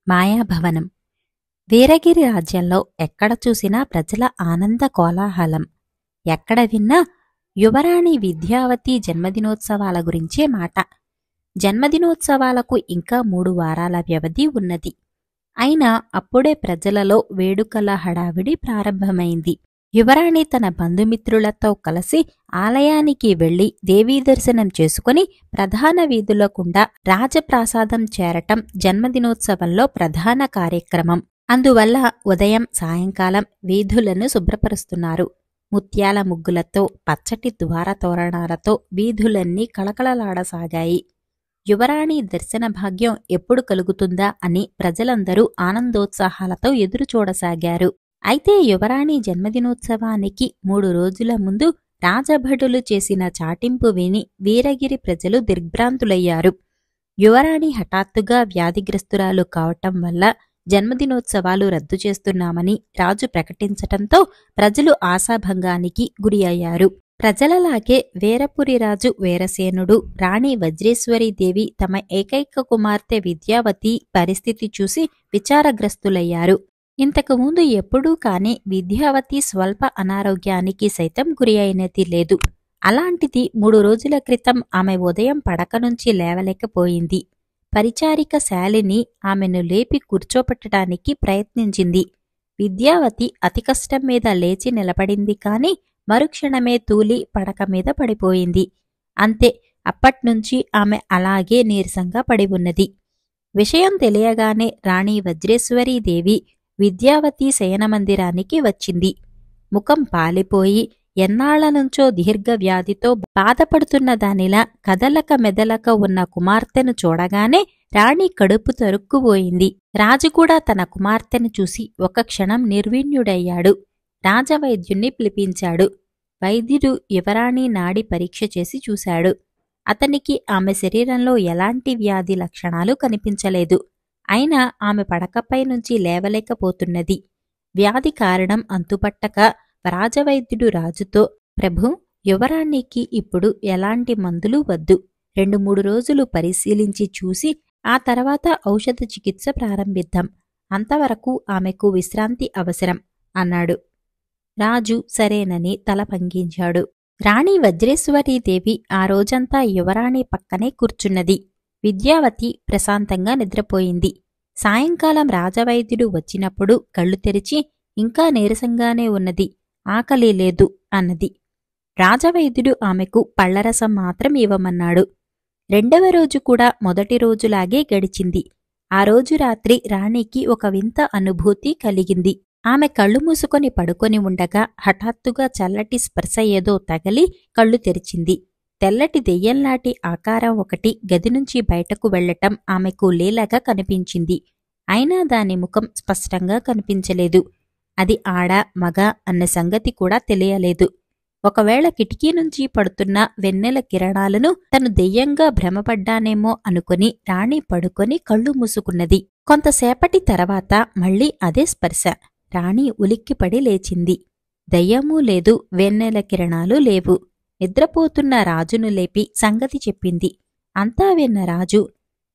మాయాభవనం. వీరగిరి రాజ్యంలో ఎక్కడ చూసినా ప్రజల ఆనంద కోలాహలం. ఎక్కడ విన్నా యువరాణి విద్యావతి జన్మదినోత్సవాల గురించే మాట. జన్మదినోత్సవాలకు ఇంకా 3 వారాల వ్యవధి ఉన్నది. అయినా అప్పుడే ప్రజలలో వేడుకల హడావిడి ప్రారంభమైంది. యువరాణి తన బంధుమిత్రులతో కలిసి ఆలయానికి వెళ్లి దేవీ దర్శనం చేసుకుని ప్రధాన వీధుల గుండా రాజప్రాసాదం చేరటం జన్మదినోత్సవంలో ప్రధాన కార్యక్రమం. అందువల్ల ఉదయం సాయంకాలం వీధులను శుభ్రపరుస్తున్నారు. ముత్యాల ముగ్గులతో పచ్చటి ద్వార తోరణాలతో వీధులన్నీ కళకళలాడసాగాయి. యువరాణి దర్శన భాగ్యం ఎప్పుడు కలుగుతుందా అని ప్రజలందరూ ఆనందోత్సాహాలతో ఎదురుచూడసాగారు. అయితే యువరాణి జన్మదినోత్సవానికి 3 రోజుల ముందు రాజభటులు చేసిన చాటింపు విని వీరగిరి ప్రజలు దిగ్భ్రాంతులయ్యారు. యువరాణి హఠాత్తుగా వ్యాధిగ్రస్తురాలు కావటం వల్ల జన్మదినోత్సవాలు రద్దు చేస్తున్నామని రాజు ప్రకటించటంతో ప్రజలు ఆశాభంగానికి గురి అయ్యారు. ప్రజలలాగే వీరపురిరాజు వీరసేనుడు, రాణి వజ్రేశ్వరీదేవి తమ ఏకైక కుమార్తె విద్యావతి పరిస్థితి చూసి విచారగ్రస్తులయ్యారు. ఇంతకుముందు ఎప్పుడూ కాని విద్యావతి స్వల్ప అనారోగ్యానికి సైతం గురి అయినది లేదు. అలాంటిది 3 రోజుల క్రితం ఆమె ఉదయం పడక నుంచి లేవలేకపోయింది. పరిచారిక శాలిని ఆమెను లేపి కూర్చోపెట్టడానికి ప్రయత్నించింది. విద్యావతి అతి కష్టం మీద లేచి నిలబడింది కాని మరుక్షణమే తూలి పడక మీద పడిపోయింది. అంతే, అప్పట్నుంచి ఆమె అలాగే నీరసంగా పడి ఉన్నది. విషయం తెలియగానే రాణి వజ్రేశ్వరీదేవి విద్యావతి శయనమందిరానికి వచ్చింది. ముఖం పాలిపోయి ఎన్నాళ్లనుంచో దీర్ఘవ్యాధితో బాధపడుతున్న దానిలా కదలక మెదలక ఉన్న కుమార్తెను చూడగానే రాణి కడుపు తరుక్కుపోయింది. రాజు కూడా తన కుమార్తెను చూసి ఒక క్షణం నిర్విణ్యుడయ్యాడు. రాజవైద్యుణ్ణి పిలిపించాడు. వైద్యుడు యువరాణి నాడి పరీక్ష చేసి చూశాడు. అతనికి ఆమె శరీరంలో ఎలాంటి వ్యాధి లక్షణాలు కనిపించలేదు. అయినా ఆమె పడకపై నుంచి లేవలేకపోతున్నది. వ్యాధి కారణం అంతుపట్టక రాజవైద్యుడు రాజుతో, ప్రభూ, యువరాణికి ఇప్పుడు ఎలాంటి మందులు వద్దు. 2-3 రోజులు పరిశీలించి చూసి ఆ తర్వాత ఔషధ చికిత్స ప్రారంభిద్దాం. అంతవరకు ఆమెకు విశ్రాంతి అవసరం అన్నాడు. రాజు సరేనని తల పంగించాడు. రాణి వజ్రేశ్వరీదేవి ఆ రోజంతా యువరాణి పక్కనే కూర్చున్నది. విద్యావతి ప్రశాంతంగా నిద్రపోయింది. సాయంకాలం రాజవైద్యుడు వచ్చినప్పుడు కళ్ళు తెరిచి, ఇంకా నీరసంగానే ఉన్నది, ఆకలి లేదు అన్నది. రాజవైద్యుడు ఆమెకు పళ్లరసం మాత్రం ఇవ్వమన్నాడు. 2వ రోజు కూడా మొదటి రోజులాగే గడిచింది. ఆ రోజు రాత్రి రాణికి ఒక వింత అనుభూతి కలిగింది. ఆమె కళ్ళు మూసుకొని పడుకొని ఉండగా హఠాత్తుగా చల్లటి స్పర్శ ఏదో తగిలి కళ్ళు తెరిచింది. తెల్లటి దెయ్యంలాంటి ఆకారం ఒకటి గది నుంచి బయటకు వెళ్లటం ఆమెకు లీలగా కనిపించింది. అయినా దాని ముఖం స్పష్టంగా కనిపించలేదు. అది ఆడ మగ అన్న సంగతి కూడా తెలియలేదు. ఒకవేళ కిటికీ నుంచి పడుతున్న వెన్నెల కిరణాలను తను దెయ్యంగా భ్రమపడ్డానేమో అనుకుని రాణి పడుకొని కళ్ళు మూసుకున్నది. కొంతసేపటి తర్వాత మళ్లీ అదే స్పర్శ. రాణి ఉలిక్కిపడి లేచింది. దయ్యమూ లేదు, వెన్నెల కిరణాలు లేవు. నిద్రపోతున్న రాజును లేపి సంగతి చెప్పింది. అంతా విన్న రాజు,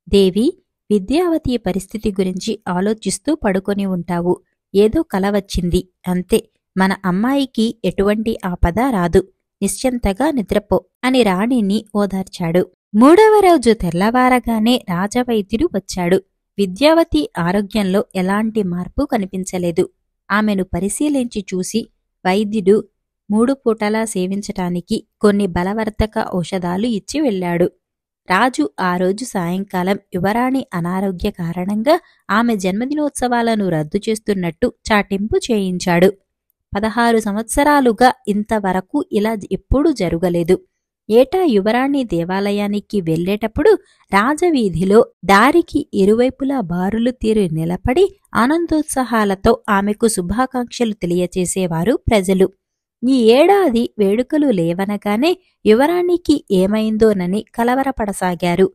దేవి, విద్యావతి పరిస్థితి గురించి ఆలోచిస్తూ పడుకొని ఉంటావు. ఏదో కల వచ్చింది అంతే. మన అమ్మాయికి ఎటువంటి ఆపద రాదు. నిశ్చింతగా నిద్రపో అని రాణిని ఓదార్చాడు. 3వ రోజు తెల్లవారగానే రాజవైద్యుడు వచ్చాడు. విద్యావతి ఆరోగ్యంలో ఎలాంటి మార్పు కనిపించలేదు. ఆమెను పరిశీలించి చూసి వైద్యుడు 3 పూటలా సేవించటానికి కొన్ని బలవర్ధక ఔషధాలు ఇచ్చి వెళ్ళాడు. రాజు ఆ రోజు సాయంకాలం యువరాణి అనారోగ్య కారణంగా ఆమె జన్మదినోత్సవాలను రద్దు చేస్తున్నట్టు చాటింపు చేయించాడు. 16 సంవత్సరాలుగా ఇంతవరకు ఇలా ఎప్పుడూ జరగలేదు. ఏటా యువరాణి దేవాలయానికి వెళ్లేటప్పుడు రాజవీధిలో దారికి ఇరువైపులా బారులు తీరి నిలబడి ఆనందోత్సాహాలతో ఆమెకు శుభాకాంక్షలు తెలియచేసేవారు ప్రజలు. ఈ ఏడాది వేడుకలు లేవనగానే యువరాణికి ఏమైందోనని కలవరపడసాగారు.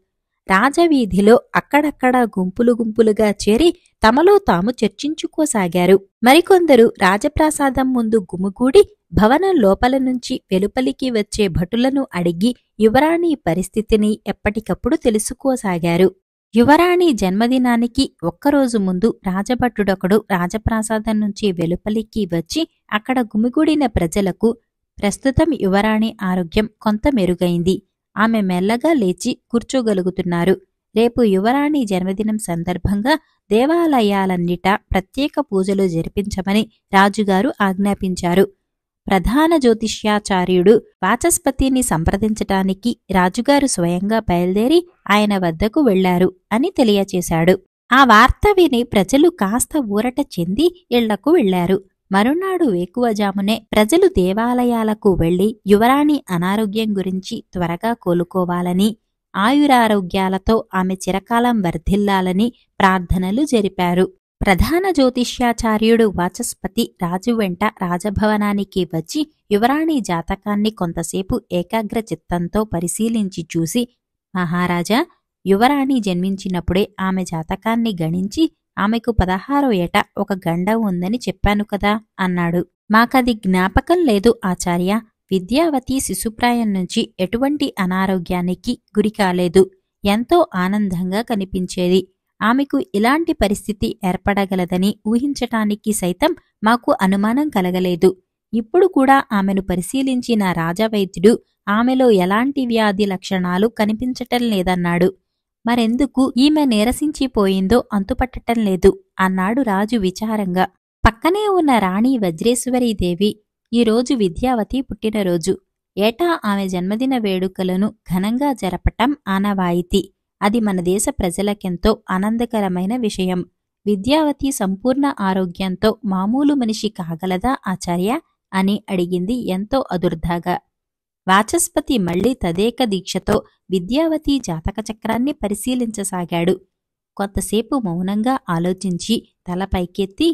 రాజవీధిలో అక్కడక్కడా గుంపులు గుంపులుగా చేరి తమలో తాము చర్చించుకోసాగారు. మరికొందరు రాజప్రాసాదం ముందు గుమిగూడి భవనం లోపల నుంచి వెలుపలికి వచ్చే భటులను అడిగి యువరాణి పరిస్థితిని ఎప్పటికప్పుడు తెలుసుకోసాగారు. యువరాణి జన్మదినానికి ఒక్కరోజు ముందు రాజభటుడొకడు రాజప్రాసాదం నుంచి వెలుపలికి వచ్చి అక్కడ గుమిగూడిన ప్రజలకు ప్రస్తుతం యువరాణి ఆరోగ్యం కొంత మెరుగైంది. ఆమె మెల్లగా లేచి కూర్చోగలుగుతున్నారు. రేపు యువరాణి జన్మదినం సందర్భంగా దేవాలయాలన్నిటా ప్రత్యేక పూజలు జరిపించమని రాజుగారు ఆజ్ఞాపించారు. ప్రధాన జ్యోతిష్యాచార్యుడు వాచస్పతిని సంప్రదించటానికి రాజుగారు స్వయంగా బయలుదేరి ఆయన వద్దకు వెళ్లారు అని తెలియచేశాడు. ఆ వార్త విని ప్రజలు కాస్త ఊరట చెంది ఇళ్లకు వెళ్లారు. మరునాడు వేకువజామునే ప్రజలు దేవాలయాలకు వెళ్లి యువరాణి అనారోగ్యం గురించి త్వరగా కోలుకోవాలని, ఆయురారోగ్యాలతో ఆమె చిరకాలం వర్ధిల్లాలని ప్రార్థనలు జరిపారు. ప్రధాన జ్యోతిష్యాచార్యుడు వాచస్పతి రాజు వెంట రాజభవనానికి వచ్చి యువరాణి జాతకాన్ని కొంతసేపు ఏకాగ్ర చిత్తంతో పరిశీలించి చూసి, మహారాజా, యువరాణి జన్మించినప్పుడే ఆమె జాతకాన్ని గణించి ఆమెకు 16వ ఏట ఒక గండం ఉందని చెప్పాను కదా అన్నాడు. మాకది జ్ఞాపకం లేదు ఆచార్య. విద్యావతి శిశుప్రాయం నుంచి ఎటువంటి అనారోగ్యానికి గురికాలేదు. ఎంతో ఆనందంగా కనిపించేది. ఆమెకు ఇలాంటి పరిస్థితి ఏర్పడగలదని ఊహించటానికి సైతం మాకు అనుమానం కలగలేదు. ఇప్పుడు కూడా ఆమెను పరిశీలించిన రాజవైద్యుడు ఆమెలో ఎలాంటి వ్యాధి లక్షణాలు కనిపించటం లేదన్నాడు. మరెందుకు ఈమె నీరసించిపోయిందో అంతుపట్టటం లేదు అన్నాడు రాజు విచారంగా. పక్కనే ఉన్న రాణి వజ్రేశ్వరీదేవి ఈరోజు విద్యావతి పుట్టినరోజు. ఏటా ఆమె జన్మదిన వేడుకలను ఘనంగా జరపటం ఆనవాయితీ. అది మన దేశ ప్రజలకెంతో ఆనందకరమైన విషయం. విద్యావతి సంపూర్ణ ఆరోగ్యంతో మామూలు మనిషి కాగలదా ఆచార్య అని అడిగింది ఎంతో అదుర్దాగా. వాచస్పతి మళ్లీ తదేక దీక్షతో విద్యావతి జాతకచక్రాన్ని పరిశీలించసాగాడు. కొంతసేపు మౌనంగా ఆలోచించి తల పైకెత్తి,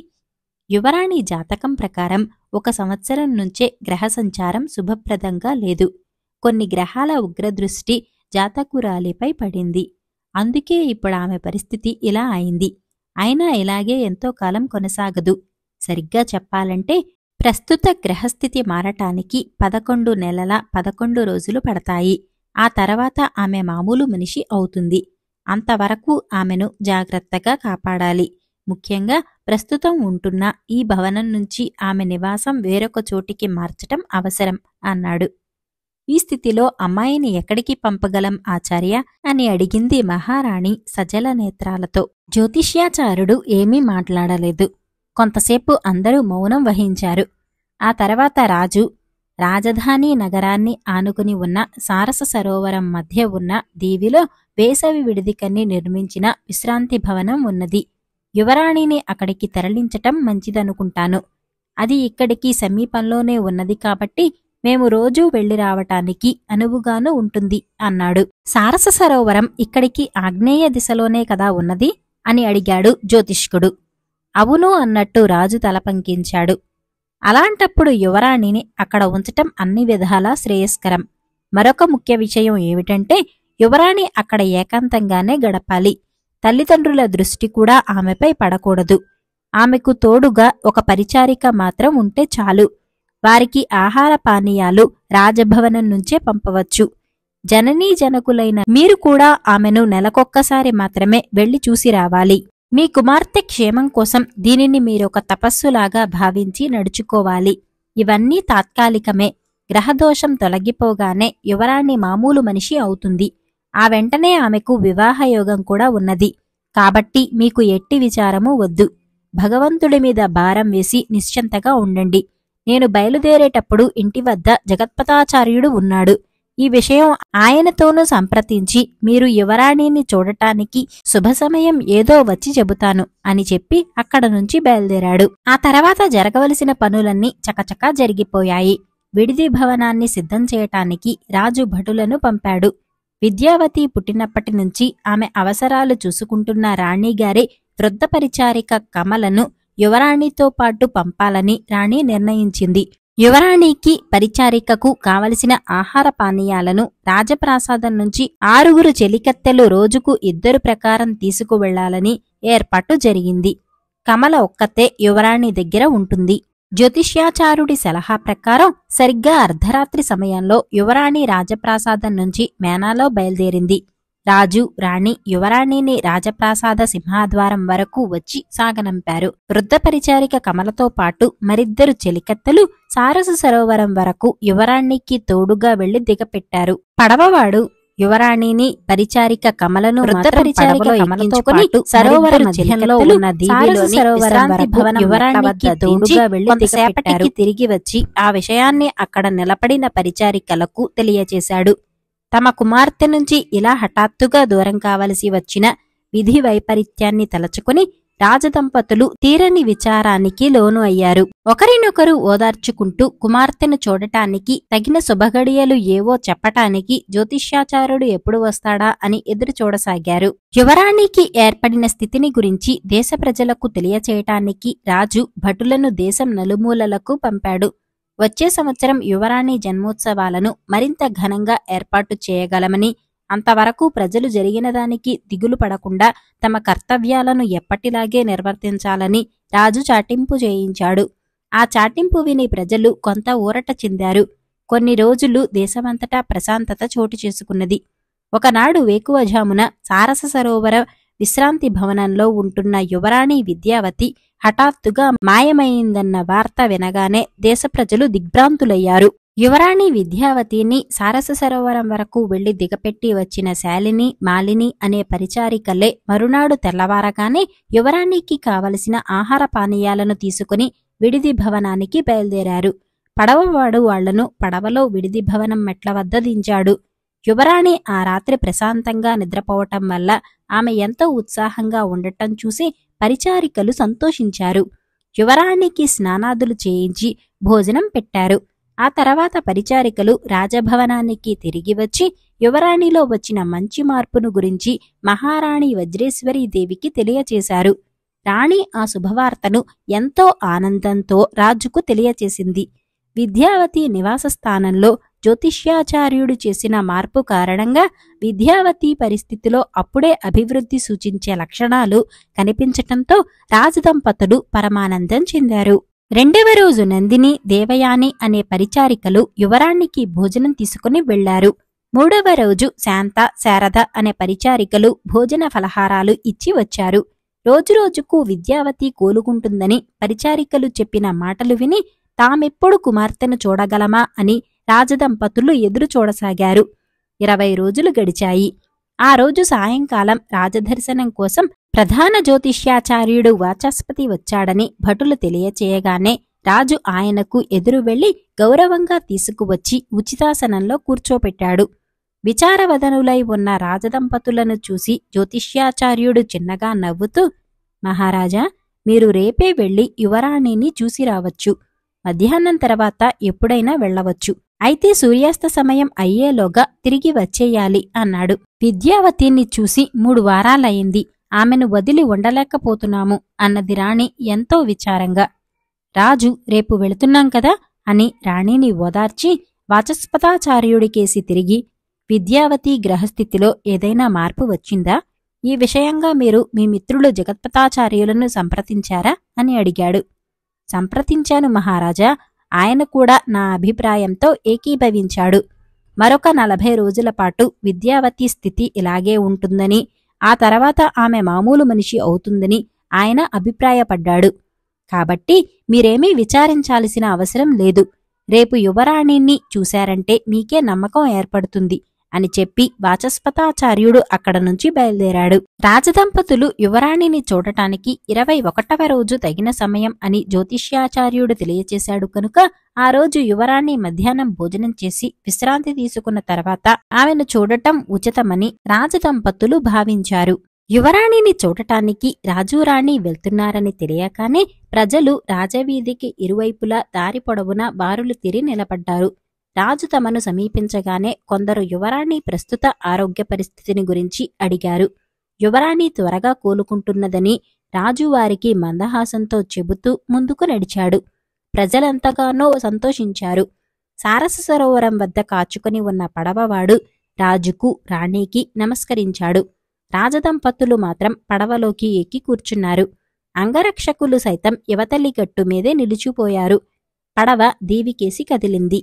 యువరాణి జాతకం ప్రకారం 1 సంవత్సరం నుంచే గ్రహ సంచారం శుభప్రదంగా లేదు. కొన్ని గ్రహాల ఉగ్రదృష్టి జాతకురాలిపై పడింది. అందుకే ఇప్పుడామె పరిస్థితి ఇలా అయింది. అయినా ఇలాగే ఎంతో కాలం కొనసాగదు. సరిగ్గా చెప్పాలంటే ప్రస్తుత గ్రహస్థితి మారటానికి 11 నెలల 11 రోజులు పడతాయి. ఆ తర్వాత ఆమె మామూలు మనిషి అవుతుంది. అంతవరకు ఆమెను జాగ్రత్తగా కాపాడాలి. ముఖ్యంగా ప్రస్తుతం ఉంటున్న ఈ భవనం నుంచి ఆమె నివాసం వేరొక చోటికి మార్చటం అవసరం అన్నాడు. ఈ స్థితిలో అమ్మాయిని ఎక్కడికి పంపగలం ఆచార్య అని అడిగింది మహారాణి సజల నేత్రాలతో. జ్యోతిష్యాచారుడు ఏమీ మాట్లాడలేదు. కొంతసేపు అందరూ మౌనం వహించారు. ఆ తర్వాత రాజు రాజధాని నగరాన్ని ఆనుకుని ఉన్న సారస సరోవరం మధ్య ఉన్న దీవిలో వేసవి విడిదికన్ని నిర్మించిన విశ్రాంతి భవనం ఉన్నది. యువరాణిని అక్కడికి తరలించటం మంచిదనుకుంటాను. అది ఇక్కడికి సమీపంలోనే ఉన్నది కాబట్టి మేము రోజూ వెళ్లి రావటానికి అనువుగాను ఉంటుంది అన్నాడు. సారస సరోవరం ఇక్కడికి ఆగ్నేయ దిశలోనే కదా ఉన్నది అని అడిగాడు జ్యోతిష్కుడు. అవును అన్నట్టు రాజు తలపంకించాడు. అలాంటప్పుడు యువరాణిని అక్కడ ఉంచటం అన్ని విధాలా శ్రేయస్కరం. మరొక ముఖ్య విషయం ఏమిటంటే యువరాణి అక్కడ ఏకాంతంగానే గడపాలి. తల్లిదండ్రుల దృష్టి కూడా ఆమెపై పడకూడదు. ఆమెకు తోడుగా ఒక పరిచారిక మాత్రం ఉంటే చాలు. వారికి ఆహార పానీయాలు రాజభవనం నుంచే పంపవచ్చు. జననీ జనకులైన మీరు కూడా ఆమెను నెలకొక్కసారి మాత్రమే వెళ్లి చూసి రావాలి. మీ కుమార్తె క్షేమం కోసం దీనిని మీరొక తపస్సులాగా భావించి నడుచుకోవాలి. ఇవన్నీ తాత్కాలికమే. గ్రహదోషం తొలగిపోగానే యువరాణి మామూలు మనిషి అవుతుంది. ఆ వెంటనే ఆమెకు వివాహయోగం కూడా ఉన్నది. కాబట్టి మీకు ఎట్టి విచారమూ వద్దు. భగవంతుడి మీద భారం వేసి నిశ్చింతగా ఉండండి. నేను బయలుదేరేటప్పుడు ఇంటి వద్ద జగత్పతాచార్యుడు ఉన్నాడు. ఈ విషయం ఆయనతోనూ సంప్రదించి మీరు యువరాణిని చూడటానికి శుభసమయం ఏదో వచ్చి చెబుతాను అని చెప్పి అక్కడ నుంచి బయలుదేరాడు. ఆ తర్వాత జరగవలసిన పనులన్నీ చకచకా జరిగిపోయాయి. విడిది భవనాన్ని సిద్ధం చేయటానికి రాజు భటులను పంపాడు. విద్యావతి పుట్టినప్పటి నుంచి ఆమె అవసరాలు చూసుకుంటున్న రాణిగారి వృద్ధ పరిచారిక కమలను యువరాణితో పాటు పంపాలని రాణి నిర్ణయించింది. యువరాణికి పరిచారికకు కావలసిన ఆహార పానీయాలను రాజప్రాసాదం నుంచి 6 చెలికత్తెలు రోజుకు 2 ప్రకారం తీసుకువెళ్లాలని ఏర్పాటు జరిగింది. కమల ఒక్కతే యువరాణి దగ్గర ఉంటుంది. జ్యోతిష్యాచారుడి సలహా ప్రకారం సరిగ్గా అర్ధరాత్రి సమయంలో యువరాణి రాజప్రాసాదం నుంచి మేనాలో బయలుదేరింది. రాజు, రాణి యువరాణిని రాజప్రాసాద సింహద్వారం వరకు వచ్చి సాగనంపారు. వృద్ధ పరిచారిక కమలతో పాటు మరిద్దరు చెలికత్తెలు సారసు సరోవరం వరకు యువరాణికి తోడుగా వెళ్లి దిగపెట్టారు. పడవవాడు యువరాణిని, పరిచారిక కమలను వృద్ధ పరిచారిక కమలతో పాటు సరోవర మధ్యంలో ఉన్న దీవిలోని విశ్రాంతి భవనం యువరాణికి తోడుగా వెళ్లి దిగపెట్టారు. తిరిగి వచ్చి ఆ విషయాన్ని అక్కడ నిలబడిన పరిచారికలకు తెలియచేశాడు. తమ కుమార్తె నుంచి ఇలా హఠాత్తుగా దూరం కావలసి వచ్చిన విధి వైపరీత్యాన్ని తలచుకుని రాజదంపతులు తీరని విచారానికి లోను అయ్యారు. ఒకరినొకరు ఓదార్చుకుంటూ కుమార్తెను చూడటానికి తగిన శుభగడియలు ఏవో చెప్పటానికి జ్యోతిష్యాచార్యుడు ఎప్పుడు వస్తాడా అని ఎదురు చూడసాగారు. యువరాణికి ఏర్పడిన స్థితిని గురించి దేశ ప్రజలకు తెలియచేయటానికి రాజు భటులను దేశం నలుమూలలకు పంపాడు. వచ్చే సంవత్సరం యువరాణి జన్మోత్సవాలను మరింత ఘనంగా ఏర్పాటు చేయగలమని, అంతవరకు ప్రజలు జరిగిన దానికి దిగులు పడకుండా తమ కర్తవ్యాలను ఎప్పటిలాగే నిర్వర్తించాలని రాజు చాటింపు చేయించాడు. ఆ చాటింపు విని ప్రజలు కొంత ఊరట చెందారు. కొన్ని రోజులు దేశమంతటా ప్రశాంతత చోటు చేసుకున్నది. ఒకనాడు వేకువజామున సారస సరోవర విశ్రాంతి భవనంలో ఉంటున్న యువరాణి విద్యావతి హఠాత్తుగా మాయమైందన్న వార్త వినగానే దేశ ప్రజలు దిగ్భ్రాంతులయ్యారు. యువరాణి విద్యావతిని సారస సరోవరం వరకు వెళ్లి దిగపెట్టి వచ్చిన శాలిని, మాలిని అనే పరిచారికలే మరునాడు తెల్లవారగానే యువరాణికి కావలసిన ఆహార పానీయాలను తీసుకుని విడిది భవనానికి బయలుదేరారు. పడవవాడు వాళ్లను పడవలో విడిది భవనం మెట్ల వద్ద దించాడు. యువరాణి ఆ రాత్రి ప్రశాంతంగా నిద్రపోవటం వల్ల ఆమె ఎంతో ఉత్సాహంగా ఉండటం చూసి పరిచారికలు సంతోషించారు. యువరాణికి స్నానాదులు చేయించి భోజనం పెట్టారు. ఆ తర్వాత పరిచారికలు రాజభవనానికి తిరిగి వచ్చి యువరాణిలో వచ్చిన మంచి మార్పును గురించి మహారాణి వజ్రేశ్వరీదేవికి తెలియచేశారు. రాణి ఆ శుభవార్తను ఎంతో ఆనందంతో రాజుకు తెలియచేసింది. విద్యావతి నివాస స్థానంలో జ్యోతిష్యాచార్యుడు చేసిన మార్పు కారణంగా విద్యావతి పరిస్థితిలో అప్పుడే అభివృద్ధి సూచించే లక్షణాలు కనిపించటంతో రాజదంపతులు పరమానందం చెందారు. రెండవ రోజు నందిని, దేవయాని అనే పరిచారికలు యువరాణికి భోజనం తీసుకుని వెళ్లారు. మూడవ రోజు శాంత, శారద అనే పరిచారికలు భోజన ఫలహారాలు ఇచ్చి వచ్చారు. రోజురోజుకు విద్యావతి కోలుకుంటుందని పరిచారికలు చెప్పిన మాటలు విని తామెప్పుడు కుమార్తెను చూడగలమా అని రాజదంపతులు ఎదురు చూడసాగారు. 20 రోజులు గడిచాయి. ఆ రోజు సాయంకాలం రాజదర్శనం కోసం ప్రధాన జ్యోతిష్యాచార్యుడు వాచస్పతి వచ్చాడని భటులు తెలియచేయగానే రాజు ఆయనకు ఎదురు వెళ్లి గౌరవంగా తీసుకువచ్చి ఉచితాసనంలో కూర్చోపెట్టాడు. విచారవదనులై ఉన్న రాజదంపతులను చూసి జ్యోతిష్యాచార్యుడు చిన్నగా నవ్వుతూ, మహారాజా, మీరు రేపే వెళ్లి యువరాణిని చూసి రావచ్చు. మధ్యాహ్నం తర్వాత ఎప్పుడైనా వెళ్లవచ్చు. అయితే సూర్యాస్త సమయం అయ్యేలోగా తిరిగి వచ్చేయాలి అన్నాడు. విద్యావతిని చూసి 3 వారాలయ్యింది. ఆమెను వదిలి ఉండలేకపోతున్నాము అన్నది రాణి ఎంతో విచారంగా. రాజు, రేపు వెళుతున్నాం కదా అని రాణిని ఓదార్చి వాచస్పతాచార్యుడికేసి తిరిగి, విద్యావతి గ్రహస్థితిలో ఏదైనా మార్పు వచ్చిందా? ఈ విషయంగా మీరు మీ మిత్రులు జగత్పతాచార్యులను సంప్రదించారా అని అడిగాడు. సంప్రదించాను మహారాజా. ఆయన కూడా నా అభిప్రాయంతో ఏకీభవించాడు. మరొక 40 రోజుల పాటు విద్యావతి స్థితి ఇలాగే ఉంటుందని, ఆ తర్వాత ఆమె మామూలు మనిషి అవుతుందని ఆయన అభిప్రాయపడ్డాడు. కాబట్టి మీరేమీ విచారించాల్సిన అవసరం లేదు. రేపు యువరాణిని చూశారంటే మీకే నమ్మకం ఏర్పడుతుంది అని చెప్పి వాచస్పతాచార్యుడు అక్కడ నుంచి బయలుదేరాడు. రాజదంపతులు యువరాణిని చూడటానికి 21వ రోజు తగిన సమయం అని జ్యోతిష్యాచార్యుడు తెలియచేశాడు కనుక ఆ రోజు యువరాణి మధ్యాహ్నం భోజనం చేసి విశ్రాంతి తీసుకున్న తర్వాత ఆమెను చూడటం ఉచితమని రాజదంపతులు భావించారు. యువరాణిని చూడటానికి రాజురాణి వెళ్తున్నారని తెలియగానే ప్రజలు రాజవీధికి ఇరువైపులా దారి పొడవునా బారులు తీరి నిలబడ్డారు. రాజు తమను సమీపించగానే కొందరు యువరాణి ప్రస్తుత ఆరోగ్య పరిస్థితిని గురించి అడిగారు. యువరాణి త్వరగా కోలుకుంటున్నదని రాజు వారికి మందహాసంతో చెబుతూ ముందుకు నడిచాడు. ప్రజలంతగానో సంతోషించారు. సారస సరోవరం వద్ద కాచుకుని ఉన్న పడవవాడు రాజుకు, రాణికి నమస్కరించాడు. రాజదంపతులు మాత్రం పడవలోకి ఎక్కి కూర్చున్నారు. అంగరక్షకులు సైతం యువతలి గట్టు మీదే నిలిచిపోయారు. పడవ దీవికేసి కదిలింది.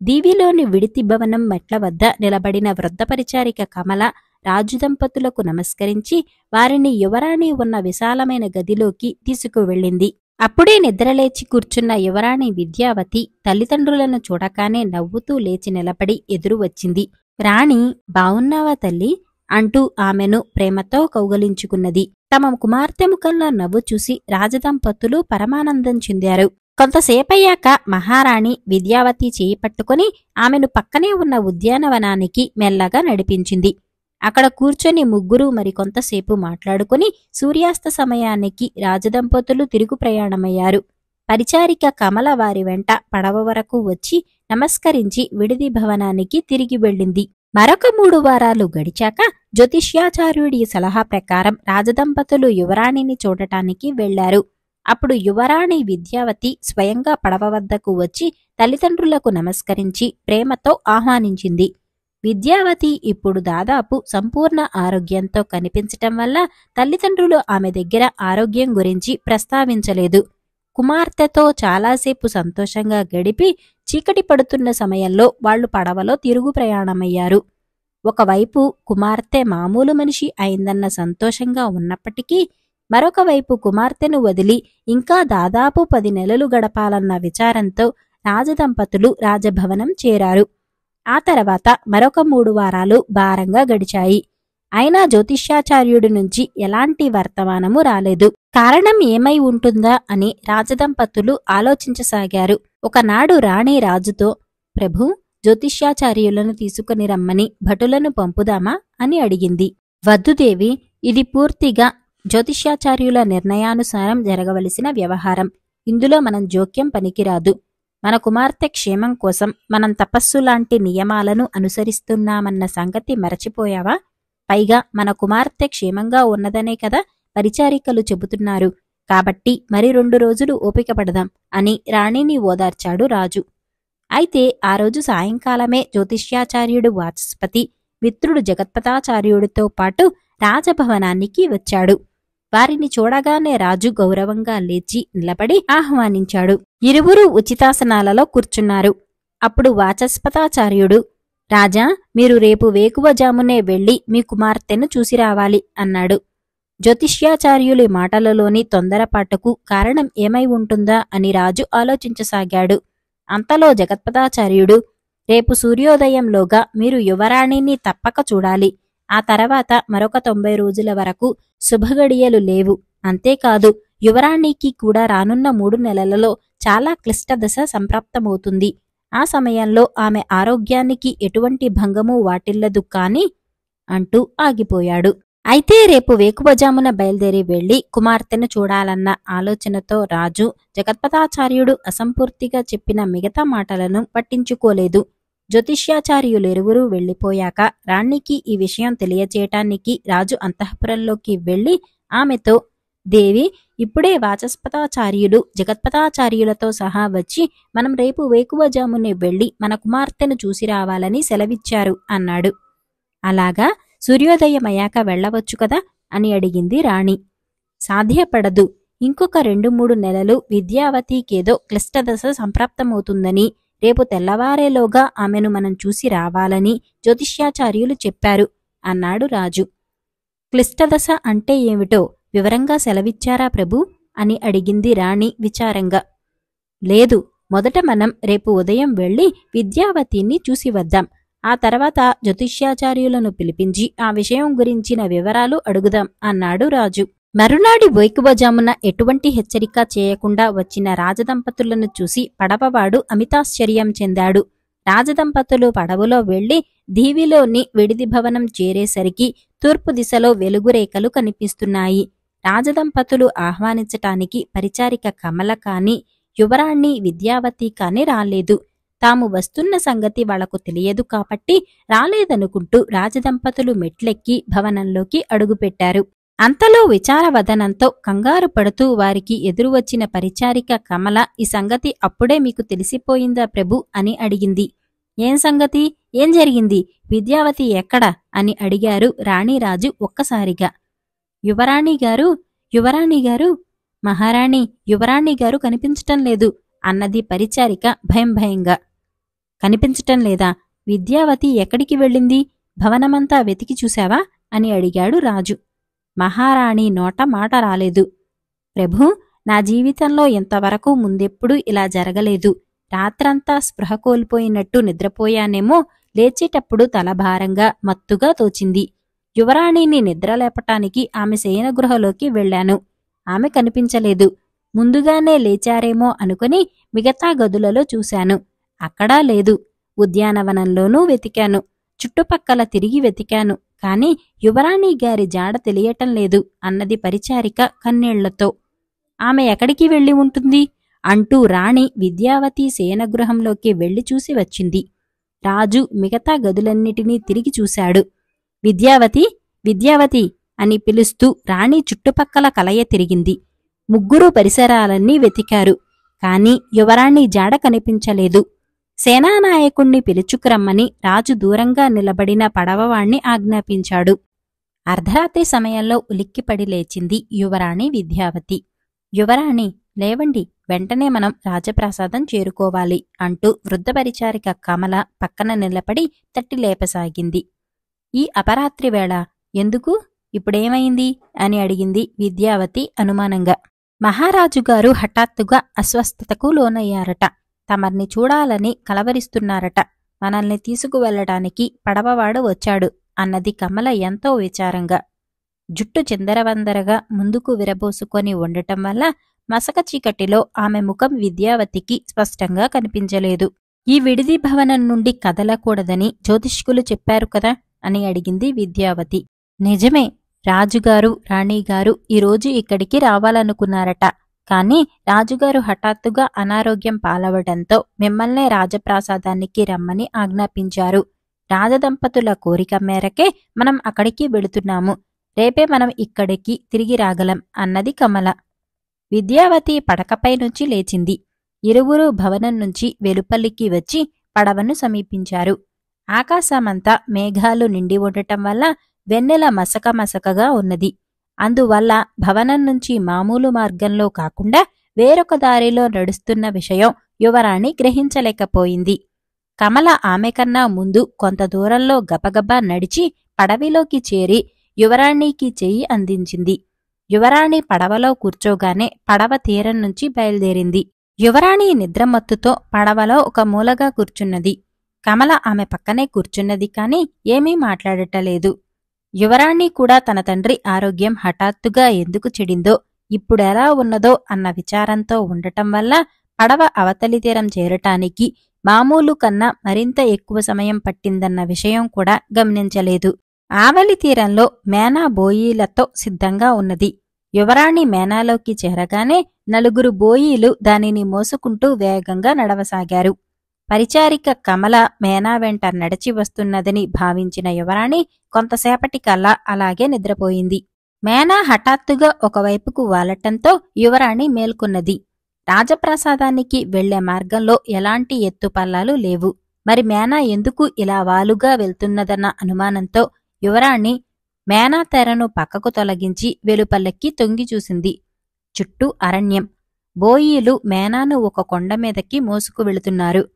దీవిలోని విడితి భవనం మెట్ల వద్ద నిలబడిన వృద్ధ పరిచారిక కమల రాజు దంపతులకు నమస్కరించి వారిని యువరాణి ఉన్న విశాలమైన గదిలోకి తీసుకువెళ్ళింది. అప్పుడే నిద్రలేచి కూర్చున్న యువరాణి విద్యావతి తల్లిదండ్రులను చూడగానే నవ్వుతూ లేచి నిలబడి ఎదురు వచ్చింది. రాణి, బావున్నావా తల్లి అంటూ ఆమెను ప్రేమతో కౌగలించుకున్నది. తమ కుమార్తె ముఖంలో నవ్వు చూసి రాజదంపతులు పరమానందం చెందారు. కొంతసేపయ్యాక మహారాణి విద్యావతి చేయి పట్టుకుని ఆమెను పక్కనే ఉన్న ఉద్యానవనానికి మెల్లగా నడిపించింది. అక్కడ కూర్చొని ముగ్గురు మరికొంతసేపు మాట్లాడుకుని సూర్యాస్త సమయానికి రాజదంపతులు తిరుగు ప్రయాణమయ్యారు. పరిచారిక కమల వారి వెంట పడవ వరకు వచ్చి నమస్కరించి విడిది భవనానికి తిరిగి వెళ్ళింది. మరొక 3 వారాలు గడిచాక జ్యోతిష్యాచార్యుడి సలహా ప్రకారం రాజదంపతులు యువరాణిని చూడటానికి వెళ్లారు. అప్పుడు యువరాణి విద్యావతి స్వయంగా పడవ వద్దకు వచ్చి తల్లిదండ్రులకు నమస్కరించి ప్రేమతో ఆహ్వానించింది. విద్యావతి ఇప్పుడు దాదాపు సంపూర్ణ ఆరోగ్యంతో కనిపించటం వల్ల తల్లిదండ్రులు ఆమె దగ్గర ఆరోగ్యం గురించి ప్రస్తావించలేదు. కుమార్తెతో చాలాసేపు సంతోషంగా గడిపి చీకటి పడుతున్న సమయంలో వాళ్లు పడవలో తిరుగు ప్రయాణమయ్యారు. ఒకవైపు కుమార్తె మామూలు మనిషి అయిందన్న సంతోషంగా ఉన్నప్పటికీ మరొకవైపు కుమార్తెను వదిలి ఇంకా దాదాపు 10 నెలలు గడపాలన్న విచారంతో రాజదంపతులు రాజభవనం చేరారు. ఆ తర్వాత మరొక 3 వారాలు భారంగా గడిచాయి. అయినా జ్యోతిష్యాచార్యుడి నుంచి ఎలాంటి వర్తమానము రాలేదు. కారణం ఏమై ఉంటుందా అని రాజదంపతులు ఆలోచించసాగారు. ఒకనాడు రాణి రాజుతో, ప్రభూ, జ్యోతిష్యాచార్యులను తీసుకుని రమ్మని భటులను పంపుదామా అని అడిగింది. వద్దుదేవి, ఇది పూర్తిగా జ్యోతిష్యాచార్యుల నిర్ణయానుసారం జరగవలసిన వ్యవహారం. ఇందులో మనం జోక్యం పనికిరాదు. మన కుమార్తె క్షేమం కోసం మనం తపస్సులాంటి నియమాలను అనుసరిస్తున్నామన్న సంగతి మరచిపోయావా? పైగా మన కుమార్తె క్షేమంగా ఉన్నదనే కదా పరిచారికలు చెబుతున్నారు. కాబట్టి మరి 2 రోజులు ఓపిక పడదాం అని రాణిని ఓదార్చాడు రాజు. అయితే ఆ రోజు సాయంకాలమే జ్యోతిష్యాచార్యుడు వాచస్పతి మిత్రుడు జగత్పతాచార్యుడితో పాటు రాజభవనానికి వచ్చాడు. వారిని చూడగానే రాజు గౌరవంగా లేచి నిలబడి ఆహ్వానించాడు. ఇరువురు ఉచితాసనాలలో కూర్చున్నారు. అప్పుడు వాచస్పతాచార్యుడు, రాజా, మీరు రేపు వేకువజామునే వెళ్లి మీ కుమార్తెను చూసిరావాలి అన్నాడు. జ్యోతిష్యాచార్యులి మాటలలోని తొందరపాటుకు కారణం ఏమై ఉంటుందా అని రాజు ఆలోచించసాగాడు. అంతలో జగత్పతాచార్యుడు, రేపు సూర్యోదయంలోగా మీరు యువరాణిని తప్పక చూడాలి. ఆ తర్వాత మరొక 90 రోజుల వరకు శుభగడియలు లేవు. అంతేకాదు, యువరాణికి కూడా రానున్న 3 నెలలలో చాలా క్లిష్టదశ సంప్రాప్తమవుతుంది. ఆ సమయంలో ఆమె ఆరోగ్యానికి ఎటువంటి భంగమూ వాటిల్లదు కాని అంటూ ఆగిపోయాడు. అయితే రేపు వేకువజామున బయలుదేరి వెళ్లి కుమార్తెను చూడాలన్న ఆలోచనతో రాజు జగత్పతాచార్యుడు అసంపూర్తిగా చెప్పిన మిగతా మాటలను పట్టించుకోలేదు. జ్యోతిష్యాచార్యులిరువురూ వెళ్లిపోయాక రాణికి ఈ విషయం తెలియచేయటానికి రాజు అంతఃపురంలోకి వెళ్లి ఆమెతో, దేవి, ఇప్పుడే వాచస్పతాచార్యులు జగత్పతాచార్యులతో సహా వచ్చి మనం రేపు వేకువజామునే వెళ్లి మన కుమార్తెను చూసి రావాలని సెలవిచ్చారు అన్నాడు. అలాగా, సూర్యోదయమయ్యాక వెళ్లవచ్చు కదా అని అడిగింది రాణి. సాధ్యపడదు. ఇంకొక 2-3 నెలలు విద్యావతికేదో క్లిష్టదశ సంప్రాప్తమవుతుందని, రేపు తెల్లవారేలోగా ఆమెను మనం చూసి రావాలని జ్యోతిష్యాచార్యులు చెప్పారు అన్నాడు రాజు. క్లిష్టదశ అంటే ఏమిటో వివరంగా సెలవిచ్చారా ప్రభూ అని అడిగింది రాణి విచారంగా. లేదు, మొదట మనం రేపు ఉదయం వెళ్లి విద్యావతిని చూసి వద్దాం. ఆ తర్వాత జ్యోతిష్యాచార్యులను పిలిపించి ఆ విషయం గురించిన వివరాలు అడుగుదాం అన్నాడు రాజు. మరునాడి వేకువజామున ఎటువంటి హెచ్చరిక చేయకుండా వచ్చిన రాజదంపతులను చూసి పడవవాడు అమితాశ్చర్యం చెందాడు. రాజదంపతులు పడవలో వెళ్లి దీవిలోని విడిది భవనం చేరేసరికి తూర్పు దిశలో వెలుగురేఖలు కనిపిస్తున్నాయి. రాజదంపతులు ఆహ్వానించటానికి పరిచారిక కమల కాని యువరాణి విద్యావతి కాని రాలేదు. తాము వస్తున్న సంగతి వాళ్లకు తెలియదు కాబట్టి రాలేదనుకుంటూ రాజదంపతులు మెట్లెక్కి భవనంలోకి అడుగుపెట్టారు. అంతలో విచారవదనంతో కంగారు పడుతూ వారికి ఎదురువచ్చిన పరిచారిక కమల, ఈ సంగతి అప్పుడే మీకు తెలిసిపోయిందా ప్రభు అని అడిగింది. ఏం సంగతి? ఏం జరిగింది? విద్యావతి ఎక్కడ అని అడిగారు రాణిరాజు ఒక్కసారిగా. యువరాణిగారు, యువరాణిగారు, మహారాణి, యువరాణిగారు కనిపించటం లేదు అన్నది పరిచారిక భయంగా. కనిపించటం లేదా? విద్యావతి ఎక్కడికి వెళ్ళింది? భవనమంతా వెతికి చూశావా అని అడిగాడు రాజు. మహారాణి నోట మాట రాలేదు. ప్రభూ, నా జీవితంలో ఇంతవరకు ముందెప్పుడూ ఇలా జరగలేదు. రాత్రంతా స్పృహ కోల్పోయినట్టు నిద్రపోయానేమో, లేచేటప్పుడు తలభారంగా మత్తుగా తోచింది. యువరాణిని నిద్రలేపటానికి ఆమె శయనగృహలోకి వెళ్లాను. ఆమె కనిపించలేదు. ముందుగానే లేచారేమో అనుకుని మిగతా గదులలో చూశాను. అక్కడా లేదు. ఉద్యానవనంలోనూ వెతికాను. చుట్టుపక్కల తిరిగి వెతికాను. కాని యువరాణి గారి జాడ తెలియటం లేదు అన్నది పరిచారిక కన్నీళ్లతో. ఆమె ఎక్కడికి వెళ్లి ఉంటుంది అంటూ రాణి విద్యావతి శయనగృహంలోకి వెళ్లి చూసి వచ్చింది. రాజు మిగతా గదులన్నిటినీ తిరిగి చూశాడు. విద్యావతి, విద్యావతి అని పిలుస్తూ రాణి చుట్టుపక్కల కలయ తిరిగింది. ముగ్గురూ పరిసరాలన్నీ వెతికారు. కాని యువరాణి జాడ కనిపించలేదు. సేనానాయకుణ్ణి పిలుచుకురమ్మని రాజు దూరంగా నిలబడిన పడవవాణ్ణి ఆజ్ఞాపించాడు. అర్ధరాత్రి సమయంలో ఉలిక్కిపడి లేచింది యువరాణి విద్యావతి. యువరాణి, లేవండి, వెంటనే మనం రాజప్రాసాదం చేరుకోవాలి అంటూ వృద్ధ పరిచారిక కమల పక్కన నిలబడి తట్టి లేపసాగింది. ఈ అపరాత్రి వేళ ఎందుకు? ఇప్పుడేమైంది అని అడిగింది విద్యావతి అనుమానంగా. మహారాజుగారు హఠాత్తుగా అస్వస్థతకు లోనయ్యారట. తమర్ని చూడాలని కలవరిస్తున్నారట. మనల్ని తీసుకువెళ్లడానికి పడవవాడు వచ్చాడు అన్నది కమల ఎంతో విచారంగా. జుట్టు చిందరవందరగా ముందుకు విరబోసుకొని ఉండటం వల్ల మసక చీకటిలో ఆమె ముఖం విద్యావతికి స్పష్టంగా కనిపించలేదు. ఈ విడిది భవనం నుండి కదలకూడదని జ్యోతిష్కులు చెప్పారు కదా అని అడిగింది విద్యావతి. నిజమే, రాజుగారు రాణిగారు ఈరోజు ఇక్కడికి రావాలనుకున్నారట. కాని రాజుగారు హఠాత్తుగా అనారోగ్యం పాలవడంతో మిమ్మల్నే రాజప్రాసాదానికి రమ్మని ఆజ్ఞాపించారు. రాజదంపతుల కోరిక మేరకే మనం అక్కడికి వెళుతున్నాము. రేపే మనం ఇక్కడికి తిరిగి రాగలం అన్నది కమల. విద్యావతి పడకపై నుంచి లేచింది. ఇరువురూ భవనం నుంచి వెలుపలికి వచ్చి పడవను సమీపించారు. ఆకాశమంతా మేఘాలు నిండి ఉండటం వల్ల వెన్నెల మసకమసకగా ఉన్నది. అందువల్ల భవనం నుంచి మామూలు మార్గంలో కాకుండా వేరొక దారిలో నడుస్తున్న విషయం యువరాణి గ్రహించలేకపోయింది. కమల ఆమె కన్నా ముందు కొంత దూరంలో గబగబా నడిచి పడవిలోకి చేరి యువరాణికి చెయ్యి అందించింది. యువరాణి పడవలో కూర్చోగానే పడవ తీరం నుంచి బయలుదేరింది. యువరాణి నిద్రమత్తుతో పడవలో ఒక మూలగా కూర్చున్నది. కమల ఆమె పక్కనే కూర్చున్నది కాని ఏమీ మాట్లాడటలేదు. యువరాణి కూడా తన తండ్రి ఆరోగ్యం హఠాత్తుగా ఎందుకు చెడిందో, ఇప్పుడెలా ఉన్నదో అన్న విచారంతో ఉండటం వల్ల పడవ అవతలి తీరం చేరటానికి మామూలు కన్నా మరింత ఎక్కువ సమయం పట్టిందన్న విషయం కూడా గమనించలేదు. ఆవలి తీరంలో మేనా బోయీలతో సిద్ధంగా ఉన్నది. యువరాణి మేనాలోకి చేరగానే నలుగురు బోయీలు దానిని మోసుకుంటూ వేగంగా నడవసాగారు. పరిచారిక కమల మేనా వెంట నడిచి వస్తున్నదని భావించిన యువరాణి కొంతసేపటికల్లా అలాగే నిద్రపోయింది. మేనా హఠాత్తుగా ఒకవైపుకు వాలటంతో యువరాణి మేల్కొన్నది. రాజప్రాసాదానికి వెళ్లే మార్గంలో ఎలాంటి ఎత్తుపల్లాలు లేవు. మరి మేనా ఎందుకు ఇలా వాలుగా వెళ్తున్నదన్న అనుమానంతో యువరాణి మేనా తెరను పక్కకు తొలగించి వెలుపల్లెక్కి తొంగి చూసింది. చుట్టూ అరణ్యం. బోయీలు మేనాను ఒక కొండమీదకి మోసుకు వెళుతున్నారు.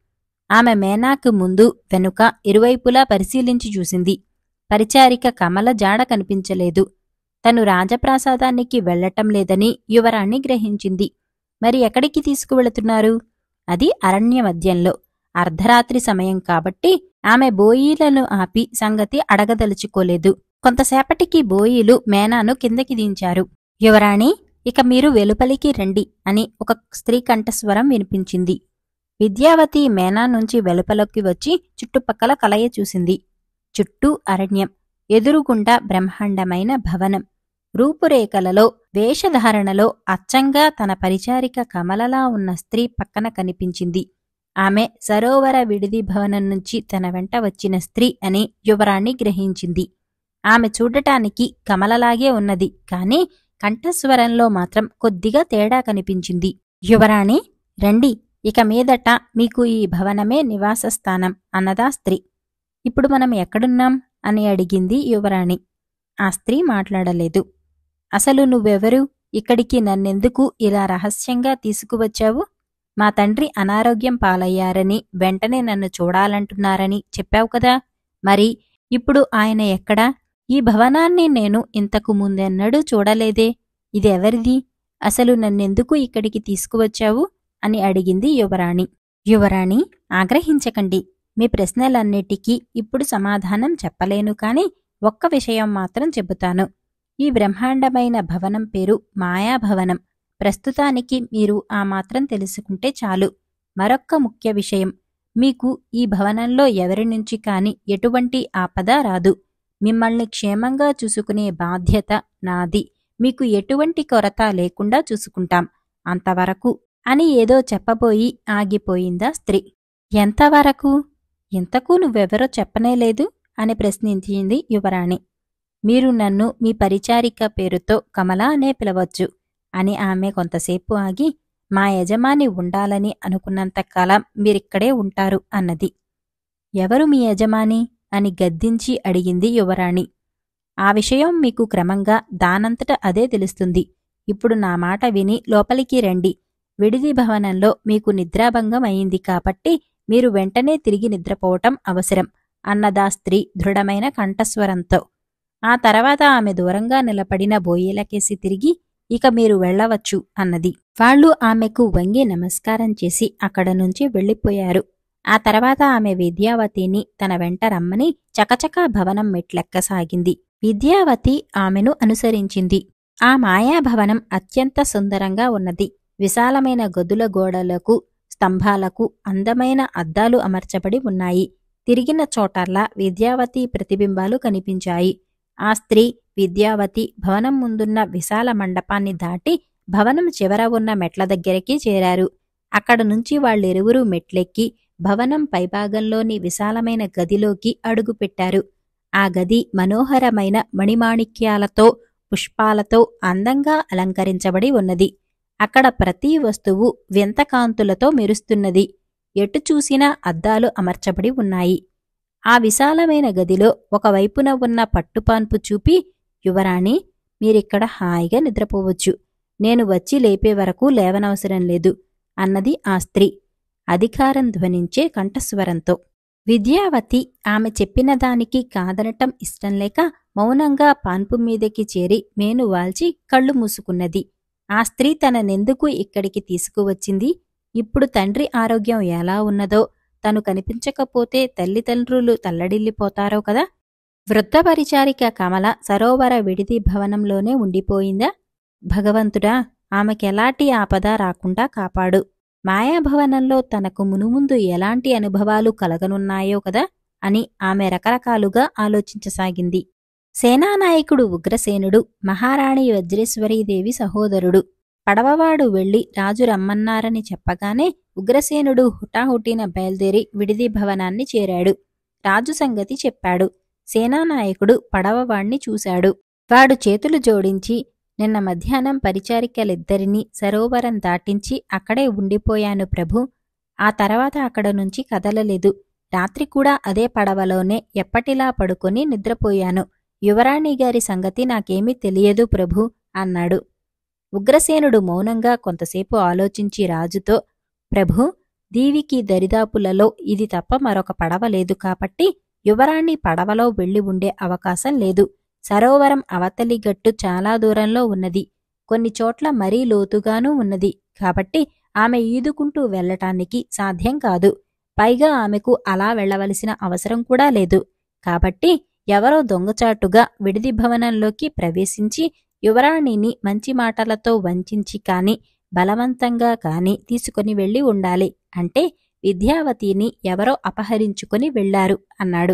ఆమె మేనాకు ముందు వెనుక ఇరువైపులా పరిశీలించి చూసింది. పరిచారిక కమల జాడ కనిపించలేదు. తను రాజప్రాసాదానికి వెళ్లటం లేదని యువరాణి గ్రహించింది. మరి ఎక్కడికి తీసుకువెళుతున్నారు? అది అరణ్య మధ్యంలో. అర్ధరాత్రి సమయం కాబట్టి ఆమె బోయీలను ఆపి సంగతి అడగదలుచుకోలేదు. కొంతసేపటికి బోయీలు మేనాను కిందకి దించారు. యువరాణి, ఇక మీరు వెలుపలికి రండి అని ఒక స్త్రీ కంఠస్వరం వినిపించింది. విద్యావతి మేనా నుంచి వెలుపలకి వచ్చి చుట్టుపక్కల కలయ చూసింది. చుట్టూ అరణ్యం. ఎదురుగుండా బ్రహ్మాండమైన భవనం. రూపురేఖలలో, వేషధారణలో అచ్చంగా తన పరిచారిక కమలలా ఉన్న స్త్రీ పక్కన కనిపించింది. ఆమె సరోవర విడిది భవనం నుంచి తన వెంట వచ్చిన స్త్రీ అని యువరాణి గ్రహించింది. ఆమె చూడటానికి కమలలాగే ఉన్నది కాని కంఠస్వరంలో మాత్రం కొద్దిగా తేడా కనిపించింది. యువరాణి, రండి, ఇక మీదట మీకు ఈ భవనమే నివాసస్థానం అన్నదా స్త్రీ. ఇప్పుడు మనం ఎక్కడున్నాం అని అడిగింది యువరాణి. ఆ స్త్రీ మాట్లాడలేదు. అసలు నువ్వెవరు? ఇక్కడికి నన్నెందుకు ఇలా రహస్యంగా తీసుకువచ్చావు? మా తండ్రి అనారోగ్యం పాలయ్యారని వెంటనే నన్ను చూడాలంటున్నారని చెప్పావు కదా. మరి ఇప్పుడు ఆయన ఎక్కడా? ఈ భవనాన్ని నేను ఇంతకు ముందెన్నడూ చూడలేదే. ఇదెవరిది? అసలు నన్నెందుకు ఇక్కడికి తీసుకువచ్చావు? అని అడిగింది యువరాణి. యువరాణి, ఆగ్రహించకండి. మీ ప్రశ్నలన్నిటికీ ఇప్పుడు సమాధానం చెప్పలేను కాని ఒక్క విషయం మాత్రం చెబుతాను. ఈ బ్రహ్మాండమైన భవనం పేరు మాయాభవనం. ప్రస్తుతానికి మీరు ఆ మాత్రం తెలుసుకుంటే చాలు. మరొక్క ముఖ్య విషయం, మీకు ఈ భవనంలో ఎవరి నుంచి కాని ఎటువంటి ఆపద రాదు. మిమ్మల్ని క్షేమంగా చూసుకునే బాధ్యత నాది. మీకు ఎటువంటి కొరత లేకుండా చూసుకుంటాం. అంతవరకు అని ఏదో చెప్పబోయి ఆగిపోయిందా స్త్రీ. ఎంతవరకు? ఇంతకు నువ్వెవరో చెప్పనేలేదు అని ప్రశ్నించింది యువరాణి. మీరు నన్ను మీ పరిచారిక పేరుతో కమల అనే పిలవచ్చు అని ఆమె కొంతసేపు ఆగి, మా యజమాని ఉండాలని అనుకున్నంతకాలం మీరిక్కడే ఉంటారు అన్నది. ఎవరు మీ యజమాని అని గద్దించి అడిగింది యువరాణి. ఆ విషయం మీకు క్రమంగా దానంతట అదే తెలుస్తుంది. ఇప్పుడు నా మాట విని లోపలికి రండి. విడిది భవనంలో మీకు నిద్రాభంగం అయింది కాబట్టి మీరు వెంటనే తిరిగి నిద్రపోవటం అవసరం అన్నదా స్త్రీ దృఢమైన కంఠస్వరంతో. ఆ తర్వాత ఆమె దూరంగా నిలబడిన బోయేలకేసి తిరిగి, ఇక మీరు వెళ్లవచ్చు అన్నది. వాళ్ళు ఆమెకు వంగి నమస్కారం చేసి అక్కడ నుంచి వెళ్ళిపోయారు. ఆ తర్వాత ఆమె విద్యావతిని తన వెంట రమ్మని చకచకా భవనం మెట్లెక్కసాగింది. విద్యావతి ఆమెను అనుసరించింది. ఆ మాయాభవనం అత్యంత సుందరంగా ఉన్నది. విశాలమైన గదుల గోడలకు, స్తంభాలకు అందమైన అద్దాలు అమర్చబడి ఉన్నాయి. తిరిగిన చోటల్లా విద్యావతి ప్రతిబింబాలు కనిపించాయి. ఆ స్త్రీ, విద్యావతి భవనం ముందున్న విశాల మండపాన్ని దాటి భవనం చివర ఉన్న మెట్ల దగ్గరికి చేరారు. అక్కడ నుంచి వాళ్ళిరువురూ మెట్లెక్కి భవనం పైభాగంలోని విశాలమైన గదిలోకి అడుగుపెట్టారు. ఆ గది మనోహరమైన మణిమాణిక్యాలతో, పుష్పాలతో అందంగా అలంకరించబడి ఉన్నది. అక్కడ ప్రతి వస్తువు వింతకాంతులతో మెరుస్తున్నది. ఎటు చూసినా అద్దాలు అమర్చబడి ఉన్నాయి. ఆ విశాలమైన గదిలో ఒకవైపున ఉన్న పట్టుపాన్పు చూపి, యువరాణి, మీరిక్కడ హాయిగా నిద్రపోవచ్చు. నేను వచ్చి లేపే వరకు లేవనవసరం లేదు అన్నది ఆ స్త్రీ అధికారం ధ్వనించే కంఠస్వరంతో. విద్యావతి ఆమె చెప్పిన దానికి కాదనటం ఇష్టంలేక మౌనంగా పాన్పు మీదకి చేరి మేను వాల్చి కళ్ళు మూసుకున్నది. ఆ స్త్రీ తననెందుకు ఇక్కడికి తీసుకువచ్చింది, ఇప్పుడు తండ్రి ఆరోగ్యం ఎలా ఉన్నదో, తను కనిపించకపోతే తల్లిదండ్రులు తల్లడిల్లిపోతారో కదా. వృద్ధ పరిచారిక కమల సరోవర విడిది భవనంలోనే ఉండిపోయిందా? భగవంతుడా, ఆమెకెలాంటి ఆపద రాకుండా కాపాడు. మాయాభవనంలో తనకు మునుముందు ఎలాంటి అనుభవాలు కలగనున్నాయో కదా అని ఆమె రకరకాలుగా ఆలోచించసాగింది. సేనానాయకుడు ఉగ్రసేనుడు మహారాణి వజ్రేశ్వరీదేవి సహోదరుడు. పడవవాడు వెళ్లి రాజు రమ్మన్నారని చెప్పగానే ఉగ్రసేనుడు హుటాహుటిన బయల్దేరి విడిది భవనాన్ని చేరాడు. రాజు సంగతి చెప్పాడు. సేనానాయకుడు పడవవాణ్ణి చూశాడు. వాడు చేతులు జోడించి, నిన్న మధ్యాహ్నం పరిచారికలిద్దరినీ సరోవరం దాటించి అక్కడే ఉండిపోయాను ప్రభూ. ఆ తర్వాత అక్కడ నుంచి కదలలేదు. రాత్రి కూడా అదే పడవలోనే ఎప్పటిలా పడుకొని నిద్రపోయాను. యువరాణిగారి సంగతి నాకేమీ తెలియదు ప్రభూ అన్నాడు. ఉగ్రసేనుడు మౌనంగా కొంతసేపు ఆలోచించి రాజుతో, ప్రభూ, దీవికి దరిదాపులలో ఇది తప్ప మరొక పడవ లేదు కాబట్టి యువరాణి పడవలో వెళ్లి ఉండే అవకాశం లేదు. సరోవరం అవతలి గట్టు చాలా దూరంలో ఉన్నది. కొన్ని చోట్ల మరీ లోతుగానూ ఉన్నది. కాబట్టి ఆమె ఈదుకుంటూ వెళ్లటానికి సాధ్యం కాదు. పైగా ఆమెకు అలా వెళ్లవలసిన అవసరం కూడా లేదు. కాబట్టి ఎవరో దొంగచాటుగా విడిది భవనంలోకి ప్రవేశించి యువరాణిని మంచి మాటలతో వంచించి కాని బలవంతంగా కాని తీసుకుని వెళ్లి ఉండాలి. అంటే విద్యావతిని ఎవరో అపహరించుకుని వెళ్లారు అన్నాడు.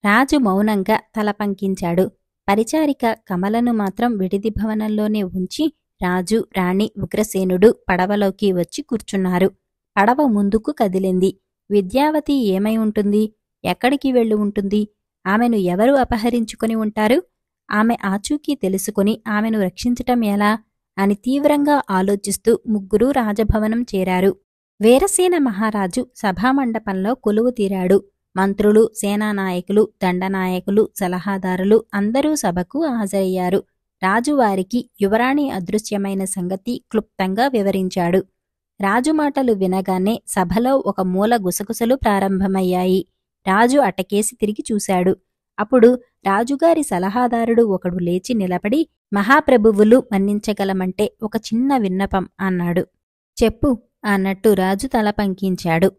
రాజు మౌనంగా తల పంకించాడు. పరిచారిక కమలను మాత్రం విడిది భవనంలోనే ఉంచి రాజు, రాణి, ఉగ్రసేనుడు పడవలోకి వచ్చి కూర్చున్నారు. పడవ ముందుకు కదిలింది. విద్యావతి ఏమై ఉంటుంది? ఎక్కడికి వెళ్ళి ఉంటుంది? ఆమెను ఎవరు అపహరించుకుని ఉంటారు? ఆమె ఆచూకీ తెలుసుకుని ఆమెను రక్షించటం ఎలా అని తీవ్రంగా ఆలోచిస్తూ ముగ్గురూ రాజభవనం చేరారు. వీరసేన మహారాజు సభామండపంలో కొలువు తీరాడు. మంత్రులు, సేనానాయకులు, దండనాయకులు, సలహాదారులు అందరూ సభకు హాజరయ్యారు. రాజువారికి యువరాణి అదృశ్యమైన సంగతి క్లుప్తంగా వివరించాడు. రాజు మాటలు వినగానే సభలో ఒక మూల గుసగుసలు ప్రారంభమయ్యాయి. రాజు అటకేసి తిరిగి చూశాడు. అప్పుడు రాజుగారి సలహాదారుడు ఒకడు లేచి నిలబడి, మహాప్రభువులు మన్నించగలమంటే ఒక చిన్న విన్నపం అన్నాడు. చెప్పు అన్నట్టు రాజు తల పంకించాడు.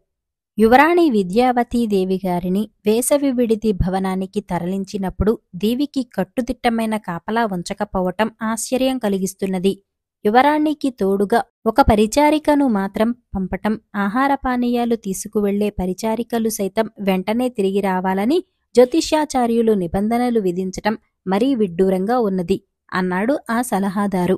యువరాణి విద్యావతీదేవిగారిని వేసవి విడిది భవనానికి తరలించినప్పుడు దేవికి కట్టుదిట్టమైన కాపలా ఉంచకపోవటం ఆశ్చర్యం కలిగిస్తున్నది. యువరాణికి తోడుగా ఒక పరిచారికను మాత్రం పంపటం, ఆహారపానీయాలు తీసుకువెళ్లే పరిచారికలు సైతం వెంటనే తిరిగి రావాలని జ్యోతిష్యాచార్యులు నిబంధనలు విధించటం మరీ విడ్డూరంగా ఉన్నది అన్నాడు ఆ సలహాదారు.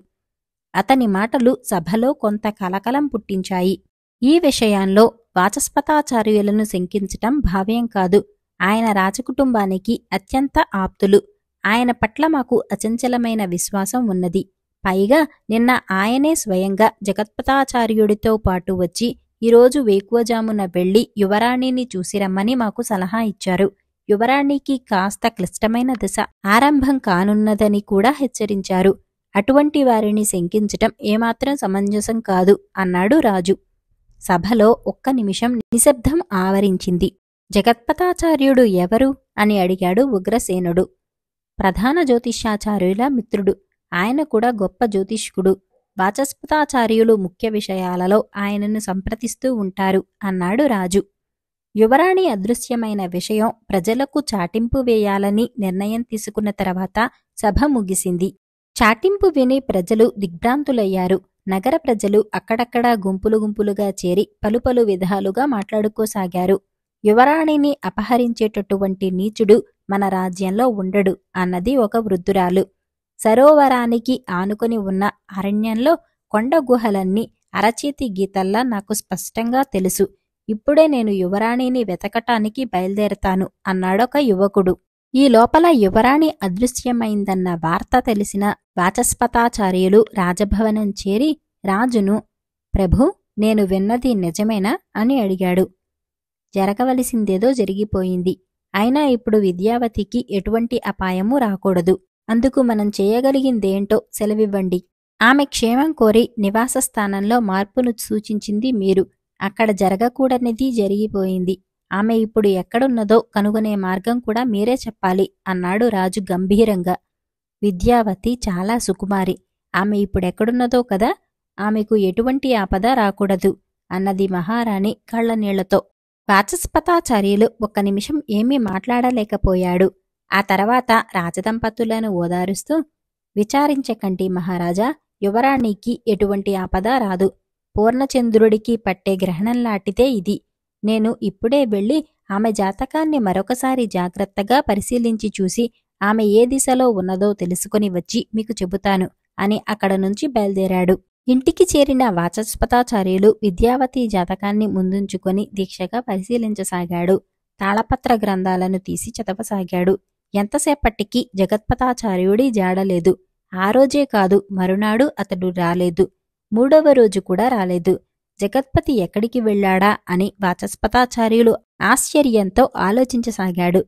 అతని మాటలు సభలో కొంత కలకలం పుట్టించాయి. ఈ విషయంలో వాచస్పతాచార్యులను శంకించటం భావ్యం కాదు. ఆయన రాజకుటుంబానికి అత్యంత ఆప్తులు. ఆయన పట్ల మాకు అచంచలమైన విశ్వాసం ఉన్నది. పైగా నిన్న ఆయనే స్వయంగా జగత్పతాచార్యుడితో పాటు వచ్చి ఈరోజు వేకువజామున వెళ్లి యువరాణిని చూసిరమ్మని మాకు సలహా ఇచ్చారు. యువరాణికి కాస్త క్లిష్టమైన దశ ఆరంభం కానున్నదని కూడా హెచ్చరించారు. అటువంటి వారిని శంకించటం ఏమాత్రం సమంజసం కాదు అన్నాడు రాజు. సభలో ఒక్క నిమిషం నిశ్శబ్దం ఆవరించింది. జగత్పతాచార్యుడు ఎవరు అని అడిగాడు ఉగ్రసేనుడు. ప్రధాన జ్యోతిష్యాచార్యుల మిత్రుడు. ఆయన కూడా గొప్ప జ్యోతిష్కుడు. వాచస్పతాచార్యులు ముఖ్య విషయాలలో ఆయనను సంప్రదిస్తూ ఉంటారు అన్నాడు రాజు. యువరాణి అదృశ్యమైన విషయం ప్రజలకు చాటింపు వేయాలని నిర్ణయం తీసుకున్న తర్వాత సభ ముగిసింది. చాటింపు విని ప్రజలు దిగ్భ్రాంతులయ్యారు. నగర ప్రజలు అక్కడక్కడా గుంపులు గుంపులుగా చేరి పలుపలు విధాలుగా మాట్లాడుకోసాగారు. యువరాణిని అపహరించేటటువంటి నీచుడు మన రాజ్యంలో ఉండడు అన్నది ఒక వృద్ధురాలు. సరోవరానికి ఆనుకొని ఉన్న అరణ్యంలో కొండ గుహలన్నీ అరచేతి గీతల్లా నాకు స్పష్టంగా తెలుసు. ఇప్పుడే నేను యువరాణిని వెతకటానికి బయలుదేరతాను అన్నాడొక యువకుడు. ఈ లోపల యువరాణి అదృశ్యమైందన్న వార్త తెలిసిన వాచస్పతాచార్యులు రాజభవనం చేరి రాజును, ప్రభూ, నేను విన్నది నిజమేనా అని అడిగాడు. జరగవలసిందేదో జరిగిపోయింది. అయినా ఇప్పుడు విద్యావతికి ఎటువంటి అపాయమూ రాకూడదు. అందుకు మనం చేయగలిగిందేంటో సెలవివ్వండి. ఆమె క్షేమం కోరి నివాస స్థానంలో మార్పును సూచించింది మీరు. అక్కడ జరగకూడనిది జరిగిపోయింది. ఆమె ఇప్పుడు ఎక్కడున్నదో కనుగొనే మార్గం కూడా మీరే చెప్పాలి అన్నాడు రాజు గంభీరంగా. విద్యావతి చాలా సుకుమారి. ఆమె ఇప్పుడెక్కడున్నదో కదా, ఆమెకు ఎటువంటి ఆపద రాకూడదు అన్నది మహారాణి కళ్ళనీళ్లతో. వాచస్పతాచార్యులు ఒక్క నిమిషం ఏమీ మాట్లాడలేకపోయాడు. ఆ తర్వాత రాజదంపతులను ఓదారుస్తూ, విచారించకండి మహారాజా, యువరాణికి ఎటువంటి ఆపద రాదు. పూర్ణచంద్రుడికి పట్టే గ్రహణంలాంటిదే ఇది. నేను ఇప్పుడే వెళ్ళి ఆమె జాతకాన్ని మరొకసారి జాగ్రత్తగా పరిశీలించి చూసి ఆమె ఏ దిశలో ఉన్నదో తెలుసుకుని వచ్చి మీకు చెబుతాను అని అక్కడ నుంచి బయలుదేరాడు. ఇంటికి చేరిన వాచస్పతాచార్యులు విద్యావతి జాతకాన్ని ముందుంచుకొని దీక్షగా పరిశీలించసాగాడు. తాళపత్ర గ్రంథాలను తీసి చదవసాగాడు. ఎంతసేపటికి జగత్పతాచార్యుడి జాడలేదు. ఆ రోజే కాదు, మరునాడు అతడు రాలేదు. మూడవ రోజు కూడా రాలేదు. జగత్పతి ఎక్కడికి వెళ్లాడా అని వాచస్పతాచార్యులు ఆశ్చర్యంతో ఆలోచించసాగాడు.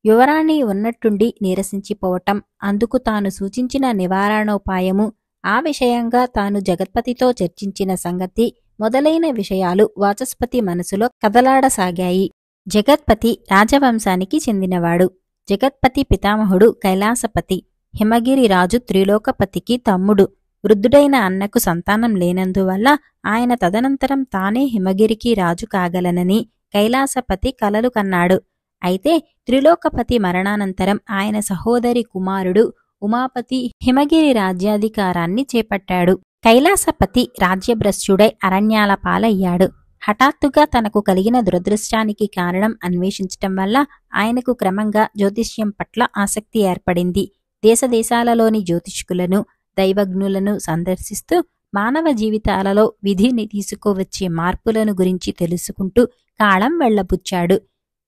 యువరాణి ఉన్నట్టుండి నీరసించిపోవటం, అందుకు తాను సూచించిన నివారణోపాయము, ఆ విషయంగా తాను జగత్పతితో చర్చించిన సంగతి మొదలైన విషయాలు వాచస్పతి మనసులో కదలాడసాగాయి. జగత్పతి రాజవంశానికి చెందినవాడు. జగత్పతి పితామహుడు కైలాసపతి. హిమగిరి రాజు త్రిలోకపతికి తమ్ముడు. వృద్ధుడైన అన్నకు సంతానం లేనందువల్ల ఆయన తదనంతరం తానే హిమగిరికి రాజు కాగలనని కైలాసపతి కలలు కన్నాడు. అయితే త్రిలోకపతి మరణానంతరం ఆయన సహోదరి కుమారుడు ఉమాపతి హిమగిరి రాజ్యాధికారాన్ని చేపట్టాడు. కైలాసపతి రాజ్యభ్రష్టుడై అరణ్యాల పాలయ్యాడు. హఠాత్తుగా తనకు కలిగిన దురదృష్టానికి కారణం అన్వేషించటం వల్ల ఆయనకు క్రమంగా జ్యోతిష్యం పట్ల ఆసక్తి ఏర్పడింది. దేశదేశాలలోని జ్యోతిష్కులను, దైవజ్ఞులను సందర్శిస్తూ మానవ జీవితాలలో విధిని తీసుకువచ్చే మార్పులను గురించి తెలుసుకుంటూ కాలం వెళ్లబుచ్చాడు.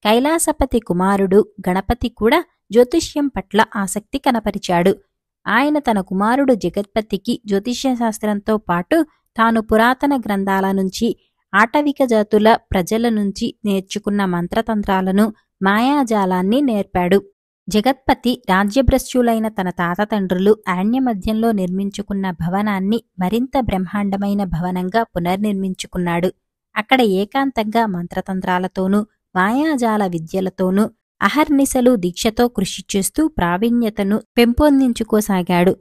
కైలాసపతి కుమారుడు గణపతి కూడా జ్యోతిష్యం పట్ల ఆసక్తి కనపరిచాడు. ఆయన తన కుమారుడు జగత్పతికి జ్యోతిష్యశాస్త్రంతో పాటు తాను పురాతన గ్రంథాల నుంచి, ఆటవిక జాతుల ప్రజల నుంచి నేర్చుకున్న మంత్రతంత్రాలను, మాయాజాలాన్ని నేర్పాడు. జగత్పతి రాజ్యభ్రష్టులైన తన తాతతండ్రులు అరణ్యమధ్యంలో నిర్మించుకున్న భవనాన్ని మరింత బ్రహ్మాండమైన భవనంగా పునర్నిర్మించుకున్నాడు. అక్కడ ఏకాంతంగా మంత్రతంత్రాలతోనూ, మాయాజాల విద్యలతోనూ అహర్నిశలు దీక్షతో కృషి చేస్తూ ప్రావీణ్యతను పెంపొందించుకోసాగాడు.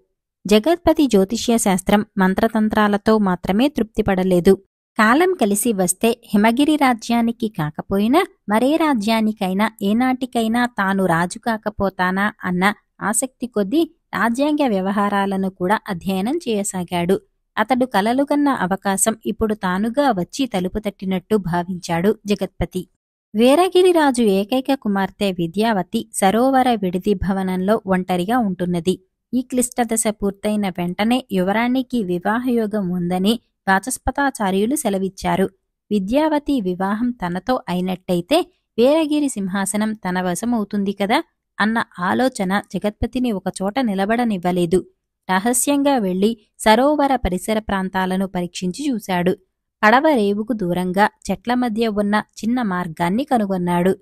జగత్పతి జ్యోతిష్య శాస్త్రం మంత్రతంత్రాలతో మాత్రమే తృప్తిపడలేదు. కాలం కలిసి వస్తే హిమగిరి రాజ్యానికి కాకపోయినా మరే రాజ్యానికైనా ఏనాటికైనా తాను రాజు కాకపోతానా అన్న ఆసక్తి కొద్దీ రాజ్యాంగ వ్యవహారాలను కూడా అధ్యయనం చేయసాగాడు. అతడు కలలుగన్న అవకాశం ఇప్పుడు తానుగా వచ్చి తలుపు తట్టినట్టు భావించాడు జగత్పతి. వీరగిరిరాజు ఏకైక కుమార్తె విద్యావతి సరోవర విడిది భవనంలో ఒంటరిగా ఉంటున్నది. ఈ క్లిష్టదశ పూర్తయిన వెంటనే యువరాణికి వివాహయోగం ఉందని వాచస్పతాచార్యులు సెలవిచ్చారు. విద్యావతి వివాహం తనతో అయినట్టయితే వీరగిరి సింహాసనం తన వశమవుతుంది కదా అన్న ఆలోచన జగత్పతిని ఒకచోట నిలబడనివ్వలేదు. రహస్యంగా వెళ్లి సరోవర పరిసర ప్రాంతాలను పరీక్షించి చూశాడు. పడవ రేవుకు దూరంగా చెట్ల మధ్య ఉన్న చిన్న మార్గాన్ని కనుగొన్నాడు.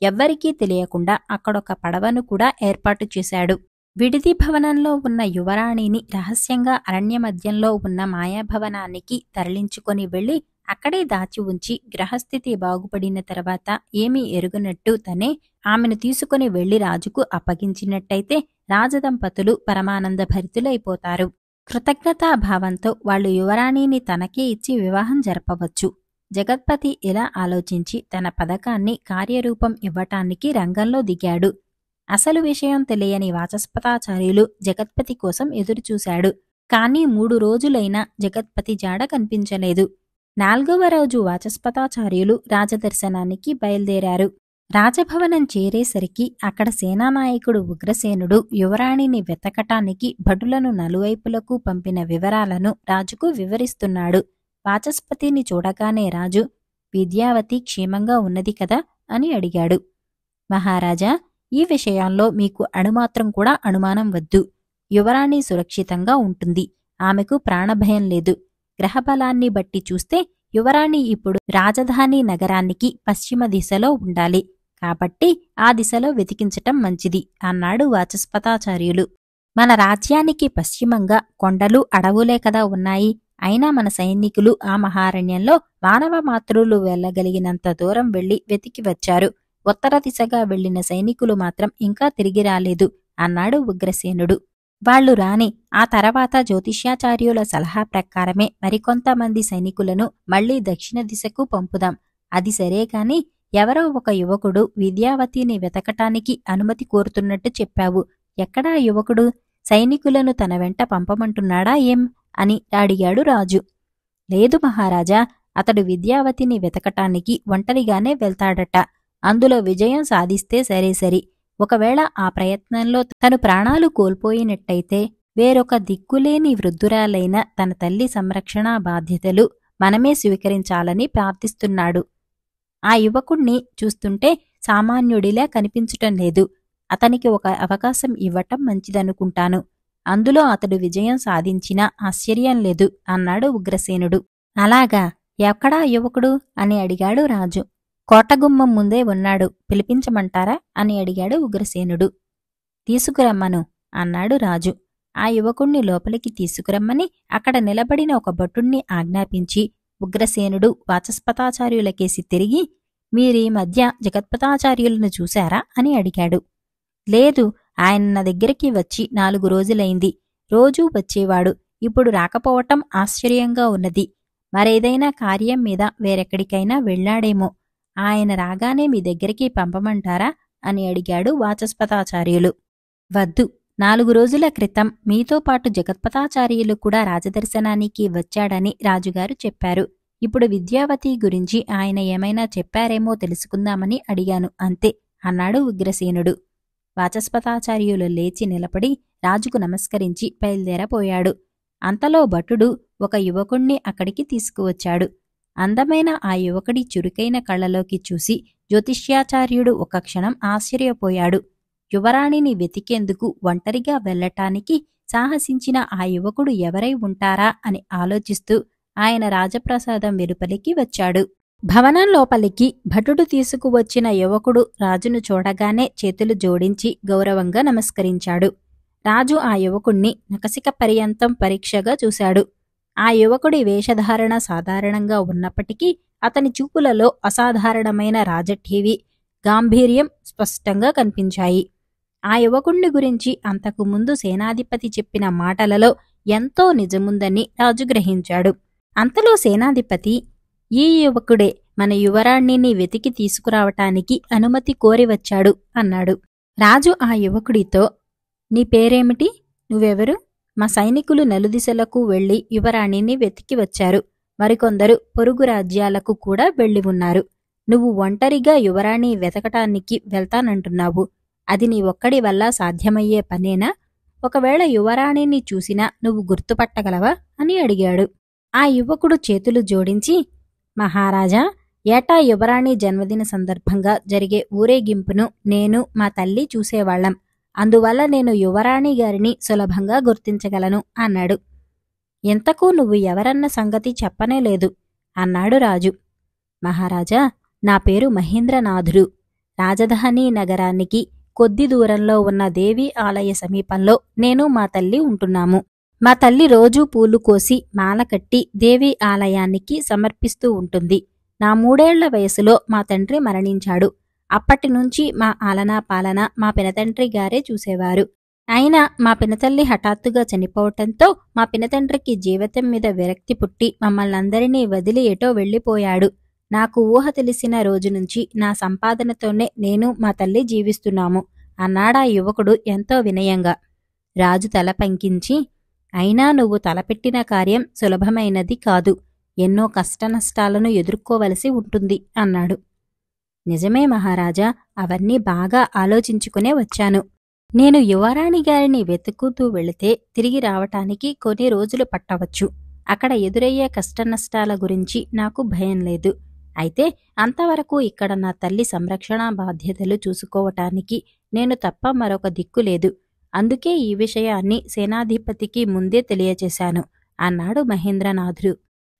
ఎవ్వరికీ తెలియకుండా అక్కడొక పడవను కూడా ఏర్పాటు చేశాడు. విడిది భవనంలో ఉన్న యువరాణిని రహస్యంగా అరణ్య మధ్యంలో ఉన్న మాయాభవనానికి తరలించుకొని వెళ్లి అక్కడే దాచి ఉంచి గ్రహస్థితి బాగుపడిన తర్వాత ఏమీ ఎరుగనట్టు తనే ఆమెను తీసుకుని వెళ్లి రాజుకు అప్పగించినట్టయితే రాజదంపతులు పరమానంద భరితులైపోతారు. కృతజ్ఞతాభావంతో వాళ్లు యువరాణిని తనకే ఇచ్చి వివాహం జరపవచ్చు. జగత్పతి ఇలా ఆలోచించి తన పథకాన్ని కార్యరూపం ఇవ్వటానికి రంగంలో దిగాడు. అసలు విషయం తెలియని వాచస్పతాచార్యులు జగత్పతి కోసం ఎదురుచూశాడు. కాని 3 రోజులైనా జగత్పతి జాడ కనిపించలేదు. 4వ రోజు వాచస్పతాచార్యులు రాజదర్శనానికి బయల్దేరారు. రాజభవనం చేరేసరికి అక్కడ సేనానాయకుడు ఉగ్రసేనుడు యువరాణిని వెతకటానికి భటులను నలువైపులకు పంపిన వివరాలను రాజుకు వివరిస్తున్నాడు. వాచస్పతిని చూడగానే రాజు, విద్యావతి క్షేమంగా ఉన్నది కదా అని అడిగాడు. మహారాజా, ఈ విషయంలో మీకు అణుమాత్రం కూడా అనుమానం వద్దు. యువరాణి సురక్షితంగా ఉంటుంది. ఆమెకు ప్రాణభయం లేదు. గ్రహబలాన్ని బట్టి చూస్తే యువరాణి ఇప్పుడు రాజధాని నగరానికి పశ్చిమ దిశలో ఉండాలి. కాబట్టి ఆ దిశలో వెతికించటం మంచిది అన్నాడు వాచస్పతాచార్యులు. మన రాజ్యానికి పశ్చిమంగా కొండలు అడవులే కదా ఉన్నాయి. అయినా మన సైనికులు ఆ మహారణ్యంలో మానవ మాతృలు వెళ్లగలిగినంత దూరం వెళ్లి వెతికి వచ్చారు. ఉత్తర దిశగా వెళ్లిన సైనికులు మాత్రం ఇంకా తిరిగి రాలేదు అన్నాడు ఉగ్రసేనుడు. వాళ్లు రాని ఆ తర్వాత జ్యోతిష్యాచార్యుల సలహా ప్రకారమే మరికొంతమంది సైనికులను మళ్లీ దక్షిణ దిశకు పంపుదాం. అది సరే కాని ఎవరో ఒక యువకుడు విద్యావతిని వెతకటానికి అనుమతి కోరుతున్నట్టు చెప్పావు. ఎక్కడా యువకుడు? సైనికులను తన వెంట పంపమంటున్నాడా ఏం అని అడిగాడు రాజు. లేదు మహారాజా, అతడు విద్యావతిని వెతకటానికి ఒంటరిగానే వెళ్తాడట. అందులో విజయం సాధిస్తే సరేసరి. ఒకవేళ ఆ ప్రయత్నంలో తను ప్రాణాలు కోల్పోయినట్టయితే వేరొక దిక్కులేని వృద్ధురాలైన తన తల్లి సంరక్షణా బాధ్యతలు మనమే స్వీకరించాలని ప్రార్థిస్తున్నాడు. ఆ యువకుణ్ణి చూస్తుంటే సామాన్యుడిలా కనిపించటం లేదు. అతనికి ఒక అవకాశం ఇవ్వటం మంచిదనుకుంటాను. అందులో అతడు విజయం సాధించినా ఆశ్చర్యం లేదు అన్నాడు ఉగ్రసేనుడు. అలాగా, ఎక్కడా యువకుడు అని అడిగాడు రాజు. కోటగుమ్మం ముందే ఉన్నాడు, పిలిపించమంటారా అని అడిగాడు ఉగ్రసేనుడు. తీసుకురమ్మను అన్నాడు రాజు. ఆ యువకుణ్ణి లోపలికి తీసుకురమ్మని అక్కడ నిలబడిన ఒక భటుణ్ణి ఆజ్ఞాపించి ఉగ్రసేనుడు వాచస్పతాచార్యులకేసి తిరిగి, మీరీ మధ్య జగత్పతాచార్యులను చూశారా అని అడిగాడు. లేదు, ఆయన నా దగ్గరికి వచ్చి 4 రోజులైంది. రోజూ వచ్చేవాడు. ఇప్పుడు రాకపోవటం ఆశ్చర్యంగా ఉన్నది. మరేదైనా కార్యం మీద వేరెక్కడికైనా వెళ్లాడేమో. ఆయన రాగానే మీ దగ్గరికి పంపమంటారా అని అడిగాడు వాచస్పతాచార్యులు. వద్దు, 4 రోజుల క్రితం మీతో పాటు జగత్పతాచార్యులు కూడా రాజదర్శనానికి వచ్చాడని రాజుగారు చెప్పారు. ఇప్పుడు విద్యావతి గురించి ఆయన ఏమైనా చెప్పారేమో తెలుసుకుందామని అడిగాను అంతే అన్నాడు ఉగ్రసేనుడు. వాచస్పతాచార్యులు లేచి నిలబడి రాజుకు నమస్కరించి బయల్దేరపోయాడు. అంతలో భటుడు ఒక యువకుణ్ణి అక్కడికి తీసుకువచ్చాడు. అందమైన ఆ యువకుడి చురుకైన కళ్లలోకి చూసి జ్యోతిష్యాచార్యుడు ఒక క్షణం ఆశ్చర్యపోయాడు. యువరాణిని వెతికేందుకు ఒంటరిగా వెళ్లటానికి సాహసించిన ఆ యువకుడు ఎవరై ఉంటారా అని ఆలోచిస్తూ ఆయన రాజప్రసాదం వెలుపలికి వచ్చాడు. భవనం లోపలికి భటుడు తీసుకువచ్చిన యువకుడు రాజును చూడగానే చేతులు జోడించి గౌరవంగా నమస్కరించాడు. రాజు ఆ యువకుణ్ణి నఖశిఖ పర్యంతం పరీక్షగా చూశాడు. ఆ యువకుడి వేషధారణ సాధారణంగా ఉన్నప్పటికీ అతని చూపులలో అసాధారణమైన రాజఠీవి, గాంభీర్యం స్పష్టంగా కనిపించాయి. ఆ యువకుణ్ణి గురించి అంతకు ముందు సేనాధిపతి చెప్పిన మాటలలో ఎంతో నిజముందని రాజు గ్రహించాడు. అంతలో సేనాధిపతి, ఈ యువకుడే మన యువరాణ్ణిని వెతికి తీసుకురావటానికి అనుమతి కోరి వచ్చాడు అన్నాడు. రాజు ఆ యువకుడితో, నీ పేరేమిటి? నువ్వెవరు? మా సైనికులు నలుదిశలకు వెళ్లి యువరాణిని వెతికి వచ్చారు. మరికొందరు పొరుగు రాజ్యాలకు కూడా వెళ్లి ఉన్నారు. నువ్వు ఒంటరిగా యువరాణి వెతకటానికి వెళ్తానంటున్నావు. అది నీ ఒక్కడి వల్ల సాధ్యమయ్యే పనేనా? ఒకవేళ యువరాణిని చూసినా నువ్వు గుర్తుపట్టగలవా అని అడిగాడు. ఆ యువకుడు చేతులు జోడించి, మహారాజా, ఏటా యువరాణి జన్మదిన సందర్భంగా జరిగే ఊరేగింపును నేను మా తల్లి చూసేవాళ్లం. అందువల్ల నేను యువరాణి గారిని సులభంగా గుర్తించగలను అన్నాడు. ఎంతకు నువ్వు ఎవరన్న సంగతి చెప్పనేలేదు అన్నాడు రాజు. మహారాజా, నా పేరు మహేంద్రనాథుడు. రాజధాని నగరానికి కొద్ది దూరంలో ఉన్న దేవి ఆలయ సమీపంలో నేను మా తల్లి ఉంటున్నాము. మా తల్లి రోజూ పూలు కోసి మాల కట్టి దేవి ఆలయానికి సమర్పిస్తూ ఉంటుంది. నా 3 ఏళ్ల వయసులో మా తండ్రి మరణించాడు. అప్పటినుంచి మా ఆలనా పాలన మా పినతండ్రి గారే చూసేవారు. అయినా మా పినతల్లి హఠాత్తుగా చనిపోవటంతో మా పినతండ్రికి జీవితం మీద విరక్తి పుట్టి మమ్మల్నందరినీ వదిలి ఎటో వెళ్లిపోయాడు. నాకు ఊహ తెలిసిన రోజు నుంచి నా సంపాదనతోనే నేను మా తల్లి జీవిస్తున్నాము అన్నాడా యువకుడు ఎంతో వినయంగా. రాజు తల పంకించి, అయినా నువ్వు తలపెట్టిన కార్యం సులభమైనది కాదు. ఎన్నో కష్టనష్టాలను ఎదుర్కోవలసి ఉంటుంది అన్నాడు. నిజమే మహారాజా, అవన్నీ బాగా ఆలోచించుకునే వచ్చాను. నేను యువరాణి గారిని వెతుకుతూ వెళితే తిరిగి రావటానికి కొన్ని రోజులు పట్టవచ్చు. అక్కడ ఎదురయ్యే కష్టనష్టాల గురించి నాకు భయం లేదు. అయితే అంతవరకు ఇక్కడ నా తల్లి సంరక్షణా బాధ్యతలు చూసుకోవటానికి నేను తప్ప మరొక దిక్కు లేదు. అందుకే ఈ విషయాన్ని సేనాధిపతికి ముందే తెలియచేశాను అన్నాడు మహేంద్రనాథుడు.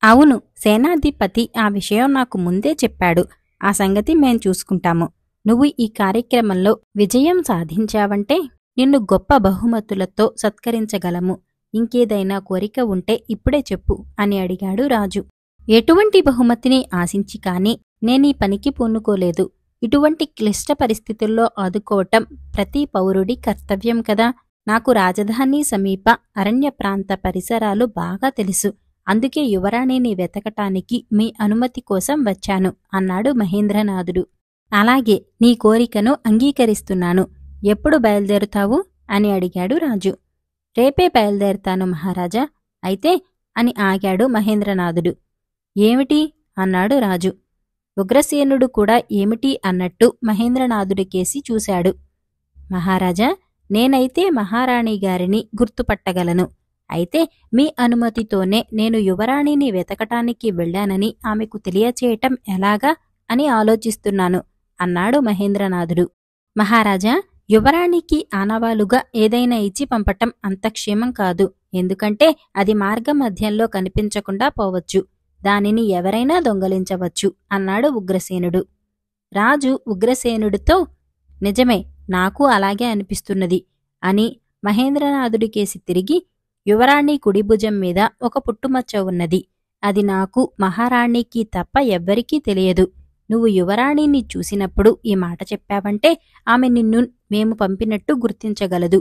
అవును, సేనాధిపతి ఆ విషయం నాకు ముందే చెప్పాడు. ఆ సంగతి మేం చూసుకుంటాము. నువ్వు ఈ కార్యక్రమంలో విజయం సాధించావంటే నిన్ను గొప్ప బహుమతులతో సత్కరించగలము. ఇంకేదైనా కోరిక ఉంటే ఇప్పుడే చెప్పు అని అడిగాడు రాజు. ఎటువంటి బహుమతిని ఆశించి కాని నేనీ పనికి పూనుకోలేదు. ఇటువంటి క్లిష్ట పరిస్థితుల్లో ఆదుకోవటం ప్రతి పౌరుడి కర్తవ్యం కదా. నాకు రాజధాని సమీప అరణ్య ప్రాంత పరిసరాలు బాగా తెలుసు. అందుకే యువరాణిని వెతకటానికి మీ అనుమతి కోసం వచ్చాను అన్నాడు మహేంద్రనాథుడు. అలాగే, నీ కోరికను అంగీకరిస్తున్నాను. ఎప్పుడు బయలుదేరుతావు అని అడిగాడు రాజు. రేపే బయలుదేరుతాను మహారాజా. అయితే అని ఆగాడు మహేంద్రనాథుడు. ఏమిటి అన్నాడు రాజు. ఉగ్రసేనుడు కూడా ఏమిటి అన్నట్టు మహేంద్రనాథుడికేసి చూశాడు. మహారాజా, నేనైతే మహారాణి గారిని గుర్తుపట్టగలను. అయితే మీ అనుమతితోనే నేను యువరాణిని వెతకటానికి వెళ్లానని ఆమెకు తెలియచేయటం ఎలాగా అని ఆలోచిస్తున్నాను అన్నాడు మహేంద్రనాథుడు. మహారాజా, యువరాణికి ఆనవాలుగా ఏదైనా ఇచ్చి పంపటం అంత క్షేమం కాదు. ఎందుకంటే అది మార్గమధ్యంలో కనిపించకుండా పోవచ్చు. దానిని ఎవరైనా దొంగలించవచ్చు అన్నాడు ఉగ్రసేనుడు. రాజు ఉగ్రసేనుడితో, నిజమే, నాకు అలాగే అనిపిస్తున్నది అని మహేంద్రనాథుడికేసి తిరిగి, యువరాణి కుడిభుజం మీద ఒక పుట్టుమచ్చ ఉన్నది. అది నాకు, మహారాణికి తప్ప ఎవ్వరికీ తెలియదు. నువ్వు యువరాణిని చూసినప్పుడు ఈ మాట చెప్పావంటే ఆమె నిన్ను మేము పంపినట్టు గుర్తించగలదు.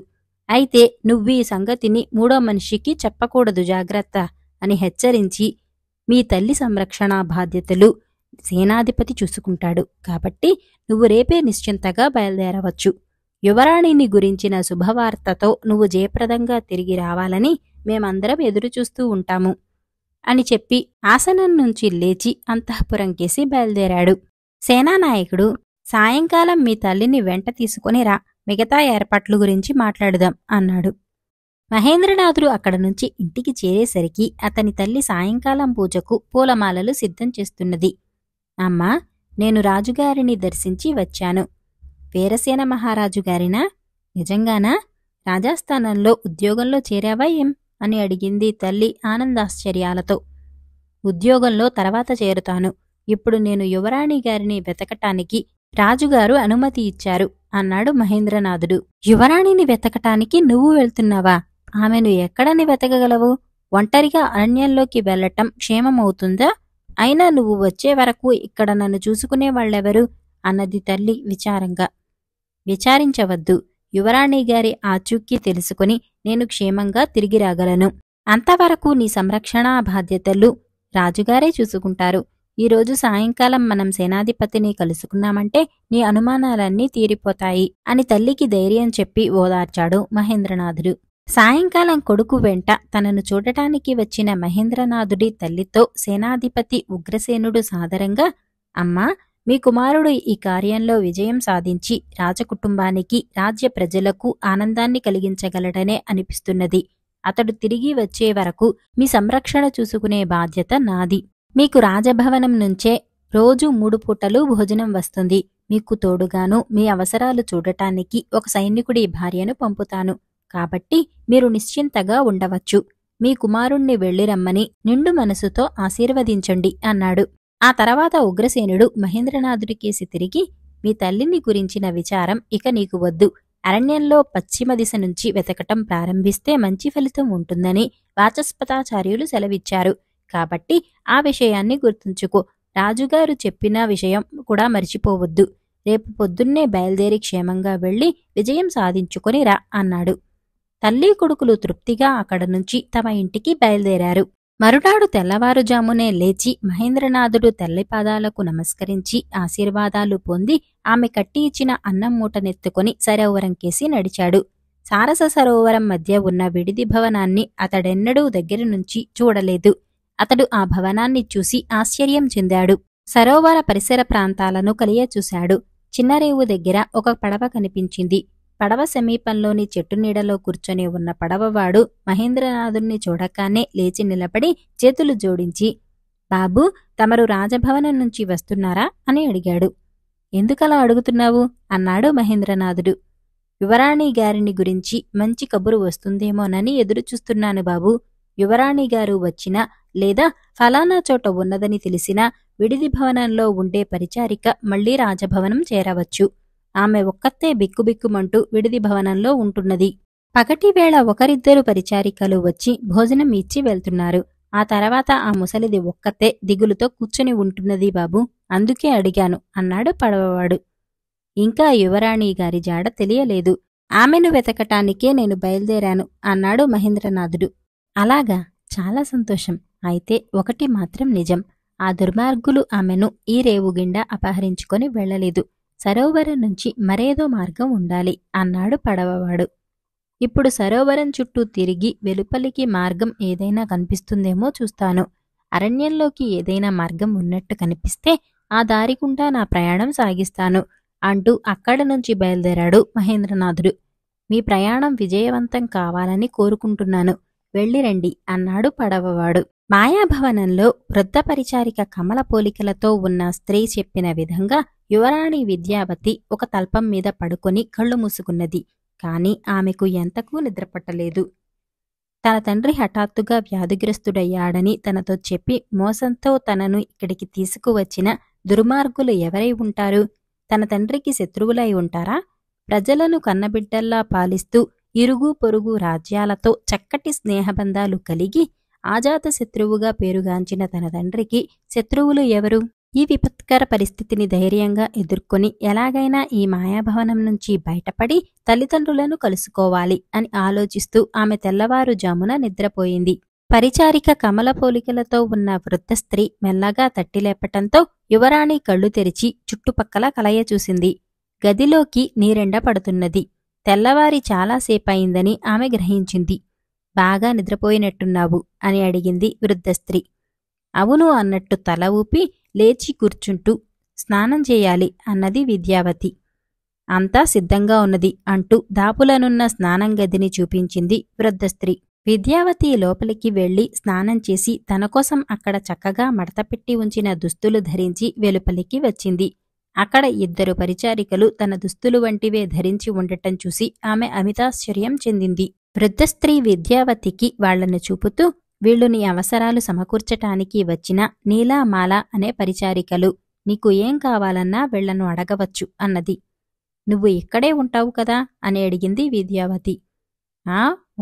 అయితే నువ్వీ సంగతిని 3వ మనిషికి చెప్పకూడదు, జాగ్రత్త అని హెచ్చరించి, మీ తల్లి సంరక్షణా బాధ్యతలు సేనాధిపతి చూసుకుంటాడు. కాబట్టి నువ్వు రేపే నిశ్చింతగా బయలుదేరవచ్చు. యువరాణిని గురించిన శుభవార్తతో నువ్వు జయప్రదంగా తిరిగి రావాలని మేమందరం ఎదురుచూస్తూ ఉంటాము అని చెప్పి ఆసనం నుంచి లేచి అంతఃపురంకేసి బయలుదేరాడు. సేనానాయకుడు, సాయంకాలం మీ తల్లిని వెంట తీసుకుని రా, మిగతా ఏర్పాట్ల గురించి మాట్లాడుదాం అన్నాడు. మహేంద్రనాథుడు అక్కడ నుంచి ఇంటికి చేరేసరికి అతని తల్లి సాయంకాలం పూజకు పూలమాలలు సిద్ధం చేస్తున్నది. అమ్మా, నేను రాజుగారిని దర్శించి వచ్చాను. వీరసేన మహారాజుగారినా? నిజంగానా? రాజాస్థానంలో ఉద్యోగంలో చేరావా ఏం అని అడిగింది తల్లి ఆనందాశ్చర్యాలతో. ఉద్యోగంలో తర్వాత చేరుతాను. ఇప్పుడు నేను యువరాణి గారిని వెతకటానికి రాజుగారు అనుమతి ఇచ్చారు అన్నాడు మహేంద్రనాథుడు. యువరాణిని వెతకటానికి నువ్వు వెళ్తున్నావా? ఆమెను ఎక్కడని వెతకగలవు? ఒంటరిగా అరణ్యంలోకి వెళ్లటం క్షేమమవుతుందా? అయినా నువ్వు వచ్చే వరకు ఇక్కడ నన్ను చూసుకునేవాళ్లెవరు అన్నది తల్లి విచారంగా. విచారించవద్దు. యువరాణి గారి ఆచూకీ తెలుసుకుని నేను క్షేమంగా తిరిగి రాగలను. అంతవరకు నీ సంరక్షణా బాధ్యతలు రాజుగారే చూసుకుంటారు. ఈరోజు సాయంకాలం మనం సేనాధిపతిని కలుసుకున్నామంటే నీ అనుమానాలన్నీ తీరిపోతాయి అని తల్లికి ధైర్యం చెప్పి ఓదార్చాడు మహేంద్రనాథుడు. సాయంకాలం కొడుకు వెంట తనను చూడటానికి వచ్చిన మహేంద్రనాథుడి తల్లితో సేనాధిపతి ఉగ్రసేనుడు సాదరంగా, అమ్మా, మీ కుమారుడు ఈ కార్యంలో విజయం సాధించి రాజకుటుంబానికి రాజ్య ప్రజలకు ఆనందాన్ని కలిగించగలడనే అనిపిస్తున్నది. అతడు తిరిగి వచ్చే వరకు మీ సంరక్షణ చూసుకునే బాధ్యత నాది. మీకు రాజభవనం నుంచే రోజు 3 పూటలు భోజనం వస్తుంది. మీకు తోడుగాను మీ అవసరాలు చూడటానికి ఒక సైనికుడి భార్యను పంపుతాను. కాబట్టి మీరు నిశ్చింతగా ఉండవచ్చు. మీ కుమారుణ్ణి వెళ్ళిరమ్మని నిండు మనసుతో ఆశీర్వదించండి అన్నాడు. ఆ తర్వాత ఉగ్రసేనుడు మహేంద్రనాథుడికేసి తిరిగి, మీ తల్లిని గురించిన విచారం ఇక నీకు వద్దు. అరణ్యంలో పశ్చిమ దిశ నుంచి వెతకటం ప్రారంభిస్తే మంచి ఫలితం ఉంటుందని వాచస్పతాచార్యులు సెలవిచ్చారు. కాబట్టి ఆ విషయాన్ని గుర్తుంచుకో. రాజుగారు చెప్పిన విషయం కూడా మరిచిపోవద్దు. రేపు పొద్దున్నే బయలుదేరి క్షేమంగా వెళ్లి విజయం సాధించుకొని రా అన్నాడు. తల్లి కొడుకులు తృప్తిగా అక్కడ నుంచి తమ ఇంటికి బయలుదేరారు. మరునాడు తెల్లవారుజామునే లేచి మహేంద్రనాథుడు తల్లి పాదాలకు నమస్కరించి ఆశీర్వాదాలు పొంది ఆమె కట్టి ఇచ్చిన అన్నం మూటనెత్తుకుని సరోవరంకేసి నడిచాడు. సారస సరోవరం మధ్య ఉన్న విడిది భవనాన్ని అతడెన్నడూ దగ్గర నుంచి చూడలేదు. అతడు ఆ భవనాన్ని చూసి ఆశ్చర్యం చెందాడు. సరోవర పరిసర ప్రాంతాలను కలియచూశాడు. చిన్నరేవు దగ్గర ఒక పడవ కనిపించింది. పడవ సమీపంలోని చెట్టు నీడలో కూర్చొని ఉన్న పడవవాడు మహేంద్రనాథుణ్ణి చూడగానే లేచి నిలబడి చేతులు జోడించి, బాబూ, తమరు రాజభవనం నుంచి వస్తున్నారా అని అడిగాడు. ఎందుకలా అడుగుతున్నావు అన్నాడు మహేంద్రనాథుడు. యువరాణి గారిని గురించి మంచి కబురు వస్తుందేమోనని ఎదురుచూస్తున్నాను బాబూ. యువరాణి గారు వచ్చినా లేదా ఫలానా చోట ఉన్నదని తెలిసినా విడిది భవనంలో ఉండే పరిచారిక మళ్లీ రాజభవనం చేరవచ్చు. ఆమె ఒక్కతే బిక్కుబిక్కుమంటూ విడిది భవనంలో ఉంటున్నది. పగటివేళ ఒకరిద్దరు పరిచారికలు వచ్చి భోజనం ఇచ్చి వెళ్తున్నారు. ఆ తర్వాత ఆ ముసలిది ఒక్కతే దిగులుతో కూర్చుని ఉంటున్నది బాబూ. అందుకే అడిగాను అన్నాడు పడవవాడు. ఇంకా యువరాణి గారి జాడ తెలియలేదు. ఆమెను వెతకటానికే నేను బయలుదేరాను అన్నాడు మహేంద్రనాథుడు. అలాగా, చాలా సంతోషం. అయితే ఒకటి మాత్రం నిజం. ఆ దుర్మార్గులు ఆమెను ఈ రేవుగిండా అపహరించుకొని వెళ్లలేదు. సరోవరం నుంచి మరేదో మార్గం ఉండాలి అన్నాడు పడవవాడు. ఇప్పుడు సరోవరం చుట్టూ తిరిగి వెలుపలికి మార్గం ఏదైనా కనిపిస్తుందేమో చూస్తాను. అరణ్యంలోకి ఏదైనా మార్గం ఉన్నట్టు కనిపిస్తే ఆ దారిగుండా నా ప్రయాణం సాగిస్తాను అంటూ అక్కడ నుంచి బయలుదేరాడు మహేంద్రనాథుడు. మీ ప్రయాణం విజయవంతం కావాలని కోరుకుంటున్నాను. వెళ్ళిరండి అన్నాడు పడవవాడు. మాయాభవనంలో వృద్ధ పరిచారిక కమల పోలికలతో ఉన్న స్త్రీ చెప్పిన విధంగా యువరాణి విద్యావతి ఒక తల్పం మీద పడుకొని కళ్ళు మూసుకున్నది. కాని ఆమెకు ఎంతకూ నిద్రపట్టలేదు. తన తండ్రి హఠాత్తుగా వ్యాధిగ్రస్తుడయ్యాడని తనతో చెప్పి మోసంతో తనను ఇక్కడికి తీసుకువచ్చిన దుర్మార్గులు ఎవరై ఉంటారు? తన తండ్రికి శత్రువులై ఉంటారా? ప్రజలను కన్నబిడ్డల్లా పాలిస్తూ ఇరుగు పొరుగు రాజ్యాలతో చక్కటి స్నేహబంధాలు కలిగి ఆజాత శత్రువుగా పేరుగాంచిన తన తండ్రికి శత్రువులు ఎవరు? ఈ విపత్కర పరిస్థితిని ధైర్యంగా ఎదుర్కొని ఎలాగైనా ఈ మాయాభవనం నుంచి బయటపడి తల్లిదండ్రులను కలుసుకోవాలి అని ఆలోచిస్తూ ఆమె తెల్లవారుజామున నిద్రపోయింది. పరిచారిక కమల పోలికలతో ఉన్న వృద్ధ స్త్రీ మెల్లగా తట్టిలేపటంతో యువరాణి కళ్ళు తెరిచి చుట్టుపక్కల కలయ చూసింది. గదిలోకి నీరెండ పడుతున్నది. తెల్లవారి చాలాసేపయిందని ఆమె గ్రహించింది. బాగా నిద్రపోయినట్టున్నావు అని అడిగింది వృద్ధ స్త్రీ. అవును అన్నట్టు తల ఊపి లేచి కూర్చుంటూ స్నానం చేయాలి అన్నది విద్యావతి. అంతా సిద్ధంగా ఉన్నది అంటూ దాపులనున్న స్నానం గదిని చూపించింది వృద్ధ స్త్రీ. విద్యావతి లోపలికి వెళ్లి స్నానం చేసి తనకోసం అక్కడ చక్కగా మడతపెట్టి ఉంచిన దుస్తులు ధరించి వెలుపలికి వచ్చింది. అక్కడ 2 పరిచారికలు తన దుస్తులు వంటివే ధరించి ఉండటం చూసి ఆమె అమితాశ్చర్యం చెందింది. వృద్ధ స్త్రీ విద్యావతికి వాళ్లను చూపుతూ, వీళ్లు నీ అవసరాలు సమకూర్చటానికి వచ్చిన నీలామాల అనే పరిచారికలు. నీకు ఏం కావాలన్నా వీళ్లను అడగవచ్చు అన్నది. నువ్వు ఇక్కడే ఉంటావు కదా అని అడిగింది విద్యావతి.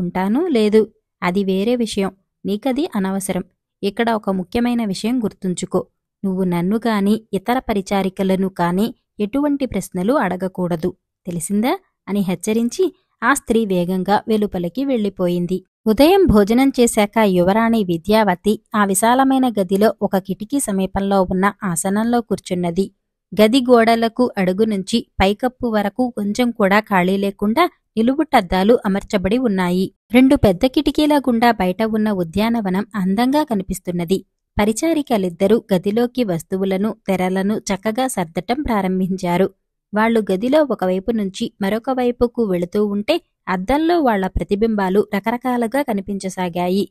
ఉంటాను లేదు, అది వేరే విషయం. నీకది అనవసరం. ఇక్కడ ఒక ముఖ్యమైన విషయం గుర్తుంచుకో. నువ్వు నన్ను కాని ఇతర పరిచారికలను కాని ఎటువంటి ప్రశ్నలు అడగకూడదు, తెలిసిందా అని హెచ్చరించి ఆ స్త్రీ వేగంగా వెలుపలికి వెళ్ళిపోయింది. ఉదయం భోజనం చేశాక యువరాణి విద్యావతి ఆ విశాలమైన గదిలో ఒక కిటికీ సమీపంలో ఉన్న ఆసనంలో కూర్చున్నది. గది గోడలకు అడుగు నుంచి పైకప్పు వరకు కొంచెం కూడా ఖాళీ లేకుండా నిలువుటద్దాలు అమర్చబడి ఉన్నాయి. 2 పెద్ద కిటికీల గుండా బయట ఉన్న ఉద్యానవనం అందంగా కనిపిస్తున్నది. పరిచారికలిద్దరూ గదిలోకి వస్తువులను, తెరలను చక్కగా సర్దటం ప్రారంభించారు. వాళ్లు గదిలో ఒకవైపు నుంచి మరొక వైపుకు వెళుతూ ఉంటే అద్దంలో వాళ్ల ప్రతిబింబాలు రకరకాలుగా కనిపించసాగాయి.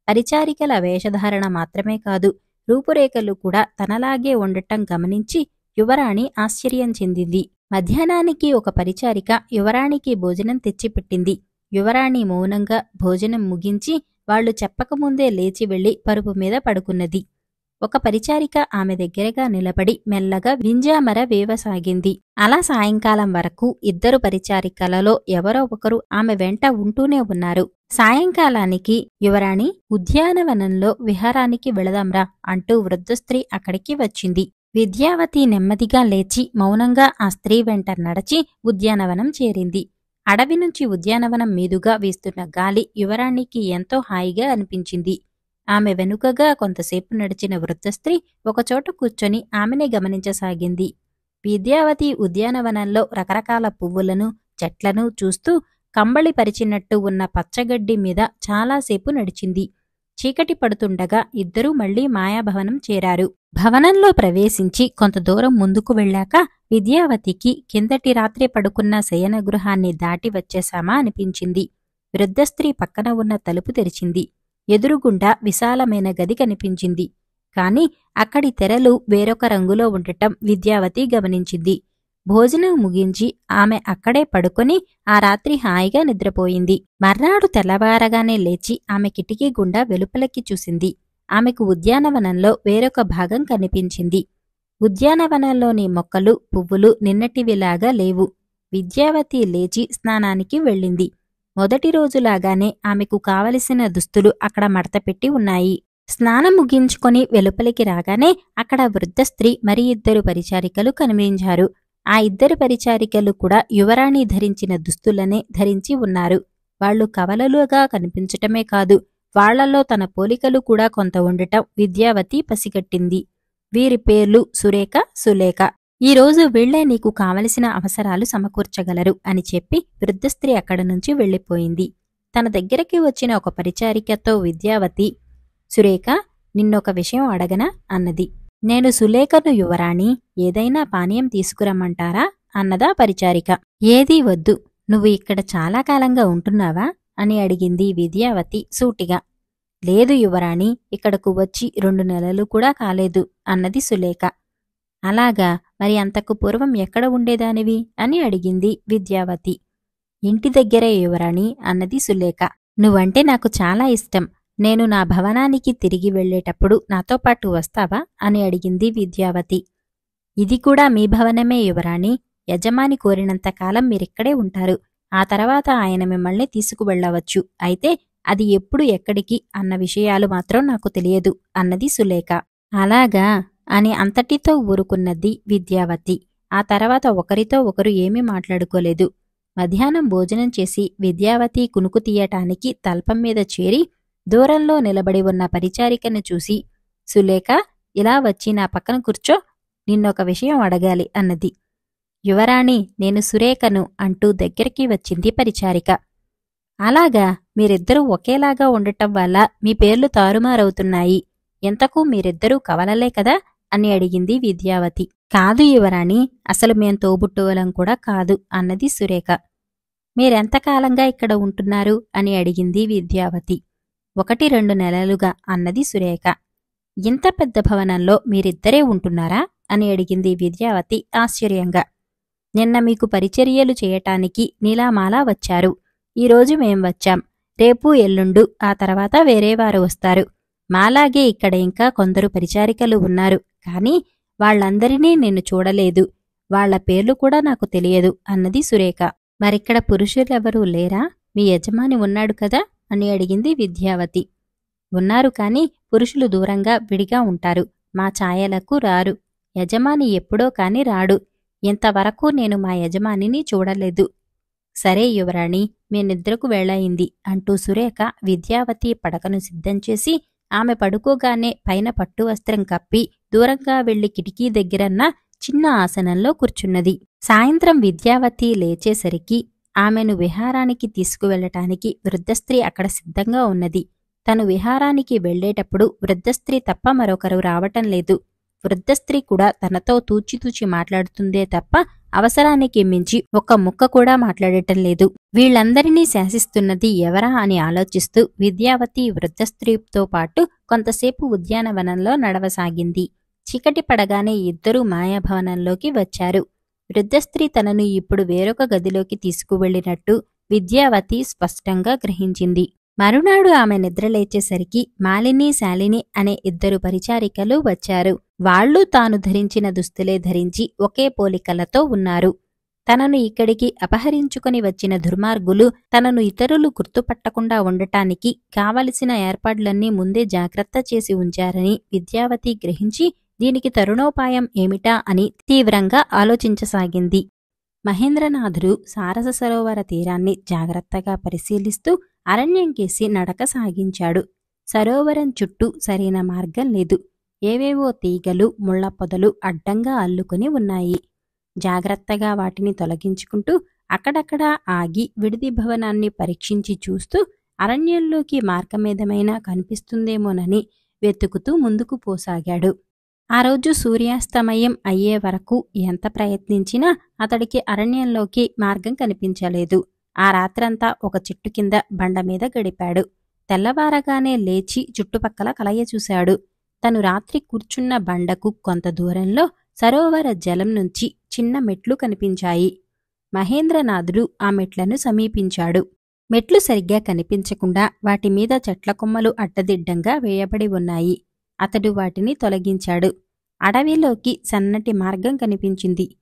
పరిచారికల వేషధారణ మాత్రమే కాదు, రూపురేఖలు కూడా తనలాగే ఉండటం గమనించి యువరాణి ఆశ్చర్యం చెందింది. మధ్యాహ్నానికి ఒక పరిచారిక యువరాణికి భోజనం తెచ్చిపెట్టింది. యువరాణి మౌనంగా భోజనం ముగించి వాళ్లు చెప్పకముందే లేచి వెళ్లి పరుపు మీద పడుకున్నది. ఒక పరిచారిక ఆమె దగ్గరగా నిలబడి మెల్లగా వింజామర వేవసాగింది. అలా సాయంకాలం వరకు 2 పరిచారికలలో ఎవరో ఒకరు ఆమె వెంట ఉంటూనే ఉన్నారు. సాయంకాలానికి యువరాణి, ఉద్యానవనంలో విహారానికి వెళదాంరా అంటూ వృద్ధ స్త్రీ అక్కడికి వచ్చింది. విద్యావతి నెమ్మదిగా లేచి మౌనంగా ఆ స్త్రీ వెంట నడచి ఉద్యానవనం చేరింది. అడవి నుంచి ఉద్యానవనం మీదుగా వీస్తున్న గాలి యువరాణికి ఎంతో హాయిగా అనిపించింది. ఆమె వెనుకగా కొంతసేపు నడిచిన వృద్ధ స్త్రీ ఒకచోట కూర్చొని ఆమెనే గమనించసాగింది. విద్యావతి ఉద్యానవనంలో రకరకాల పువ్వులను, చెట్లను చూస్తూ కంబళి పరిచినట్టు ఉన్న పచ్చగడ్డి మీద చాలాసేపు నడిచింది. చీకటి పడుతుండగా 2 మళ్లీ మాయాభవనం చేరారు. భవనంలో ప్రవేశించి కొంత దూరం ముందుకు వెళ్ళాక విద్యావతికి కిందటి రాత్రి పడుకున్న శయనగృహాన్ని దాటి వచ్చేశామా అనిపించింది. వృద్ధ స్త్రీ పక్కన ఉన్న తలుపు తెరిచింది. ఎదురుగుండా విశాలమైన గది కనిపించింది. కాని అక్కడి తెరలు వేరొక రంగులో ఉండటం విద్యావతి గమనించింది. భోజనం ముగించి ఆమె అక్కడే పడుకొని ఆ రాత్రి హాయిగా నిద్రపోయింది. మర్నాడు తెల్లవారగానే లేచి ఆమె కిటికీ గుండా వెలుపలకి చూసింది. ఆమెకు ఉద్యానవనంలో వేరొక భాగం కనిపించింది. ఉద్యానవనంలోని మొక్కలు, పువ్వులు నిన్నటివిలాగా లేవు. విద్యావతి లేచి స్నానానికి వెళ్ళింది. మొదటి రోజులాగానే ఆమెకు కావలసిన దుస్తులు అక్కడ మడతపెట్టి ఉన్నాయి. స్నానం ముగించుకొని వెలుపలికి రాగానే అక్కడ వృద్ధ స్త్రీ మరి 2 పరిచారికలు కనిపించారు. ఆ 2 పరిచారికలు కూడా యువరాణి ధరించిన దుస్తులనే ధరించి ఉన్నారు. వాళ్లు కవలలుగా కనిపించటమే కాదు, వాళ్లలో తన పోలికలు కూడా కొంత ఉండటం విద్యావతి పసిగట్టింది. వీరి పేర్లు సురేఖ, సులేఖ. ఈరోజు వీళ్లే నీకు కావలసిన అవసరాలు సమకూర్చగలరు అని చెప్పి వృద్ధ స్త్రీ అక్కడి నుంచి వెళ్ళిపోయింది. తన దగ్గరికి వచ్చిన ఒక పరిచారికతో విద్యావతి, సురేఖ, నిన్నొక విషయం అడగనా అన్నది. నేను సులేఖను యువరాణి, ఏదైనా పానీయం తీసుకురమ్మంటారా అన్నదా పరిచారిక. ఏదీ వద్దు, నువ్వు ఇక్కడ చాలా కాలంగా ఉంటున్నావా అని అడిగింది విద్యావతి సూటిగా. లేదు యువరాణి, ఇక్కడకు వచ్చి 2 నెలలు కూడా కాలేదు అన్నది సులేఖ. అలాగా, మరి అంతకు పూర్వం ఎక్కడ ఉండేదానివి అని అడిగింది విద్యావతి. ఇంటి దగ్గరే యువరాణి అన్నది సులేఖ. నువ్వంటే నాకు చాలా ఇష్టం. నేను నా భవనానికి తిరిగి వెళ్లేటప్పుడు నాతో పాటు వస్తావా అని అడిగింది విద్యావతి. ఇది కూడా మీ భవనమే యువరాణి. యజమాని కోరినంతకాలం మీరిక్కడే ఉంటారు. ఆ తర్వాత ఆయన మిమ్మల్ని తీసుకువెళ్లవచ్చు. అయితే అది ఎప్పుడు ఎక్కడికి అన్న విషయాలు మాత్రం నాకు తెలియదు అన్నది సులేఖ. అలాగా అని అంతటితో ఊరుకున్నది విద్యావతి. ఆ తర్వాత ఒకరితో ఒకరు ఏమీ మాట్లాడుకోలేదు. మధ్యాహ్నం భోజనం చేసి విద్యావతి కునుకు తీయటానికి తల్పం మీద చేరి దూరంలో నిలబడి ఉన్న పరిచారికను చూసి, సులేఖ, ఇలా వచ్చి నా పక్కన కూర్చో, నిన్నొక విషయం అడగాలి అన్నది. యువరాణి, నేను సురేఖను అంటూ దగ్గరికి వచ్చింది పరిచారిక. అలాగా, మీరిద్దరూ ఒకేలాగా ఉండటం వల్ల మీ పేర్లు తారుమారవుతున్నాయి. ఎంతకూ మీరిద్దరూ కవలలే కదా అని అడిగింది విద్యావతి. కాదు యువరాణి, అసలు మేం తోబుట్టువులం కూడా కాదు అన్నది సురేఖ. మీరెంతకాలంగా ఇక్కడ ఉంటున్నారు అని అడిగింది విద్యావతి. 1-2 నెలలుగా అన్నది సురేఖ. ఇంత పెద్ద భవనంలో మీరిద్దరే ఉంటున్నారా అని అడిగింది విద్యావతి ఆశ్చర్యంగా. నిన్న మీకు పరిచర్యలు చేయటానికి నీలామాలా వచ్చారు. ఈరోజు మేం వచ్చాం. రేపు ఎల్లుండు ఆ తర్వాత వేరేవారు వస్తారు. మాలాగే ఇక్కడ ఇంకా కొందరు పరిచారికలు ఉన్నారు. కాని వాళ్లందరినీ నేను చూడలేదు. వాళ్ల పేర్లు కూడా నాకు తెలియదు అన్నది సురేఖ. మరిక్కడ పురుషులెవరూ లేరా? మీ యజమాని ఉన్నాడు కదా అని అడిగింది విద్యావతి. ఉన్నారు, కాని పురుషులు దూరంగా విడిగా ఉంటారు. మా ఛాయలకు రారు. యజమాని ఎప్పుడో కాని రాడు. ఇంతవరకు నేను మా యజమానిని చూడలేదు. సరే యువరాణి, మీ నిద్రకు వేళయింది అంటూ సురేఖ విద్యావతి పడకను సిద్ధం చేసి ఆమె పడుకోగానే పైన పట్టువస్త్రం కప్పి దూరంగా వెళ్లి కిటికీ దగ్గరన్న చిన్న ఆసనంలో కూర్చున్నది. సాయంత్రం విద్యావతి లేచేసరికి ఆమెను విహారానికి తీసుకువెళ్లటానికి వృద్ధస్త్రీ అక్కడ సిద్ధంగా ఉన్నది. తను విహారానికి వెళ్లేటప్పుడు వృద్ధస్త్రీ తప్ప మరొకరు రావటం లేదు. వృద్ధస్త్రీ కూడా తనతో తూచితూచి మాట్లాడుతుందే తప్ప అవసరానికి మించి ఒక్క ముక్క కూడా మాట్లాడటం లేదు. వీళ్లందరినీ శాసిస్తున్నది ఎవరా అని ఆలోచిస్తూ విద్యావతి వృద్ధస్త్రీతో పాటు కొంతసేపు ఉద్యానవనంలో నడవసాగింది. చీకటి పడగానే ఇద్దరూ మాయాభవనంలోకి వచ్చారు. వృద్ధస్త్రీ తనను ఇప్పుడు వేరొక గదిలోకి తీసుకువెళ్లినట్టు విద్యావతి స్పష్టంగా గ్రహించింది. మరునాడు ఆమె నిద్రలేచేసరికి మాలిని, శాలిని అనే ఇద్దరు పరిచారికలు వచ్చారు. వాళ్లు తాను ధరించిన దుస్తులే ధరించి ఒకే పోలికలతో ఉన్నారు. తనను ఇక్కడికి అపహరించుకుని వచ్చిన దుర్మార్గులు తనను ఇతరులు గుర్తుపట్టకుండా ఉండటానికి కావలసిన ఏర్పాట్లన్నీ ముందే జాగ్రత్త చేసి ఉంచారని విద్యావతి గ్రహించి దీనికి తరుణోపాయం ఏమిటా అని తీవ్రంగా ఆలోచించసాగింది. మహేంద్రనాథుడు సారస సరోవర తీరాన్ని జాగ్రత్తగా పరిశీలిస్తూ అరణ్యం కేసి నడక సాగించాడు. సరోవరం చుట్టూ సరైన మార్గం లేదు. ఏవేవో తీగలు, ముళ్ల పొదలు అడ్డంగా అల్లుకుని ఉన్నాయి. జాగ్రత్తగా వాటిని తొలగించుకుంటూ అక్కడక్కడా ఆగి విడిది భవనాన్ని పరీక్షించి చూస్తూ అరణ్యంలోకి మార్గమేదమైనా కనిపిస్తుందేమోనని వెతుకుతూ ముందుకు పోసాగాడు. ఆ రోజు సూర్యాస్తమయం అయ్యే వరకు ఎంత ప్రయత్నించినా అతడికి అరణ్యంలోకి మార్గం కనిపించలేదు. ఆ రాత్రంతా ఒక చెట్టు కింద బండమీద గడిపాడు. తెల్లవారగానే లేచి చుట్టుపక్కల కలయ చూశాడు. తను రాత్రి కూర్చున్న బండకు కొంత దూరంలో సరోవర జలం నుంచి చిన్న మెట్లు కనిపించాయి. మహేంద్రనాథుడు ఆ మెట్లను సమీపించాడు. మెట్లు సరిగ్గా కనిపించకుండా వాటిమీద చెట్ల కొమ్మలు అడ్డదిడ్డంగా వేయబడి ఉన్నాయి. అతడు వాటిని తొలగించాడు. అడవిలోకి సన్నటి మార్గం కనిపించింది.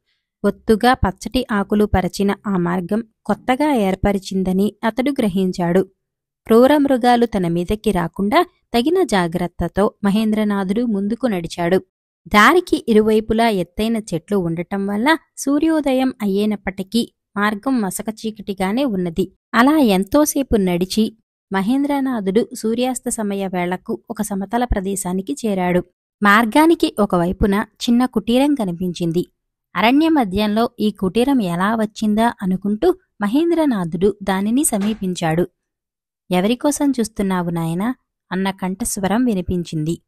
ఒత్తుగా పచ్చటి ఆకులు పరచిన ఆ మార్గం కొత్తగా ఏర్పరిచిందని అతడు గ్రహించాడు. క్రూర మృగాలు తన మీదకి రాకుండా తగిన జాగ్రత్తతో మహేంద్రనాథుడు ముందుకు నడిచాడు. దారికి ఇరువైపులా ఎత్తైన చెట్లు ఉండటం వల్ల సూర్యోదయం అయ్యేనప్పటికీ మార్గం మసక చీకటిగానే ఉన్నది. అలా ఎంతోసేపు నడిచి మహేంద్రనాథుడు సూర్యాస్త సమయ వేళకు ఒక సమతల ప్రదేశానికి చేరాడు. మార్గానికి ఒకవైపున చిన్న కుటీరం కనిపించింది. అరణ్య మధ్యంలో ఈ కుటీరం ఎలా వచ్చిందా అనుకుంటూ మహేంద్రనాథుడు దానిని సమీపించాడు. ఎవరికోసం చూస్తున్నావు నాయనా అన్న కంఠస్వరం వినిపించింది.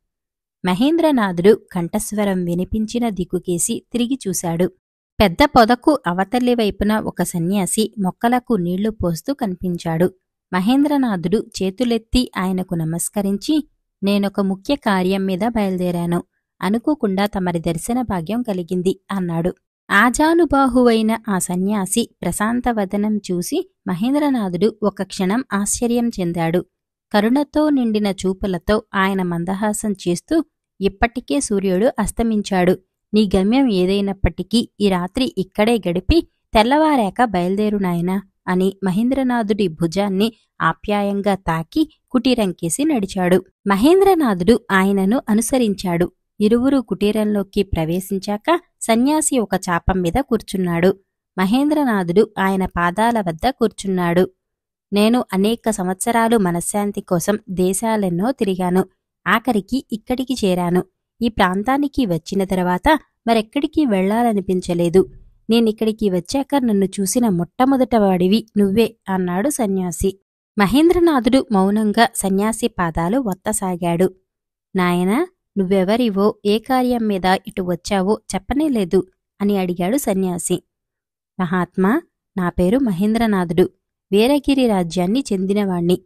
మహేంద్రనాథుడు కంఠస్వరం వినిపించిన దిక్కుకేసి తిరిగి చూశాడు. పెద్ద పొదకు అవతలి వైపున ఒక సన్యాసి మొక్కలకు నీళ్లు పోస్తూ కనిపించాడు. మహేంద్రనాథుడు చేతులెత్తి ఆయనకు నమస్కరించి, నేనొక ముఖ్య కార్యం మీద బయలుదేరాను. అనుకోకుండా తమరి దర్శన భాగ్యం కలిగింది అన్నాడు. ఆజానుబాహువైన ఆ సన్యాసి ప్రశాంతవదనం చూసి మహేంద్రనాథుడు ఒక క్షణం ఆశ్చర్యం చెందాడు. కరుణతో నిండిన చూపులతో ఆయన మందహాసం చేస్తూ, ఇప్పటికే సూర్యుడు అస్తమించాడు. నీ గమ్యం ఏదైనప్పటికీ ఈ రాత్రి ఇక్కడే గడిపి తెల్లవారాక బయలుదేరు నాయనా అని మహేంద్రనాథుడి భుజాన్ని ఆప్యాయంగా తాకి కుటీరంకేసి నడిచాడు. మహేంద్రనాథుడు ఆయనను అనుసరించాడు. ఇరువురు కుటీరంలోకి ప్రవేశించాక సన్యాసి ఒక చాపం మీద కూర్చున్నాడు. మహేంద్రనాథుడు ఆయన పాదాల వద్ద కూర్చున్నాడు. నేను అనేక సంవత్సరాలు మనశ్శాంతి కోసం దేశాలెన్నో తిరిగాను. ఆఖరికి ఇక్కడికి చేరాను. ఈ ప్రాంతానికి వచ్చిన తర్వాత మరెక్కడికి వెళ్లాలనిపించలేదు. నేనిక్కడికి వచ్చాక నన్ను చూసిన మొట్టమొదటవాడివి నువ్వే అన్నాడు సన్యాసి. మహేంద్రనాథుడు మౌనంగా సన్యాసి పాదాలు ఒత్తసాగాడు. నాయనా, నువ్వెవరివో, ఏ కార్యం మీద ఇటు వచ్చావో చెప్పనేలేదు అని అడిగాడు సన్యాసి. మహాత్మా, నా పేరు మహేంద్రనాథుడు. వీరగిరి రాజ్యాన్ని చెందినవాణ్ణి.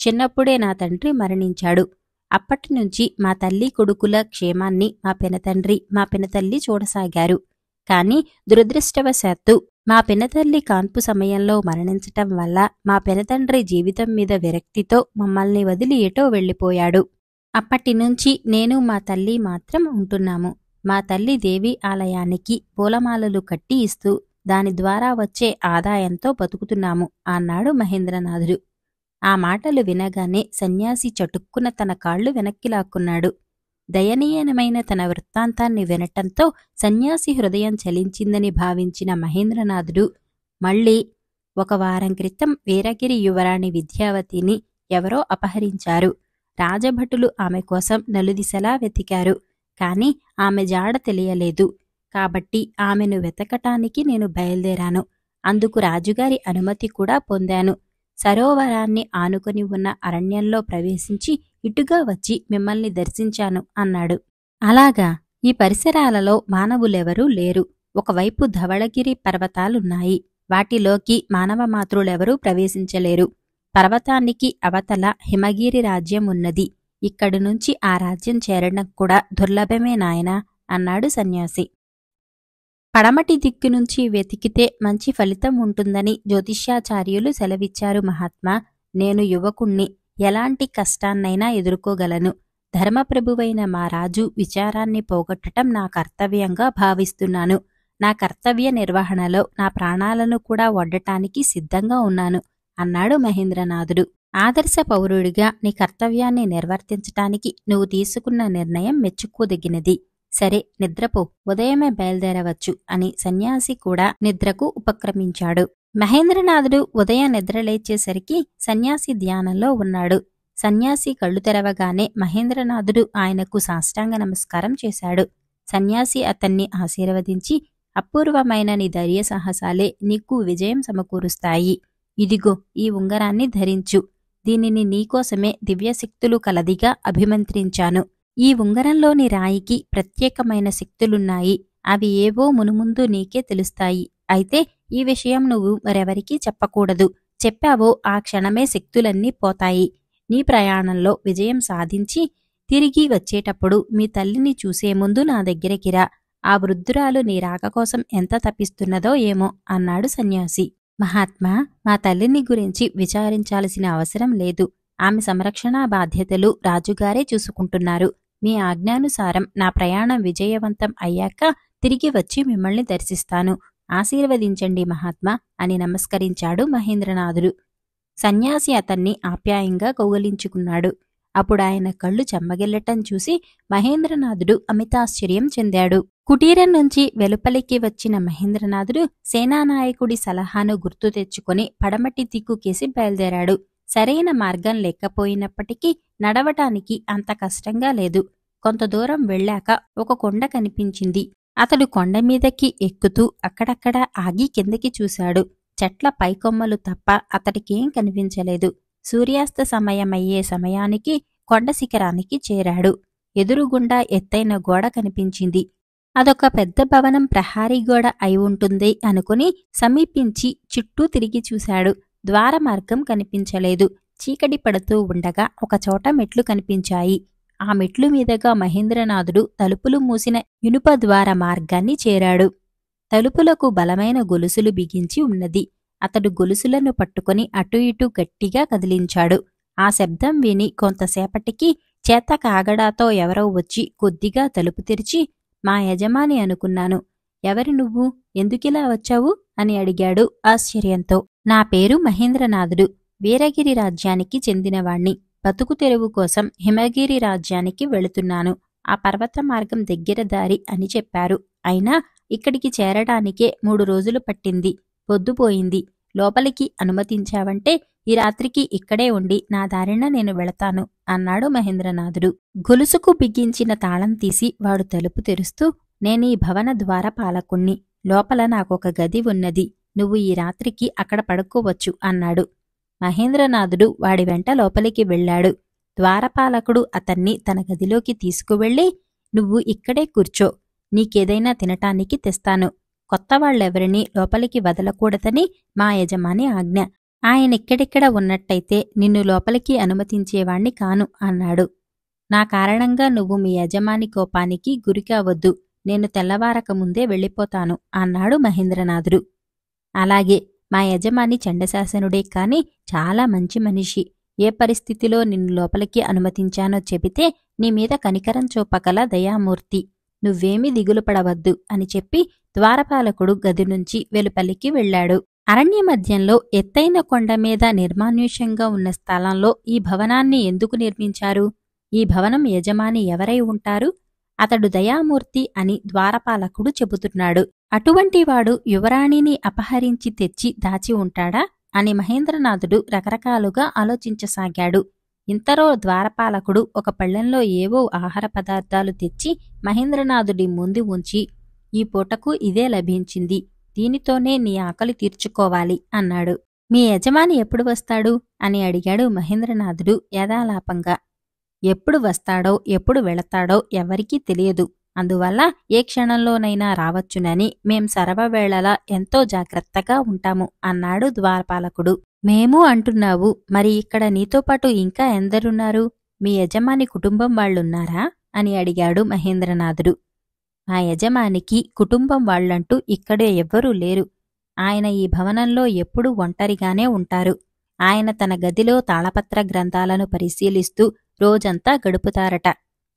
చిన్నప్పుడే నా తండ్రి మరణించాడు. అప్పటినుంచి మా తల్లి కొడుకుల క్షేమాన్ని మా పినతండ్రి, మా పినతల్లి చూడసాగారు. కాని దురదృష్టవశాత్తు మా పినతల్లి కాన్పు సమయంలో మరణించటం వల్ల మా పినతండ్రి జీవితం మీద విరక్తితో మమ్మల్ని వదిలి ఎటో వెళ్ళిపోయాడు. అప్పటినుంచి నేను మా తల్లి మాత్రం ఉంటున్నాము. మా తల్లి దేవి ఆలయానికి పూలమాలలు కట్టి ఇస్తూ దాని ద్వారా వచ్చే ఆదాయంతో బతుకుతున్నాము అన్నాడు మహేంద్రనాథుడు. ఆ మాటలు వినగానే సన్యాసి చటుక్కున తన కాళ్లు వెనక్కి లాక్కున్నాడు. దయనీయమైన తన వృత్తాంతాన్ని వినటంతో సన్యాసి హృదయం చలించిందని భావించిన మహేంద్రనాథుడు మళ్ళీ 1 వారం క్రితం వీరగిరి యువరాణి విద్యావతిని ఎవరో అపహరించారు. రాజభటులు ఆమె కోసం నలుదిశలా వెతికారు. కాని ఆమె జాడ తెలియలేదు. కాబట్టి ఆమెను వెతకటానికి నేను బయలుదేరాను. అందుకు రాజుగారి అనుమతి కూడా పొందాను. సరోవరాన్ని ఆనుకొని ఉన్న అరణ్యంలో ప్రవేశించి ఇటుగా వచ్చి మిమ్మల్ని దర్శించాను అన్నాడు. అలాగా? ఈ పరిసరాలలో మానవులెవరూ లేరు. ఒకవైపు ధవళగిరి పర్వతాలున్నాయి. వాటిలోకి మానవ మాతృలెవరూ ప్రవేశించలేరు. పర్వతానికి అవతల హిమగిరి రాజ్యం ఉన్నది. ఇక్కడి నుంచి ఆ రాజ్యం చేరడం కూడా దుర్లభమే నాయనా అన్నాడు సన్యాసి. పడమటి దిక్కు నుంచి వెతికితే మంచి ఫలితం ఉంటుందని జ్యోతిష్యాచార్యులు సెలవిచ్చారు మహాత్మా. నేను యువకుణ్ణి, ఎలాంటి కష్టాన్నైనా ఎదుర్కోగలను. ధర్మప్రభువైన మా రాజు విచారాన్ని పోగొట్టటం నా కర్తవ్యంగా భావిస్తున్నాను. నా కర్తవ్య నిర్వహణలో నా ప్రాణాలను కూడా వడ్డటానికి సిద్ధంగా ఉన్నాను అన్నాడు మహేంద్రనాథుడు. ఆదర్శ పౌరుడిగా నీ కర్తవ్యాన్ని నిర్వర్తించటానికి నువ్వు తీసుకున్న నిర్ణయం మెచ్చుకోదగినది. సరే, నిద్రపో, ఉదయమే బయలుదేరవచ్చు అని సన్యాసి కూడా నిద్రకు ఉపక్రమించాడు. మహేంద్రనాథుడు ఉదయం నిద్రలేచేసరికి సన్యాసి ధ్యానంలో ఉన్నాడు. సన్యాసి కళ్ళు తెరవగానే మహేంద్రనాథుడు ఆయనకు సాష్టాంగ నమస్కారం చేశాడు. సన్యాసి అతన్ని ఆశీర్వదించి, అపూర్వమైన నీ ధైర్య సాహసాలే నీకు విజయం సమకూరుస్తాయి. ఇదిగో ఈ ఉంగరాన్ని ధరించు. దీనిని నీకోసమే దివ్యశక్తులు కలదిగా అభిమంత్రించాను. ఈ ఉంగరంలోని రాయికి ప్రత్యేకమైన శక్తులున్నాయి. అవి ఏవో మునుముందు నీకే తెలుస్తాయి. అయితే ఈ విషయం నువ్వు మరెవరికీ చెప్పకూడదు. చెప్పావో ఆ క్షణమే శక్తులన్నీ పోతాయి. నీ ప్రయాణంలో విజయం సాధించి తిరిగి వచ్చేటప్పుడు మీ తల్లిని చూసే ముందు నా దగ్గరికి రా. ఆ వృద్ధురాలు నీ రాక కోసం ఎంత తపిస్తున్నదో ఏమో అన్నాడు సన్యాసి. మహాత్మా, మా తల్లిని గురించి విచారించాల్సిన అవసరం లేదు. ఆమె సంరక్షణా బాధ్యతలు రాజుగారే చూసుకుంటున్నారు. మీ ఆజ్ఞానుసారం నా ప్రయాణం విజయవంతం అయ్యాక తిరిగి వచ్చి మిమ్మల్ని దర్శిస్తాను. ఆశీర్వదించండి మహాత్మా అని నమస్కరించాడు మహేంద్రనాథుడు. సన్యాసి అతన్ని ఆప్యాయంగా కౌగలించుకున్నాడు. అప్పుడాయన కళ్ళు చెమ్మగిల్లటం చూసి మహేంద్రనాథుడు అమితాశ్చర్యం చెందాడు. కుటీరం నుంచి వెలుపలికి వచ్చిన మహేంద్రనాథుడు సేనానాయకుడి సలహాను గుర్తు తెచ్చుకొని పడమటి దిక్కుకేసి బయలుదేరాడు. సరైన మార్గం లేకపోయినప్పటికీ నడవటానికి అంత కష్టంగా లేదు. కొంత దూరం వెళ్ళాక ఒక కొండ కనిపించింది. అతడు కొండమీదకి ఎక్కుతూ అక్కడక్కడ ఆగి కిందకి చూశాడు. చెట్ల పైకొమ్మలు తప్ప అతడికేం కనిపించలేదు. సూర్యాస్త సమయమయ్యే సమయానికి కొండ శిఖరానికి చేరాడు. ఎదురుగుండా ఎత్తైన గోడ కనిపించింది. అదొక పెద్ద భవనం ప్రహారీ గోడ అయి ఉంటుంది అనుకుని సమీపించి చుట్టూ తిరిగి చూశాడు. ద్వారమార్గం కనిపించలేదు. చీకటి పడుతూ ఉండగా ఒకచోట మెట్లు కనిపించాయి. ఆ మెట్లు మీదగా మహేంద్రనాథుడు తలుపులు మూసిన ఇనుప ద్వార మార్గాన్ని చేరాడు. తలుపులకు బలమైన గొలుసులు బిగించి ఉన్నది. అతడు గొలుసులను పట్టుకుని అటు ఇటు గట్టిగా కదిలించాడు. ఆ శబ్దం విని కొంతసేపటికి చేత కాగడాతో ఎవరో వచ్చి కొద్దిగా తలుపు తెరిచి, మా యజమాని అనుకున్నాను. ఎవరి నువ్వు? ఎందుకిలా వచ్చావు అని అడిగాడు ఆశ్చర్యంతో. నా పేరు మహేంద్రనాథుడు. వీరగిరి రాజ్యానికి చెందినవాణ్ణి. బతుకు తెరువు కోసం హిమగిరి రాజ్యానికి వెళుతున్నాను. ఆ పర్వత మార్గం దగ్గర దారి అని చెప్పారు. అయినా ఇక్కడికి చేరడానికే 3 రోజులు పట్టింది. పొద్దుపోయింది. లోపలికి అనుమతించావంటే ఈ రాత్రికి ఇక్కడే ఉండి నా దారిన నేను వెళతాను అన్నాడు మహేంద్రనాథుడు. గొలుసుకు బిగించిన తాళం తీసి వాడు తలుపు తెరుస్తూ, నేనీ భవన ద్వారపాలకుణ్ణి. లోపల నాకొక గది ఉన్నది. నువ్వు ఈ రాత్రికి అక్కడ పడుకోవచ్చు అన్నాడు. మహేంద్రనాథుడు వాడి వెంట లోపలికి వెళ్ళాడు. ద్వారపాలకుడు అతన్ని తన గదిలోకి తీసుకువెళ్ళి, నువ్వు ఇక్కడే కూర్చో. నీకేదైనా తినటానికి తెస్తాను. కొత్తవాళ్లెవరినీ లోపలికి వదలకూడదని మా యజమాని ఆజ్ఞ. ఆయనిక్కడిక్కడ ఉన్నట్టయితే నిన్ను లోపలికి అనుమతించేవాణ్ణి కాను అన్నాడు. నా కారణంగా నువ్వు మీ యజమాని కోపానికి గురికావద్దు. నేను తెల్లవారకముందే వెళ్ళిపోతాను అన్నాడు మహేంద్రనాథుడు. అలాగే, మా యజమాని చండశాసనుడే కాని చాలా మంచి మనిషి. ఏ పరిస్థితిలో నిన్ను లోపలికి అనుమతించానో చెబితే నీమీద కనికరం చూపగల దయామూర్తి. నువ్వేమీ దిగులు పడవద్దు అని చెప్పి ద్వారపాలకుడు గది నుంచి వెలుపలికి వెళ్ళాడు. అరణ్య మధ్యంలో ఎత్తైన కొండమీద నిర్మానుష్యంగా ఉన్న స్థలంలో ఈ భవనాన్ని ఎందుకు నిర్మించారు? ఈ భవనం యజమాని ఎవరై ఉంటారు? అతడు దయామూర్తి అని ద్వారపాలకుడు చెబుతున్నాడు. అటువంటివాడు యువరాణిని అపహరించి తెచ్చి దాచి ఉంటాడా అని మహేంద్రనాథుడు రకరకాలుగా ఆలోచించసాగాడు. ఇంతలో ద్వారపాలకుడు ఒక పళ్ళెంలో ఏవో ఆహార పదార్థాలు తెచ్చి మహేంద్రనాథుడి ముందు ఉంచి, ఈ పూటకు ఇదే లభించింది, దీనితోనే నీ ఆకలి తీర్చుకోవాలి అన్నాడు. మీ యజమాని ఎప్పుడు వస్తాడు అని అడిగాడు మహేంద్రనాథుడు యథాలాపంగా. ఎప్పుడు వస్తాడో ఎప్పుడు వెళతాడో ఎవరికీ తెలియదు. అందువల్ల ఏ క్షణంలోనైనా రావచ్చునని మేం సర్వవేళలా ఎంతో జాగ్రత్తగా ఉంటాము అన్నాడు ద్వారపాలకుడు. మేము అంటున్నావు, మరి ఇక్కడ నీతో పాటు ఇంకా ఎందరున్నారు? మీ యజమాని కుటుంబం వాళ్ళున్నారా అని అడిగాడు మహేంద్రనాథుడు. మా యజమానికి కుటుంబం వాళ్లంటూ ఇక్కడే ఎవ్వరూ లేరు. ఆయన ఈ భవనంలో ఎప్పుడూ ఒంటరిగానే ఉంటారు. ఆయన తన గదిలో తాళపత్ర గ్రంథాలను పరిశీలిస్తూ రోజంతా గడుపుతారట.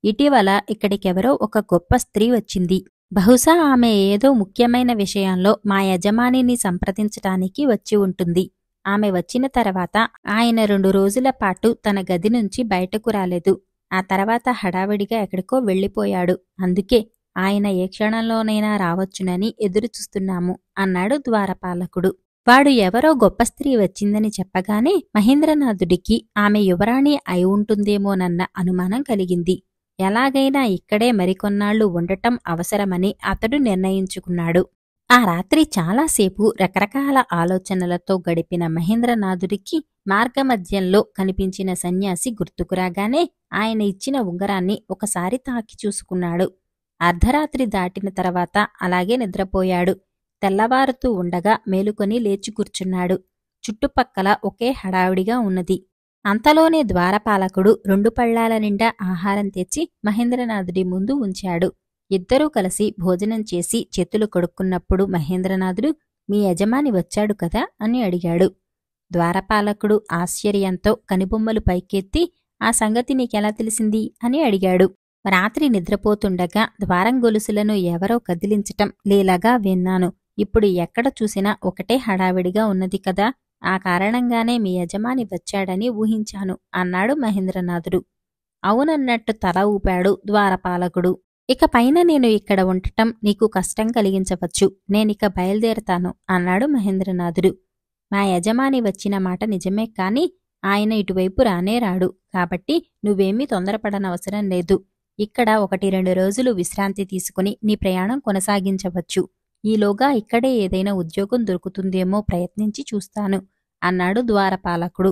ఇటీవల ఇక్కడికెవరో ఒక గొప్ప స్త్రీ వచ్చింది. బహుశా ఆమె ఏదో ముఖ్యమైన విషయంలో మా యజమానిని సంప్రదించటానికి వచ్చి ఉంటుంది. ఆమె వచ్చిన తర్వాత ఆయన 2 రోజుల పాటు తన గది నుంచి బయటకు రాలేదు. ఆ తర్వాత హడావిడిగా ఎక్కడికో వెళ్ళిపోయాడు. అందుకే ఆయన ఏ క్షణంలోనైనా రావచ్చునని ఎదురుచూస్తున్నాము అన్నాడు ద్వారపాలకుడు. వాడు ఎవరో గొప్ప స్త్రీ వచ్చిందని చెప్పగానే మహేంద్రనాథుడికి ఆమె యువరాణి అయి ఉంటుందేమోనన్న అనుమానం కలిగింది. ఎలాగైనా ఇక్కడే మరికొన్నాళ్లు ఉండటం అవసరమని అతడు నిర్ణయించుకున్నాడు. ఆ రాత్రి చాలాసేపు రకరకాల ఆలోచనలతో గడిపిన మహేంద్రనాథుడికి మార్గమధ్యంలో కనిపించిన సన్యాసి గుర్తుకురాగానే ఆయన ఇచ్చిన ఉంగరాన్ని ఒకసారి తాకి చూసుకున్నాడు. అర్ధరాత్రి దాటిన తర్వాత అలాగే నిద్రపోయాడు. తెల్లవారుతూ ఉండగా మేలుకొని లేచి కూర్చున్నాడు. చుట్టుపక్కల ఒకే హడావిడిగా ఉన్నది. అంతలోనే ద్వారపాలకుడు 2 పళ్ళాల నిండా ఆహారం తెచ్చి మహేంద్రనాథుడి ముందు ఉంచాడు. ఇద్దరూ కలిసి భోజనం చేసి చేతులు కడుక్కున్నప్పుడు మహేంద్రనాథుడు, మీ యజమాని వచ్చాడు కదా అని అడిగాడు. ద్వారపాలకుడు ఆశ్చర్యంతో కనుబొమ్మలు పైకెత్తి, ఆ సంగతి నీకెలా తెలిసింది అని అడిగాడు. రాత్రి నిద్రపోతుండగా ద్వారం గొలుసులను ఎవరో కదిలించటం లీలగా విన్నాను. ఇప్పుడు ఎక్కడ చూసినా ఒకటే హడావిడిగా ఉన్నది కదా, ఆ కారణంగానే మీ యజమాని వచ్చాడని ఊహించాను అన్నాడు మహేంద్రనాథుడు. అవునన్నట్టు తల ఊపాడు ద్వారపాలకుడు. ఇక పైన నేను ఇక్కడ ఉండటం నీకు కష్టం కలిగించవచ్చు. నేనిక బయలుదేరతాను అన్నాడు మహేంద్రనాథుడు. మా యజమాని వచ్చిన మాట నిజమే కాని ఆయన ఇటువైపు రానే రాడు. కాబట్టి నువ్వేమీ తొందరపడనవసరం లేదు. ఇక్కడ 1-2 రోజులు విశ్రాంతి తీసుకుని నీ ప్రయాణం కొనసాగించవచ్చు. ఈలోగా ఇక్కడే ఏదైనా ఉద్యోగం దొరుకుతుందేమో ప్రయత్నించి చూస్తాను అన్నాడు ద్వారపాలకుడు.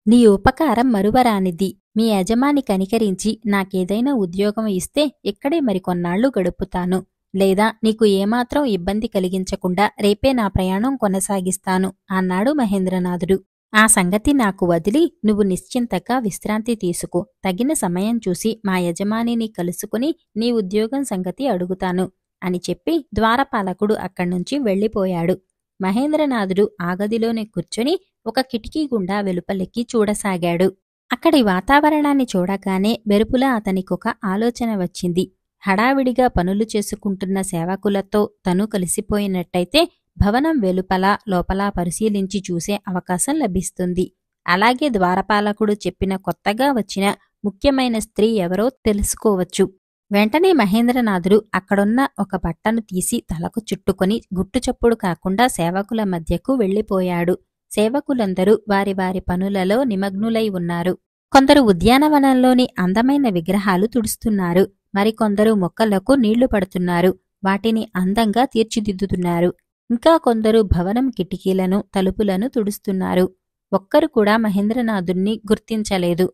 నీ ఉపకారం మరువరానిది. మీ యజమాని కనికరించి నాకేదైనా ఉద్యోగం ఇస్తే ఇక్కడే మరికొన్నాళ్లు గడుపుతాను. లేదా నీకు ఏమాత్రం ఇబ్బంది కలిగించకుండా రేపే నా ప్రయాణం కొనసాగిస్తాను అన్నాడు మహేంద్రనాథుడు. ఆ సంగతి నాకు వదిలి నువ్వు నిశ్చింతగా విశ్రాంతి తీసుకో. తగిన సమయం చూసి మా యజమానిని కలుసుకుని నీ ఉద్యోగం సంగతి అడుగుతాను అని చెప్పి ద్వారపాలకుడు అక్కడ్నుంచి వెళ్ళిపోయాడు. మహేంద్రనాథుడు ఆ గదిలోనే కూర్చొని ఒక కిటికీ గుండా వెలుపలికి చూడసాగాడు. అక్కడి వాతావరణాన్ని చూడగానే వెరుపులా అతనికొక ఆలోచన వచ్చింది. హడావిడిగా పనులు చేసుకుంటున్న సేవకులతో తను కలిసిపోయినట్టయితే భవనం వెలుపల లోపల పరిశీలించి చూసే అవకాశం లభిస్తుంది. అలాగే ద్వారపాలకుడు చెప్పిన కొత్తగా వచ్చిన ముఖ్యమైన స్త్రీ ఎవరో తెలుసుకోవచ్చు. వెంటనే మహేంద్రనాథుడు అక్కడున్న ఒక బట్టను తీసి తలకు చుట్టుకొని గుట్టుచప్పుడు కాకుండా సేవకుల మధ్యకు వెళ్ళిపోయాడు. సేవకులందరూ వారి వారి పనులలో నిమగ్నులై ఉన్నారు. కొందరు ఉద్యానవనంలోని అందమైన విగ్రహాలు తుడుస్తున్నారు. మరికొందరు మొక్కలకు నీళ్లు పడుతున్నారు. వాటిని అందంగా తీర్చిదిద్దుతున్నారు. ఇంకా కొందరు భవనం కిటికీలను తలుపులను తుడుస్తున్నారు. ఒక్కరు కూడా మహేంద్రనాథుణ్ణి గుర్తించలేదు.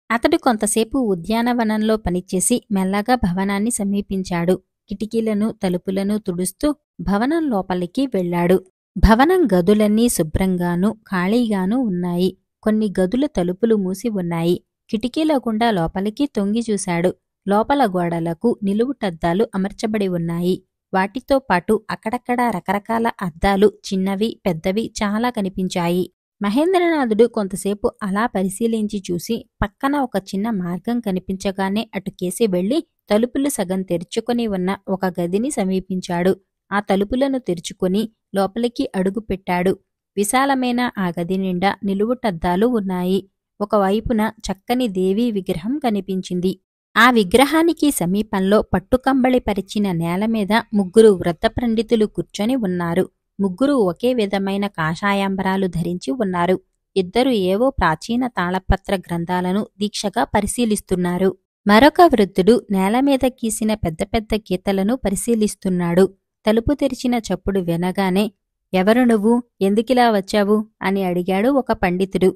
అతడు కొంతసేపు ఉద్యానవనంలో పనిచేసి మెల్లగా భవనాన్ని సమీపించాడు. కిటికీలను తలుపులను తుడుస్తూ భవనం లోపలికి వెళ్లాడు. భవనం గదులన్నీ శుభ్రంగానూ ఖాళీగానూ ఉన్నాయి. కొన్ని గదుల తలుపులు మూసి ఉన్నాయి. కిటికీల గుండా లోపలికి తొంగి చూశాడు. లోపల గోడలకు నిలువుటద్దాలు అమర్చబడి ఉన్నాయి. వాటితో పాటు అక్కడక్కడా రకరకాల అద్దాలు చిన్నవి పెద్దవి చాలా కనిపించాయి. మహేంద్రనాథుడు కొంతసేపు అలా పరిశీలించి చూసి పక్కన ఒక చిన్న మార్గం కనిపించగానే అటుకేసి వెళ్లి తలుపులు సగం తెరుచుకొని ఉన్న ఒక గదిని సమీపించాడు. ఆ తలుపులను తెరుచుకొని లోపలికి అడుగుపెట్టాడు. విశాలమైన ఆ గది నిండా నిలువుటద్దాలు ఉన్నాయి. ఒకవైపున చక్కని దేవీ విగ్రహం కనిపించింది. ఆ విగ్రహానికి సమీపంలో పట్టుకంబళి పరిచిన నేలమీద ముగ్గురు వృద్ధ పండితులు కూర్చొని ఉన్నారు. ముగ్గురు ఒకే విధమైన కాషాయాంబరాలు ధరించి ఉన్నారు. ఇద్దరు ఏవో ప్రాచీన తాళపత్ర గ్రంథాలను దీక్షగా పరిశీలిస్తున్నారు. మరొక వృద్ధుడు నేలమీద గీసిన పెద్ద పెద్ద గీతలను పరిశీలిస్తున్నాడు. తలుపు తెరిచిన చప్పుడు వినగానే, "ఎవరు నువ్వు? ఎందుకిలా వచ్చావు?" అని అడిగాడు ఒక పండితుడు.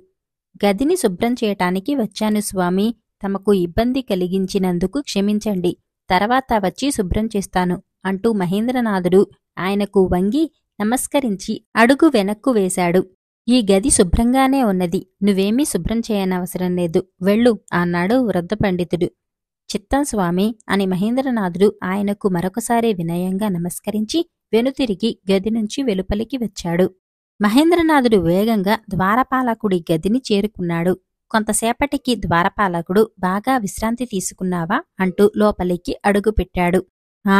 "గదిని శుభ్రం చేయటానికి వచ్చాను స్వామీ. తమకు ఇబ్బంది కలిగించినందుకు క్షమించండి. తర్వాత వచ్చి శుభ్రం చేస్తాను" అంటూ మహేంద్రనాథుడు ఆయనకు వంగి నమస్కరించి అడుగు వెనక్కు వేశాడు. "ఈ గది శుభ్రంగానే ఉన్నది. నువ్వేమీ శుభ్రం చేయనవసరం లేదు. వెళ్ళు" అన్నాడు వృద్ధ పండితుడు. "చిత్తం స్వామి" అని మహేంద్రనాథుడు ఆయనకు మరొకసారి వినయంగా నమస్కరించి వెనుతిరిగి గది నుంచి వెలుపలికి వచ్చాడు. మహేంద్రనాథుడు వేగంగా ద్వారపాలకుడి గదిని చేరుకున్నాడు. కొంతసేపటికి ద్వారపాలకుడు, "బాగా విశ్రాంతి తీసుకున్నావా?" అంటూ లోపలికి అడుగుపెట్టాడు. "ఆ,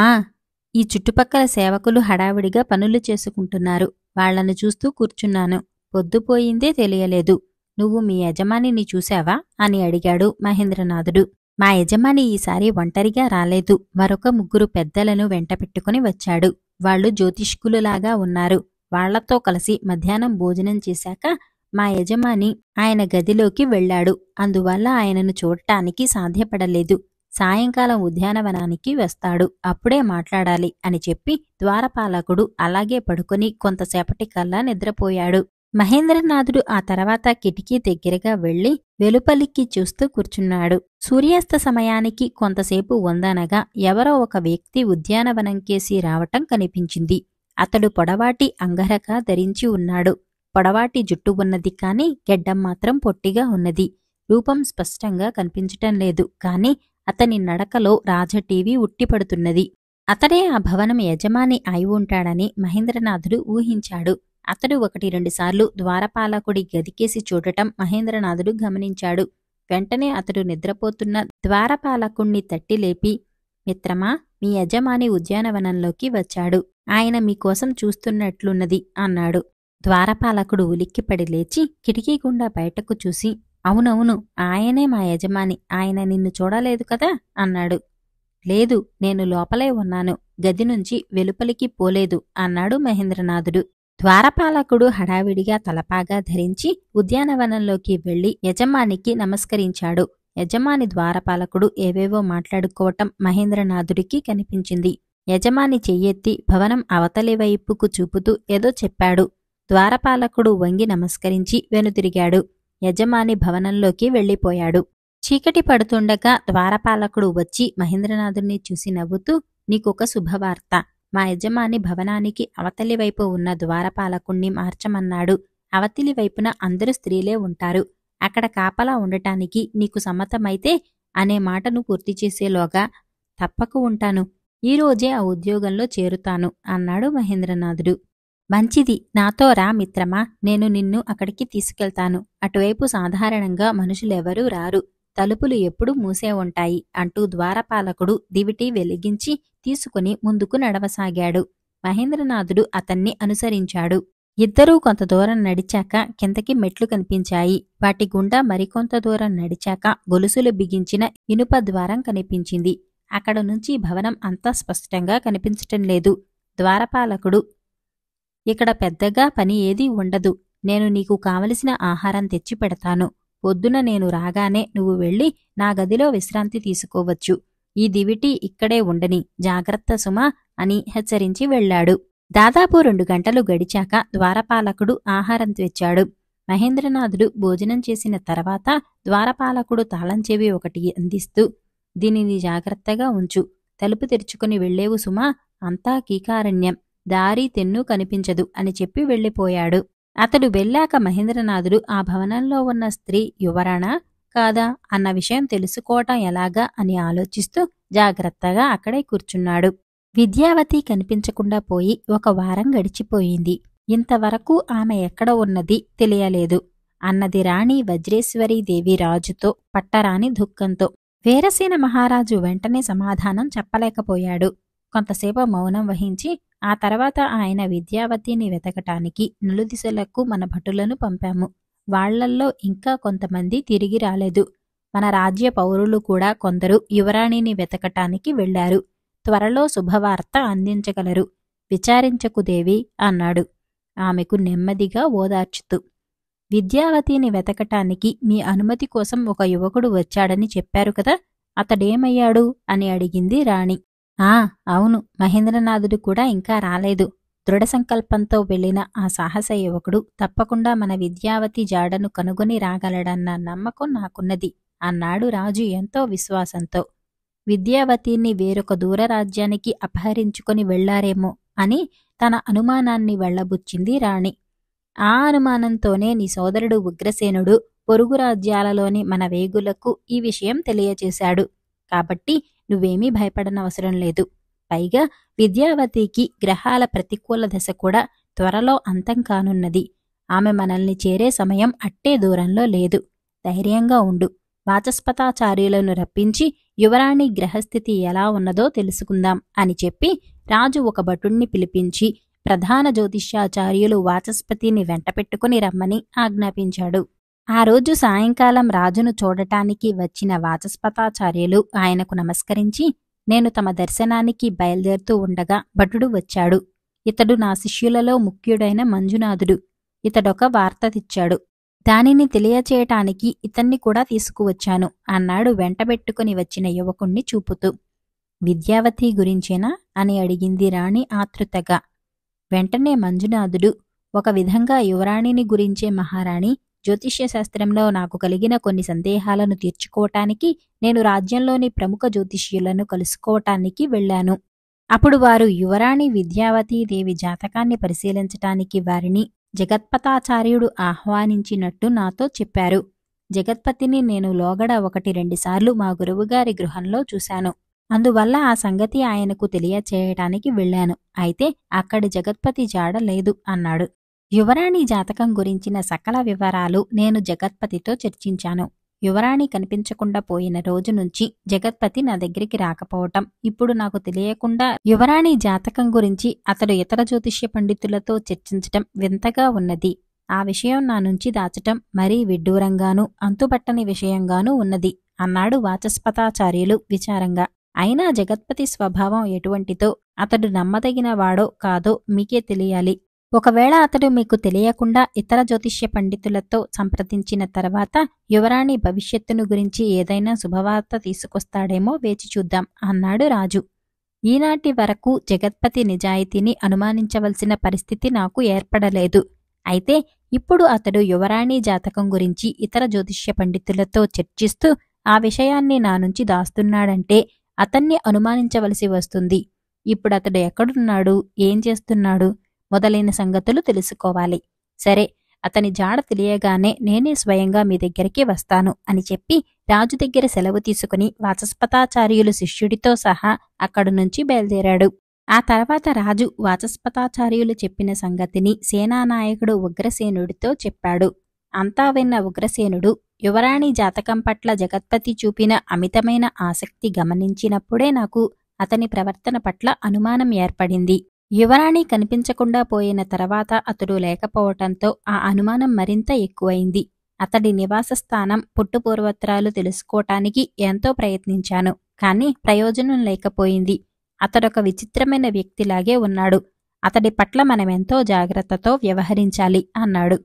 ఈ చుట్టుపక్కల సేవకులు హడావిడిగా పనులు చేసుకుంటున్నారు. వాళ్లను చూస్తూ కూర్చున్నాను. పొద్దుపోయిందే తెలియలేదు. నువ్వు మీ యజమానిని చూశావా?" అని అడిగాడు మహేంద్రనాథుడు. "మా యజమాని ఈసారి ఒంటరిగా రాలేదు. మరొక ముగ్గురు పెద్దలను వెంటపెట్టుకుని వచ్చాడు. వాళ్లు జ్యోతిష్కులులాగా ఉన్నారు. వాళ్లతో కలిసి మధ్యాహ్నం భోజనం చేశాక మా యజమాని ఆయన గదిలోకి వెళ్లాడు. అందువల్ల ఆయనను చూడటానికి సాధ్యపడలేదు. సాయంకాలం ఉద్యానవనానికి వస్తాడు. అప్పుడే మాట్లాడాలి" అని చెప్పి ద్వారపాలకుడు అలాగే పడుకొని కొంతసేపటికల్లా నిద్రపోయాడు. మహేంద్రనాథుడు ఆ తర్వాత కిటికీ దగ్గరగా వెళ్లి వెలుపలికి చూస్తూ కూర్చున్నాడు. సూర్యాస్త సమయానికి కొంతసేపు ఉందనగా ఎవరో ఒక వ్యక్తి ఉద్యానవనంకేసి రావటం కనిపించింది. అతడు పొడవాటి అంగరక ధరించి ఉన్నాడు. పొడవాటి జుట్టు ఉన్నది కాని గెడ్డం మాత్రం పొట్టిగా ఉన్నది. రూపం స్పష్టంగా కనిపించటం లేదు. కాని అతని నడకలో రాజటీవీ ఉట్టిపడుతున్నది. అతడే ఆ భవనం యజమాని అయి ఉంటాడని మహేంద్రనాథుడు ఊహించాడు. అతడు 1-2 సార్లు ద్వారపాలకుడి గదికేసి చూడటం మహేంద్రనాథుడు గమనించాడు. వెంటనే అతడు నిద్రపోతున్న ద్వారపాలకుణ్ణి తట్టి లేపి, "మిత్రమా, మీ యజమాని ఉద్యానవనంలోకి వచ్చాడు. ఆయన మీకోసం చూస్తున్నట్లున్నది" అన్నాడు. ద్వారపాలకుడు ఉలిక్కిపడి లేచి కిటికీ గుండా బయటకు చూసి, "అవునవును, ఆయనే మా యజమాని. ఆయన నిన్ను చూడలేదు కదా?" అన్నాడు. "లేదు, నేను లోపలే ఉన్నాను. గది నుంచి వెలుపలికి పోలేదు" అన్నాడు మహేంద్రనాథుడు. ద్వారపాలకుడు హడావిడిగా తలపాగా ధరించి ఉద్యానవనంలోకి వెళ్లి యజమానికి నమస్కరించాడు. యజమాని ద్వారపాలకుడు ఏవేవో మాట్లాడుకోవటం మహేంద్రనాథుడికి కనిపించింది. యజమాని చెయ్యెత్తి భవనం అవతలి వైపుకు చూపుతూ ఏదో చెప్పాడు. ద్వారపాలకుడు వంగి నమస్కరించి వెనుతిరిగాడు. యజమాని భవనంలోకి వెళ్లిపోయాడు. చీకటి పడుతుండగా ద్వారపాలకుడు వచ్చి మహేంద్రనాథుణ్ణి చూసి నవ్వుతూ, "నీకొక శుభవార్త. మా యజమాని భవనానికి అవతలి వైపు ఉన్న ద్వారపాలకుణ్ణి మార్చమన్నాడు. అవతలి వైపున అందరూ స్త్రీలే ఉంటారు. అక్కడ కాపలా ఉండటానికి నీకు సమ్మతమైతే" అనే మాటను పూర్తి చేసేలోగా, "తప్పక ఉంటాను. ఈరోజే ఆ ఉద్యోగంలో చేరుతాను" అన్నాడు మహేంద్రనాథుడు. "మంచిది, నాతో రా మిత్రమా. నేను నిన్ను అక్కడికి తీసుకెళ్తాను. అటువైపు సాధారణంగా మనుషులెవరూ రారు. తలుపులు ఎప్పుడూ మూసే ఉంటాయి" అంటూ ద్వారపాలకుడు దివిటి వెలిగించి తీసుకుని ముందుకు నడవసాగాడు. మహేంద్రనాథుడు అతన్ని అనుసరించాడు. ఇద్దరూ కొంత దూరం నడిచాక కిందకి మెట్లు కనిపించాయి. వాటి గుండా మరికొంత దూరం నడిచాక గొలుసులు బిగించిన ఇనుప ద్వారం కనిపించింది. అక్కడ నుంచి భవనం అంతా స్పష్టంగా కనిపించటం లేదు. ద్వారపాలకుడు, "ఇక్కడ పెద్దగా పని ఏదీ ఉండదు. నేను నీకు కావలసిన ఆహారం తెచ్చి పెడతాను. పొద్దున నేను రాగానే నువ్వు వెళ్ళి నా గదిలో విశ్రాంతి తీసుకోవచ్చు. ఈ దివిటి ఇక్కడే ఉండని. జాగ్రత్త సుమా" అని హెచ్చరించి వెళ్లాడు. దాదాపు 2 గంటలు గడిచాక ద్వారపాలకుడు ఆహారం తెచ్చాడు. మహేంద్రనాథుడు భోజనం చేసిన తర్వాత ద్వారపాలకుడు తాళంచెవి ఒకటి అందిస్తూ, "దీనిని జాగ్రత్తగా ఉంచు. తలుపు తెరుచుకుని వెళ్లేవు సుమా. అంతా కీకారణ్యం. దారి తెన్ను కనిపించదు" అని చెప్పి వెళ్లిపోయాడు. అతడు వెళ్ళాక మహేంద్రనాథుడు ఆ భవనంలో ఉన్న స్త్రీ యువరాణా కాదా అన్న విషయం తెలుసుకోవటం ఎలాగా అని ఆలోచిస్తూ జాగ్రత్తగా అక్కడే కూర్చున్నాడు. విద్యావతి కనిపించకుండా పోయి 1 వారం గడిచిపోయింది. ఇంతవరకు ఆమె ఎక్కడ ఉన్నది తెలియలేదు అన్నది రాణి వజ్రేశ్వరీదేవి రాజుతో పట్టరాని దుఃఖంతో. వీరసేన మహారాజు వెంటనే సమాధానం చెప్పలేకపోయాడు. కొంతసేపు మౌనం వహించి ఆ తర్వాత ఆయన, "విద్యావతిని వెతకటానికి నలుదిశలకు మన భటులను పంపాము. వాళ్లల్లో ఇంకా కొంతమంది తిరిగి రాలేదు. మన రాజ్య పౌరులు కూడా కొందరు యువరాణిని వెతకటానికి వెళ్లారు. త్వరలో శుభవార్త అందించగలరు. విచారించకు దేవి అన్నాడు ఆమెకు నెమ్మదిగా ఓదార్చుతూ. విద్యావతిని వెతకటానికి మీ అనుమతి కోసం ఒక యువకుడు వచ్చాడని చెప్పారు కదా, అతడేమయ్యాడు అని అడిగింది రాణి. అవును, మహేంద్రనాథుడు కూడా ఇంకా రాలేదు. దృఢ సంకల్పంతో వెళ్లిన ఆ సాహస యువకుడు తప్పకుండా మన విద్యావతి జాడను కనుగొని రాగలడన్న నమ్మకం నాకున్నది అన్నాడు రాజు ఎంతో విశ్వాసంతో. విద్యావతిని వేరొక దూరరాజ్యానికి అపహరించుకొని వెళ్లారేమో అని తన అనుమానాన్ని వెళ్లబుచ్చింది రాణి. ఆ అనుమానంతోనే నీ సోదరుడు ఉగ్రసేనుడు పొరుగు రాజ్యాలలోని మన వేగులకు ఈ విషయం తెలియచేశాడు. కాబట్టి నువ్వేమీ భయపడనవసరం లేదు. పైగా విద్యావతికి గ్రహాల ప్రతికూల దశ కూడా త్వరలో అంతం కానున్నది. ఆమె మనల్ని చేరే సమయం అట్టే దూరంలో లేదు. ధైర్యంగా ఉండు. వాచస్పతాచార్యులను రప్పించి యువరాణి గ్రహస్థితి ఎలా ఉన్నదో తెలుసుకుందాం అని చెప్పి రాజు ఒక భటుణ్ణి పిలిపించి ప్రధాన జ్యోతిష్యాచార్యులు వాచస్పతిని వెంటపెట్టుకుని రమ్మని ఆజ్ఞాపించాడు. ఆ రోజు సాయంకాలం రాజును చూడటానికి వచ్చిన వాచస్పతాచార్యులు ఆయనకు నమస్కరించి, నేను తమ దర్శనానికి బయలుదేరుతూ ఉండగా భటుడు వచ్చాడు. ఇతడు నా శిష్యులలో ముఖ్యుడైన మంజునాథుడు. ఇతడొక వార్త తెచ్చాడు. దానిని తెలియచేయటానికి ఇతన్ని కూడా తీసుకువచ్చాను అన్నాడు వెంటబెట్టుకుని వచ్చిన యువకుణ్ణి చూపుతూ. విద్యావతి గురించేనా అని అడిగింది రాణి ఆతృతగా. వెంటనే మంజునాథుడు, ఒక విధంగా యువరాణిని గురించే మహారాణి. జ్యోతిష్య శాస్త్రంలో నాకు కలిగిన కొన్ని సందేహాలను తీర్చుకోవటానికి నేను రాజ్యంలోని ప్రముఖ జ్యోతిష్యులను కలుసుకోవటానికి వెళ్లాను. అప్పుడు వారు యువరాణి విద్యావతీదేవి జాతకాన్ని పరిశీలించటానికి వారిని జగత్పతాచార్యుడు ఆహ్వానించినట్టు నాతో చెప్పారు. జగత్పతిని నేను లోగడ 1-2 సార్లు మా గురువుగారి గృహంలో చూశాను. అందువల్ల ఆ సంగతి ఆయనకు తెలియచేయటానికి వెళ్లాను. అయితే అక్కడి జగత్పతి జాడ లేదు అన్నాడు. యువరాణి జాతకం గురించిన సకల వివరాలు నేను జగత్పతితో చర్చించాను. యువరాణి కనిపించకుండా పోయిన రోజు నుంచి జగత్పతి నా దగ్గరికి రాకపోవటం, ఇప్పుడు నాకు తెలియకుండా యువరాణి జాతకం గురించి అతడు ఇతర జ్యోతిష్య పండితులతో చర్చించటం వింతగా ఉన్నది. ఆ విషయం నా నుంచి దాచటం మరీ విడ్డూరంగానూ అంతుబట్టని విషయంగానూ ఉన్నది అన్నాడు వాచస్పతాచార్యులు విచారంగా. అయినా జగత్పతి స్వభావం ఎటువంటిదో, అతడు నమ్మదగినవాడో కాదో మీకే తెలియాలి. ఒకవేళ అతడు మీకు తెలియకుండా ఇతర జ్యోతిష్య పండితులతో సంప్రదించిన తర్వాత యువరాణి భవిష్యత్తును గురించి ఏదైనా శుభవార్త తీసుకొస్తాడేమో వేచి చూద్దాం అన్నాడు రాజు. ఈనాటి వరకు జగత్పతి నిజాయితీని అనుమానించవలసిన పరిస్థితి నాకు ఏర్పడలేదు. అయితే ఇప్పుడు అతడు యువరాణి జాతకం గురించి ఇతర జ్యోతిష్య పండితులతో చర్చిస్తూ ఆ విషయాన్ని నా నుంచి దాస్తున్నాడంటే అతన్ని అనుమానించవలసి వస్తుంది. ఇప్పుడతడు ఎక్కడున్నాడు, ఏం చేస్తున్నాడు మొదలైన సంగతులు తెలుసుకోవాలి. సరే, అతని జాడ తెలియగానే నేనే స్వయంగా మీ దగ్గరికి వస్తాను అని చెప్పి రాజు దగ్గర సెలవు తీసుకుని వాచస్పతాచార్యులు శిష్యుడితో సహా అక్కడి నుంచి బయలుదేరాడు. ఆ తర్వాత రాజు వాచస్పతాచార్యులు చెప్పిన సంగతిని సేనానాయకుడు ఉగ్రసేనుడితో చెప్పాడు. అంతా విన్న ఉగ్రసేనుడు యువరాణి జాతకం పట్ల జగత్పతి చూపిన అమితమైన ఆసక్తి గమనించినప్పుడే నాకు అతని ప్రవర్తన పట్ల అనుమానం ఏర్పడింది. యువరాణి కనిపించకుండా పోయిన తర్వాత అతడు లేకపోవటంతో ఆ అనుమానం మరింత ఎక్కువైంది. అతడి నివాస స్థానం, పుట్టుపూర్వత్రాలు తెలుసుకోవటానికి ఎంతో ప్రయత్నించాను. కాని ప్రయోజనం లేకపోయింది. అతడొక విచిత్రమైన వ్యక్తిలాగే ఉన్నాడు. అతడి పట్ల మనమెంతో జాగ్రత్తతో వ్యవహరించాలి అన్నాడు.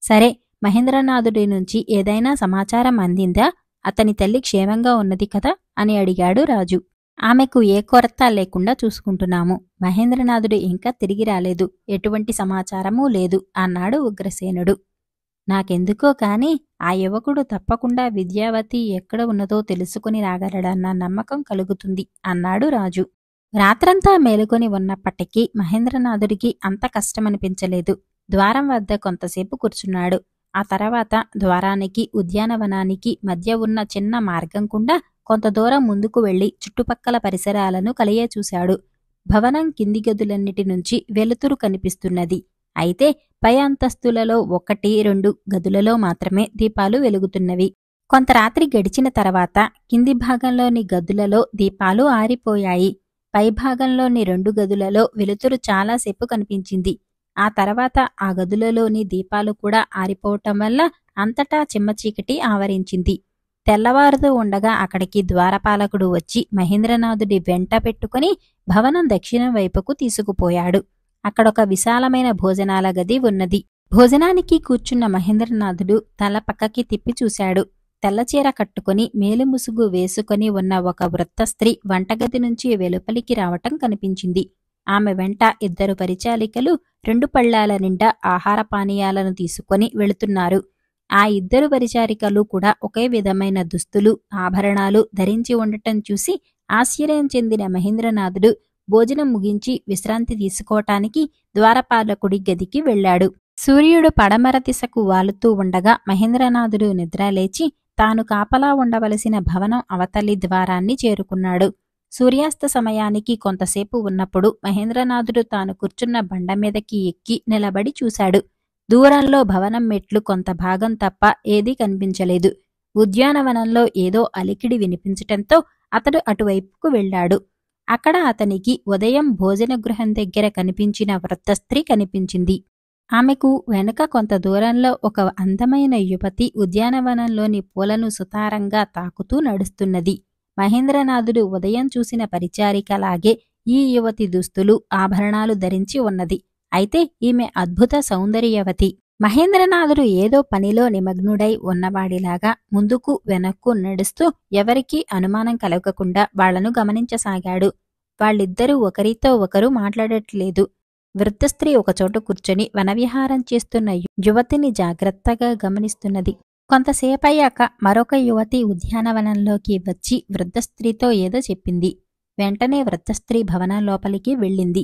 సరే, మహేంద్రనాథుడి నుంచి ఏదైనా సమాచారం అందిందా? అతని తల్లి క్షేమంగా ఉన్నది కదా అని అడిగాడు రాజు. ఆమెకు ఏ కొరత లేకుండా చూసుకుంటున్నాము. మహేంద్రనాథుడు ఇంకా తిరిగి రాలేదు. ఎటువంటి సమాచారమూ లేదు అన్నాడు ఉగ్రసేనుడు. నాకెందుకో కాని ఆ యువకుడు తప్పకుండా విద్యావతి ఎక్కడ ఉన్నదో తెలుసుకుని రాగలడన్న నమ్మకం కలుగుతుంది అన్నాడు రాజు. రాత్రంతా మేలుకొని ఉన్నప్పటికీ మహేంద్రనాథుడికి అంత కష్టమనిపించలేదు. ద్వారం వద్ద కొంతసేపు కూర్చున్నాడు. ఆ తర్వాత ద్వారానికి, ఉద్యానవనానికి మధ్య ఉన్న చిన్న మార్గం గుండా కొంత దూరం ముందుకు వెళ్లి చుట్టుపక్కల పరిసరాలను కలియచూశాడు. భవనం కింది గదులన్నిటి నుంచి వెలుతురు కనిపిస్తున్నది. అయితే పై అంతస్తులలో 1-2 గదులలో మాత్రమే దీపాలు వెలుగుతున్నవి. కొంత రాత్రి గడిచిన తర్వాత కింది భాగంలోని గదులలో దీపాలు ఆరిపోయాయి. పైభాగంలోని 2 గదులలో వెలుతురు చాలాసేపు కనిపించింది. ఆ తర్వాత ఆ గదులలోని దీపాలు కూడా ఆరిపోవటం వల్ల అంతటా చిమ్మచీకటి ఆవరించింది. తెల్లవారుతూ ఉండగా అక్కడికి ద్వారపాలకుడు వచ్చి మహేంద్రనాథుడి వెంట పెట్టుకుని భవనం దక్షిణం వైపుకు తీసుకుపోయాడు. అక్కడొక విశాలమైన భోజనాల గది ఉన్నది. భోజనానికి కూర్చున్న మహేంద్రనాథుడు తల పక్కకి తిప్పి చూశాడు. తెల్లచీర కట్టుకుని మేలుముసుగు వేసుకుని ఉన్న ఒక వృద్ధ స్త్రీ వంటగది నుంచి వెలుపలికి రావటం కనిపించింది. ఆమె వెంట 2 పరిచారికలు 2 పళ్ళాల నిండా ఆహార పానీయాలను తీసుకొని వెళుతున్నారు. ఆ 2 పరిచారికలు కూడా ఒకే విధమైన దుస్తులు, ఆభరణాలు ధరించి ఉండటం చూసి ఆశ్చర్యం చెందిన మహేంద్రనాథుడు భోజనం ముగించి విశ్రాంతి తీసుకోవటానికి ద్వారపాలకుడి గదికి వెళ్ళాడు. సూర్యుడు పడమర దిశకు వాలుతూ ఉండగా మహేంద్రనాథుడు నిద్రలేచి తాను కాపలా ఉండవలసిన భవనం అవతలి ద్వారాన్ని చేరుకున్నాడు. సూర్యాస్త సమయానికి కొంతసేపు ఉన్నప్పుడు మహేంద్రనాథుడు తాను కూర్చున్న బండ మీదకి ఎక్కి నిలబడి చూశాడు. దూరంలో భవనం మెట్లు కొంత భాగం తప్ప ఏదీ కనిపించలేదు. ఉద్యానవనంలో ఏదో అలికిడి వినిపించటంతో అతడు అటువైపుకు వెళ్ళాడు. అక్కడ అతనికి ఉదయం భోజన గృహం దగ్గర కనిపించిన వృద్ధ స్త్రీ కనిపించింది. ఆమెకు వెనుక కొంత దూరంలో ఒక అందమైన యువతి ఉద్యానవనంలోని పూలను సుతారంగా తాకుతూ నడుస్తున్నది. మహేంద్రనాథుడు ఉదయం చూసిన పరిచారికలాగే ఈ యువతి దుస్తులు, ఆభరణాలు ధరించి ఉన్నది. అయితే ఈమె అద్భుత సౌందర్యవతి. మహేంద్రనాథుడు ఏదో పనిలో నిమగ్నుడై ఉన్నవాడిలాగా ముందుకు వెనక్కు నడుస్తూ ఎవరికీ అనుమానం కలగకుండా వాళ్లను గమనించసాగాడు. వాళ్ళిద్దరూ ఒకరితో ఒకరు మాట్లాడట్లేదు. వృద్ధ స్త్రీ ఒకచోట కూర్చొని వనవిహారం చేస్తున్న యువతిని జాగ్రత్తగా గమనిస్తున్నది. కొంతసేపయ్యాక మరొక యువతి ఉద్యానవనంలోకి వచ్చి వృద్ధ స్త్రీతో ఏదో చెప్పింది. వెంటనే వృద్ధ స్త్రీ భవనం లోపలికి వెళ్ళింది.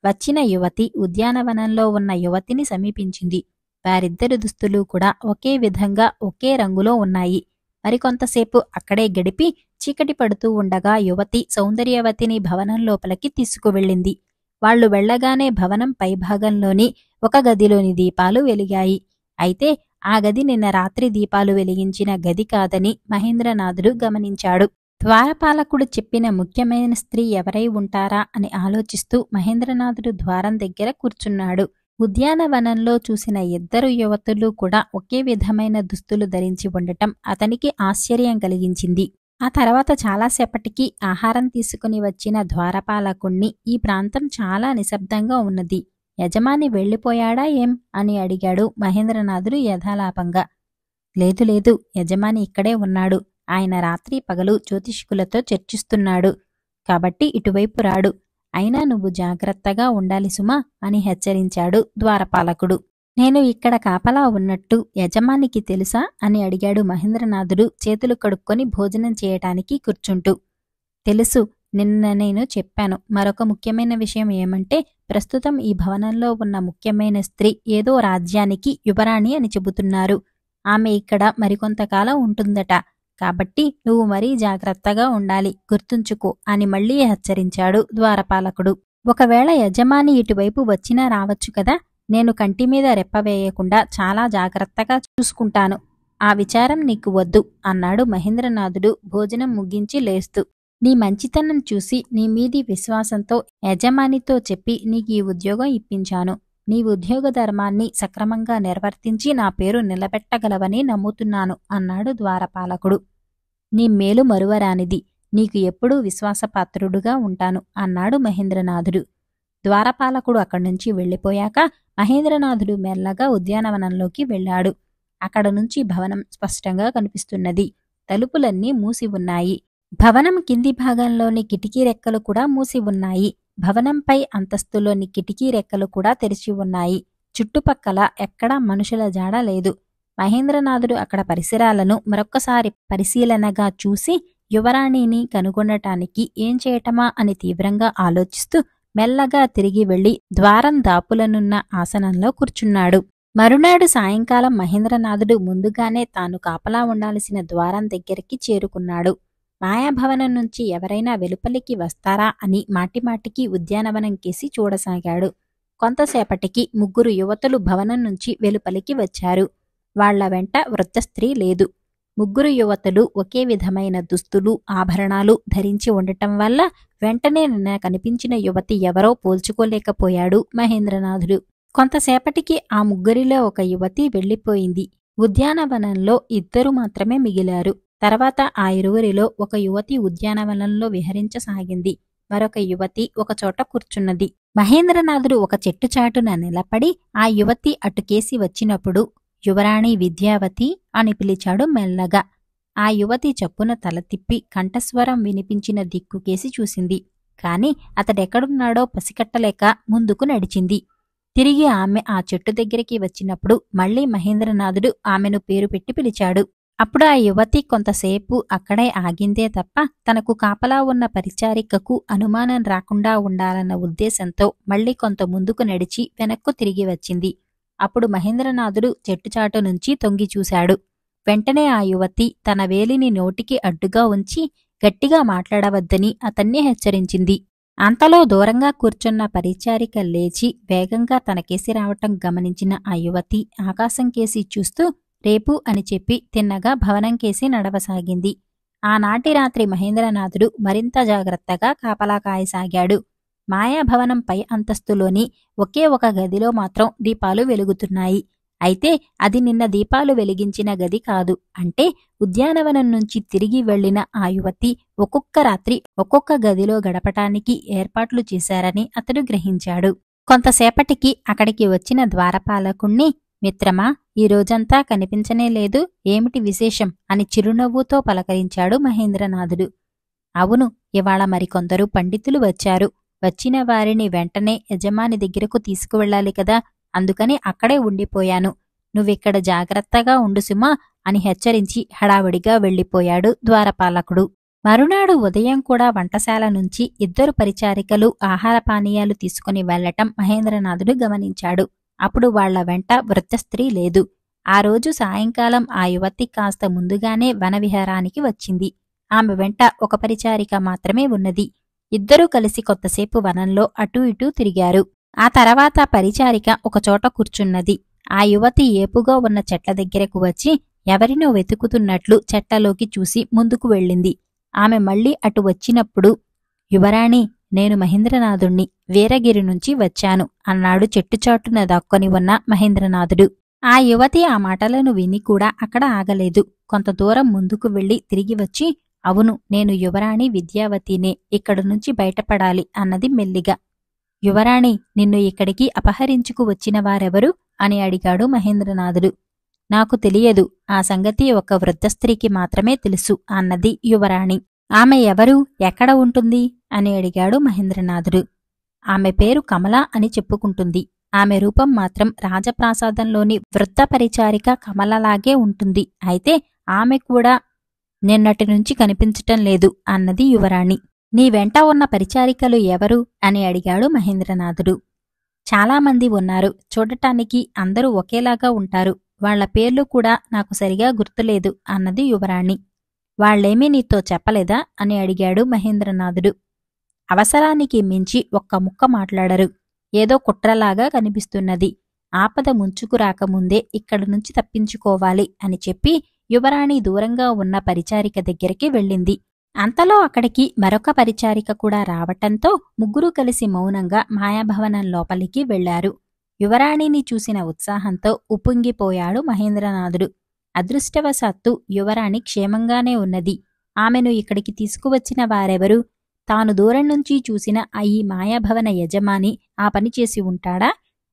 వచ్చిన యువతి ఉద్యానవనంలో ఉన్న యువతిని సమీపించింది. వారిద్దరి దుస్తులు కూడా ఒకే విధంగా ఒకే రంగులో ఉన్నాయి. మరికొంతసేపు అక్కడే గడిపి చీకటి పడుతూ ఉండగా యువతి సౌందర్యవతిని భవనం లోపలికి తీసుకువెళ్ళింది. వాళ్లు వెళ్లగానే భవనం పైభాగంలోని ఒక గదిలోని దీపాలు వెలిగాయి. అయితే ఆ గది నిన్న రాత్రి దీపాలు వెలిగించిన గది కాదని మహేంద్రనాథుడు గమనించాడు. ద్వారపాలకుడు చెప్పిన ముఖ్యమైన స్త్రీ ఎవరై ఉంటారా అని ఆలోచిస్తూ మహేంద్రనాథుడు ద్వారం దగ్గర కూర్చున్నాడు. ఉద్యానవనంలో చూసిన 2 యువతులు కూడా ఒకే విధమైన దుస్తులు ధరించి ఉండటం అతనికి ఆశ్చర్యం కలిగించింది. ఆ తర్వాత చాలాసేపటికి ఆహారం తీసుకుని వచ్చిన ద్వారపాలకుణ్ణి ఈ ప్రాంతం చాలా నిశ్శబ్దంగా ఉన్నది. యజమాని వెళ్ళిపోయాడా ఏం అని అడిగాడు మహేంద్రనాథుడు యథాలాపంగా. లేదు లేదు, యజమాని ఇక్కడే ఉన్నాడు. ఆయన రాత్రి పగలు జ్యోతిష్కులతో చర్చిస్తున్నాడు. కాబట్టి ఇటువైపు రాడు. అయినా నువ్వు జాగ్రత్తగా ఉండాలి సుమా అని హెచ్చరించాడు ద్వారపాలకుడు. నేను ఇక్కడ కాపలా ఉన్నట్టు యజమానికి తెలుసా అని అడిగాడు మహేంద్రనాథుడు చేతులు కడుక్కొని భోజనం చేయటానికి కూర్చుంటూ. తెలుసు, నిన్న నేను చెప్పాను. మరొక ముఖ్యమైన విషయం ఏమంటే ప్రస్తుతం ఈ భవనంలో ఉన్న ముఖ్యమైన స్త్రీ ఏదో రాజ్యానికి యువరాణి అని చెబుతున్నారు. ఆమె ఇక్కడ మరికొంతకాలం ఉంటుందట. కాబట్టి నువ్వు మరీ జాగ్రత్తగా ఉండాలి, గుర్తుంచుకో అని మళ్లీ హెచ్చరించాడు ద్వారపాలకుడు. ఒకవేళ యజమాని ఇటువైపు వచ్చినా రావచ్చు కదా. నేను కంటిమీద రెప్పవేయకుండా చాలా జాగ్రత్తగా చూసుకుంటాను. ఆ విచారం నీకు వద్దు అన్నాడు మహేంద్రనాథుడు భోజనం ముగించి లేస్తూ. నీ మంచితనం చూసి నీ మీది విశ్వాసంతో యజమానితో చెప్పి నీకు ఈ ఉద్యోగం ఇప్పించాను. నీ ఉద్యోగ ధర్మాన్ని సక్రమంగా నిర్వర్తించి నా పేరు నిలబెట్టగలవని నమ్ముతున్నాను అన్నాడు ద్వారపాలకుడు. నీ మేలు మరువరానిది. నీకు ఎప్పుడూ విశ్వాసపాత్రుడుగా ఉంటాను అన్నాడు మహేంద్రనాథుడు. ద్వారపాలకుడు అక్కడ్నుంచి వెళ్ళిపోయాక మహేంద్రనాథుడు మెల్లగా ఉద్యానవనంలోకి వెళ్ళాడు. అక్కడ నుంచి భవనం స్పష్టంగా కనిపిస్తున్నది. తలుపులన్నీ మూసి ఉన్నాయి. భవనం కింది భాగంలోని కిటికీ రెక్కలు కూడా మూసి ఉన్నాయి. భవనంపై అంతస్తులోని కిటికీ రెక్కలు కూడా తెరిచి ఉన్నాయి. చుట్టుపక్కల ఎక్కడా మనుషుల జాడ లేదు. మహేంద్రనాథుడు అక్కడ పరిసరాలను మరొక్కసారి పరిశీలనగా చూసి యువరాణిని కనుగొనటానికి ఏం చేయటమా అని తీవ్రంగా ఆలోచిస్తూ మెల్లగా తిరిగి వెళ్లి ద్వారం దాపులనున్న ఆసనంలో కూర్చున్నాడు. మరునాడు సాయంకాలం మహేంద్రనాథుడు ముందుగానే తాను కాపలా ఉండాల్సిన ద్వారం దగ్గరికి చేరుకున్నాడు. మాయాభవనం నుంచి ఎవరైనా వెలుపలికి వస్తారా అని మాటిమాటికి ఉద్యానవనం కేసి చూడసాగాడు. కొంతసేపటికి 3 యువతులు భవనం నుంచి వెలుపలికి వచ్చారు. వాళ్ల వెంట వృద్ధ స్త్రీ లేదు. 3 యువతులు ఒకే విధమైన దుస్తులు, ఆభరణాలు ధరించి ఉండటం వల్ల వెంటనే నిన్న కనిపించిన యువతి ఎవరో పోల్చుకోలేకపోయాడు మహేంద్రనాథుడు. కొంతసేపటికి ఆ 3లో ఒక యువతి వెళ్లిపోయింది. ఉద్యానవనంలో 2 మాత్రమే మిగిలారు. తర్వాత ఆ ఇరువురిలో ఒక యువతి ఉద్యానవనంలో విహరించసాగింది. మరొక యువతి ఒకచోట కూర్చున్నది. మహేంద్రనాథుడు ఒక చెట్టు చాటున నిలబడి ఆ యువతి అటుకేసి వచ్చినప్పుడు యువరాణి విద్యావతి అని పిలిచాడు మెల్లగా. ఆ యువతి చప్పున తల తిప్పి కంఠస్వరం వినిపించిన దిక్కుకేసి చూసింది. కాని అతడెక్కడున్నాడో పసికట్టలేక ముందుకు నడిచింది. తిరిగి ఆమె ఆ చెట్టు దగ్గరికి వచ్చినప్పుడు మళ్లీ మహేంద్రనాథుడు ఆమెను పేరు పెట్టి పిలిచాడు. అప్పుడు ఆ యువతి కొంతసేపు అక్కడే ఆగిందే తప్ప తనకు కాపలా ఉన్న పరిచారికకు అనుమానం రాకుండా ఉండాలన్న ఉద్దేశంతో మళ్లీ కొంత ముందుకు నడిచి వెనక్కు తిరిగి వచ్చింది. అప్పుడు మహేంద్రనాథుడు చెట్టుచాటు నుంచి తొంగి చూశాడు. వెంటనే ఆ యువతి తన వేలిని నోటికి అడ్డుగా ఉంచి గట్టిగా మాట్లాడవద్దని అతన్ని హెచ్చరించింది. అంతలో దూరంగా కూర్చున్న పరిచారిక లేచి వేగంగా తనకేసి రావటం గమనించిన ఆ యువతి ఆకాశంకేసి చూస్తూ రేపు అని చెప్పి తిన్నగా భవనంకేసి నడవసాగింది. ఆనాటి రాత్రి మహేంద్రనాథుడు మరింత జాగ్రత్తగా కాపలా కాయసాగాడు. మాయాభవనం పై అంతస్తులోని ఒకే ఒక గదిలో మాత్రం దీపాలు వెలుగుతున్నాయి. అయితే అది నిన్న దీపాలు వెలిగించిన గది కాదు. అంటే ఉద్యానవనం నుంచి తిరిగి వెళ్లిన ఆ యువతి ఒక్కొక్క రాత్రి ఒక్కొక్క గదిలో గడపటానికి ఏర్పాట్లు చేశారని అతడు గ్రహించాడు. కొంతసేపటికి అక్కడికి వచ్చిన ద్వారపాలకుణ్ణి, మిత్రమా, ఈ రోజంతా కనిపించనే లేదు, ఏమిటి విశేషం అని చిరునవ్వుతో పలకరించాడు మహేంద్రనాథుడు. అవును, ఇవాళ మరికొందరు పండితులు వచ్చారు. వచ్చిన వారిని వెంటనే యజమాని దగ్గరకు తీసుకువెళ్ళాలి కదా, అందుకని అక్కడే ఉండిపోయాను. నువ్విక్కడ జాగ్రత్తగా ఉండు సుమా అని హెచ్చరించి హడావుడిగా వెళ్లిపోయాడు ద్వారపాలకుడు. మరునాడు ఉదయం కూడా వంటశాల నుంచి 2 పరిచారికలు ఆహారపానీయాలు తీసుకుని వెళ్లటం మహేంద్రనాథుడు గమనించాడు. అప్పుడు వాళ్ల వెంట వృద్ధ స్త్రీ లేదు. ఆ రోజు సాయంకాలం ఆ యువతి కాస్త ముందుగానే వనవిహారానికి వచ్చింది. ఆమె వెంట ఒక పరిచారిక మాత్రమే ఉన్నది. 2 కలిసి కొత్తసేపు వనంలో అటూ ఇటూ తిరిగారు. ఆ తర్వాత పరిచారిక ఒకచోట కూర్చున్నది. ఆ యువతి ఏపుగా ఉన్న చెట్ల దగ్గరకు వచ్చి ఎవరినో వెతుకుతున్నట్లు చెట్లలోకి చూసి ముందుకు వెళ్ళింది. ఆమె మళ్లీ అటు వచ్చినప్పుడు, యువరాణి, నేను మహేంద్రనాథుణ్ణి, వీరగిరి నుంచి వచ్చాను అన్నాడు చెట్టుచాటున దాక్కొని ఉన్న మహేంద్రనాథుడు. ఆ యువతి ఆ మాటలను విని కూడా అక్కడ ఆగలేదు. కొంత దూరం ముందుకు వెళ్లి తిరిగి వచ్చి, అవును, నేను యువరాణి విద్యావతినే, ఇక్కడి నుంచి బయటపడాలి అన్నది మెల్లిగా. యువరాణి, నిన్ను ఇక్కడికి అపహరించుకు వచ్చిన వారెవరు అని అడిగాడు మహేంద్రనాథుడు. నాకు తెలియదు, ఆ సంగతి ఒక వృద్ధ స్త్రీకి మాత్రమే తెలుసు అన్నది యువరాణి. ఆమె ఎవరు, ఎక్కడ ఉంటుంది అని అడిగాడు మహేంద్రనాథుడు. ఆమె పేరు కమల అని చెప్పుకుంటుంది. ఆమె రూపం మాత్రం రాజప్రాసాదంలోని వృద్ధ పరిచారిక కమలలాగే ఉంటుంది. అయితే ఆమె కూడా నిన్నటి నుంచి కనిపించటం లేదు అన్నది యువరాణి. నీ వెంట ఉన్న పరిచారికలు ఎవరు అని అడిగాడు మహేంద్రనాథుడు. చాలామంది ఉన్నారు, చూడటానికి అందరూ ఒకేలాగా ఉంటారు. వాళ్ల పేర్లు కూడా నాకు సరిగా గుర్తులేదు అన్నది యువరాణి. వాళ్లేమీ నీతో చెప్పలేదా అని అడిగాడు మహేంద్రనాథుడు. అవసరానికి మించి ఒక్క ముక్క మాట్లాడరు. ఏదో కుట్రలాగా కనిపిస్తున్నది. ఆపద ముంచుకు రాకముందే ఇక్కడి నుంచి తప్పించుకోవాలి అని చెప్పి యువరాణి దూరంగా ఉన్న పరిచారిక దగ్గరికి వెళ్ళింది. అంతలో అక్కడికి మరొక పరిచారిక కూడా రావటంతో ముగ్గురూ కలిసి మౌనంగా మాయాభవనం లోపలికి వెళ్లారు. యువరాణిని చూసిన ఉత్సాహంతో ఉప్పొంగిపోయాడు మహేంద్రనాథుడు. అదృష్టవశాత్తు యువరాణి క్షేమంగానే ఉన్నది. ఆమెను ఇక్కడికి తీసుకువచ్చిన వారెవరు? తాను దూరం నుంచి చూసిన ఈ మాయాభవన యజమాని ఆ పని చేసి ఉంటాడా?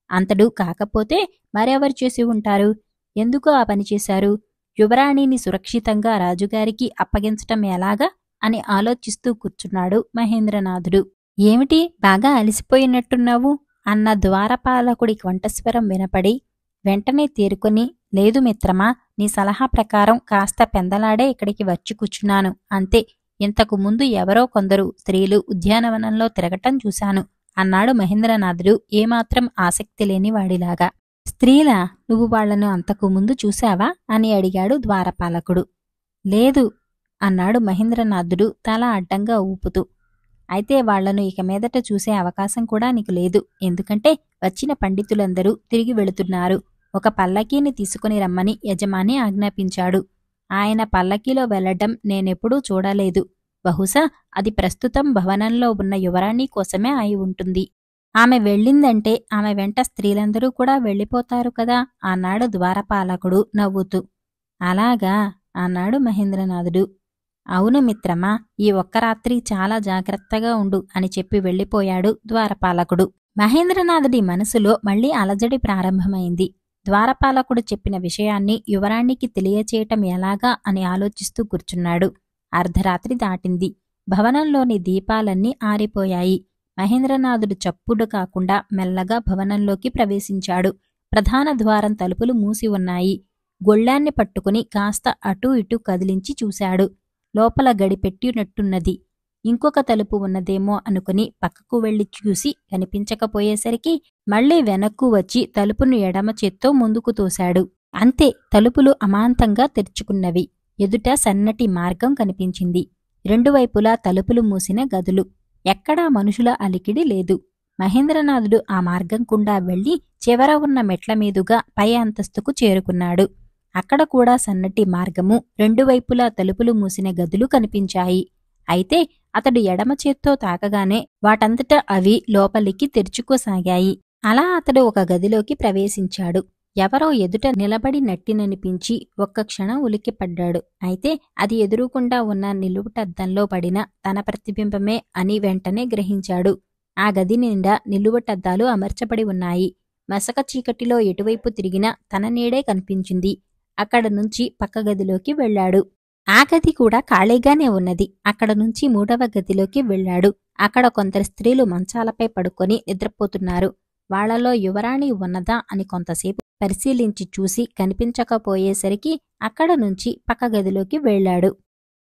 అంతడు కాకపోతే మరెవరు చేసి ఉంటారు? ఎందుకు ఆ పని చేశారు? యువరాణిని సురక్షితంగా రాజుగారికి అప్పగించటం ఎలాగా అని ఆలోచిస్తూ కూర్చున్నాడు మహేంద్రనాథుడు. ఏమిటి, బాగా అలసిపోయినట్టున్నావు అన్న ద్వారపాలకుడి కంఠస్వరం వినపడి వెంటనే తేరుకొని, లేదు మిత్రమా, నీ సలహా ప్రకారం కాస్త పెందలాడే ఇక్కడికి వచ్చి కూర్చున్నాను అంతే. ఇంతకు ముందు ఎవరో కొందరు స్త్రీలు ఉద్యానవనంలో తిరగటం చూశాను అన్నాడు మహేంద్రనాథుడు ఏమాత్రం ఆసక్తి లేని వాడిలాగా. స్త్రీలా? నువ్వు వాళ్లను అంతకు ముందు చూశావా అని అడిగాడు ద్వారపాలకుడు. లేదు అన్నాడు మహేంద్రనాథుడు తల అడ్డంగా ఊపుతూ. అయితే వాళ్లను ఇక మీదట చూసే అవకాశం కూడా నీకు లేదు. ఎందుకంటే వచ్చిన పండితులందరూ తిరిగి వెళుతున్నారు. ఒక పల్లకీని తీసుకుని రమ్మని యజమాని ఆజ్ఞాపించాడు. ఆయన పల్లకీలో వెళ్లడం నేనెప్పుడూ చూడలేదు. బహుశా అది ప్రస్తుతం భవనంలో ఉన్న యువరాణి కోసమే అయి ఉంటుంది. ఆమె వెళ్ళిందంటే ఆమె వెంట స్త్రీలందరూ కూడా వెళ్ళిపోతారు కదా అన్నాడు ద్వారపాలకుడు నవ్వుతూ. అలాగా, అన్నాడు మహేంద్రనాథుడు. అవును మిత్రమా, ఈ ఒక్క రాత్రి చాలా జాగ్రత్తగా ఉండు అని చెప్పి వెళ్ళిపోయాడు ద్వారపాలకుడు. మహేంద్రనాథుడి మనసులో మళ్లీ అలజడి ప్రారంభమైంది. ద్వారపాలకుడు చెప్పిన విషయాన్ని యువరాణికి తెలియచేయటం ఎలాగా అని ఆలోచిస్తూ కూర్చున్నాడు. అర్ధరాత్రి దాటింది. భవనంలోని దీపాలన్నీ ఆరిపోయాయి. మహేంద్రనాథుడు చప్పుడు కాకుండా మెల్లగా భవనంలోకి ప్రవేశించాడు. ప్రధాన ద్వారం తలుపులు మూసి ఉన్నాయి. గొళ్ళాన్ని పట్టుకుని కాస్త అటూ ఇటూ కదిలించి చూశాడు. లోపల గడిపెట్టినట్టున్నది. ఇంకొక తలుపు ఉన్నదేమో అనుకుని పక్కకు వెళ్లి చూసి కనిపించకపోయేసరికి మళ్లీ వెనక్కు వచ్చి తలుపును ఎడమ చేత్తో ముందుకు తోశాడు. అంతే, తలుపులు అమాంతంగా తెరుచుకున్నవి. ఎదుట సన్నటి మార్గం కనిపించింది. రెండు వైపులా తలుపులు మూసిన గదులు. ఎక్కడా మనుషుల అలికిడి లేదు. మహేంద్రనాథుడు ఆ మార్గం గుండా వెళ్లి చివర ఉన్న మెట్ల మీదుగా పై అంతస్తుకు చేరుకున్నాడు. అక్కడ కూడా సన్నటి మార్గము, రెండు వైపులా తలుపులు మూసిన గదులు కనిపించాయి. అయితే అతడు ఎడమ చేత్తో తాకగానే వాటంతట అవి లోపలికి తెరుచుకోసాగాయి. అలా అతడు ఒక గదిలోకి ప్రవేశించాడు. ఎవరో ఎదుట నిలబడి నట్టిననిపించి ఒక్క క్షణం ఉలిక్కిపడ్డాడు. అయితే అది ఎదురుకుండా ఉన్న నిలువుటద్దంలో పడిన తన ప్రతిబింబమే అని వెంటనే గ్రహించాడు. ఆ గది నిండా నిలువుటద్దాలు అమర్చబడి ఉన్నాయి. మసక చీకటిలో ఎటువైపు తిరిగినా తన నీడే కనిపించింది. అక్కడ నుంచి పక్క గదిలోకి వెళ్లాడు. ఆ గది కూడా ఖాళీగానే ఉన్నది. అక్కడ నుంచి మూడవ గదిలోకి వెళ్లాడు. అక్కడ కొందరు స్త్రీలు మంచాలపై పడుకొని నిద్రపోతున్నారు. వాళ్లలో యువరాణి ఉన్నదా అని కొంతసేపు పరిశీలించి చూసి కనిపించకపోయేసరికి అక్కడ నుంచి పక్క గదిలోకి వెళ్లాడు.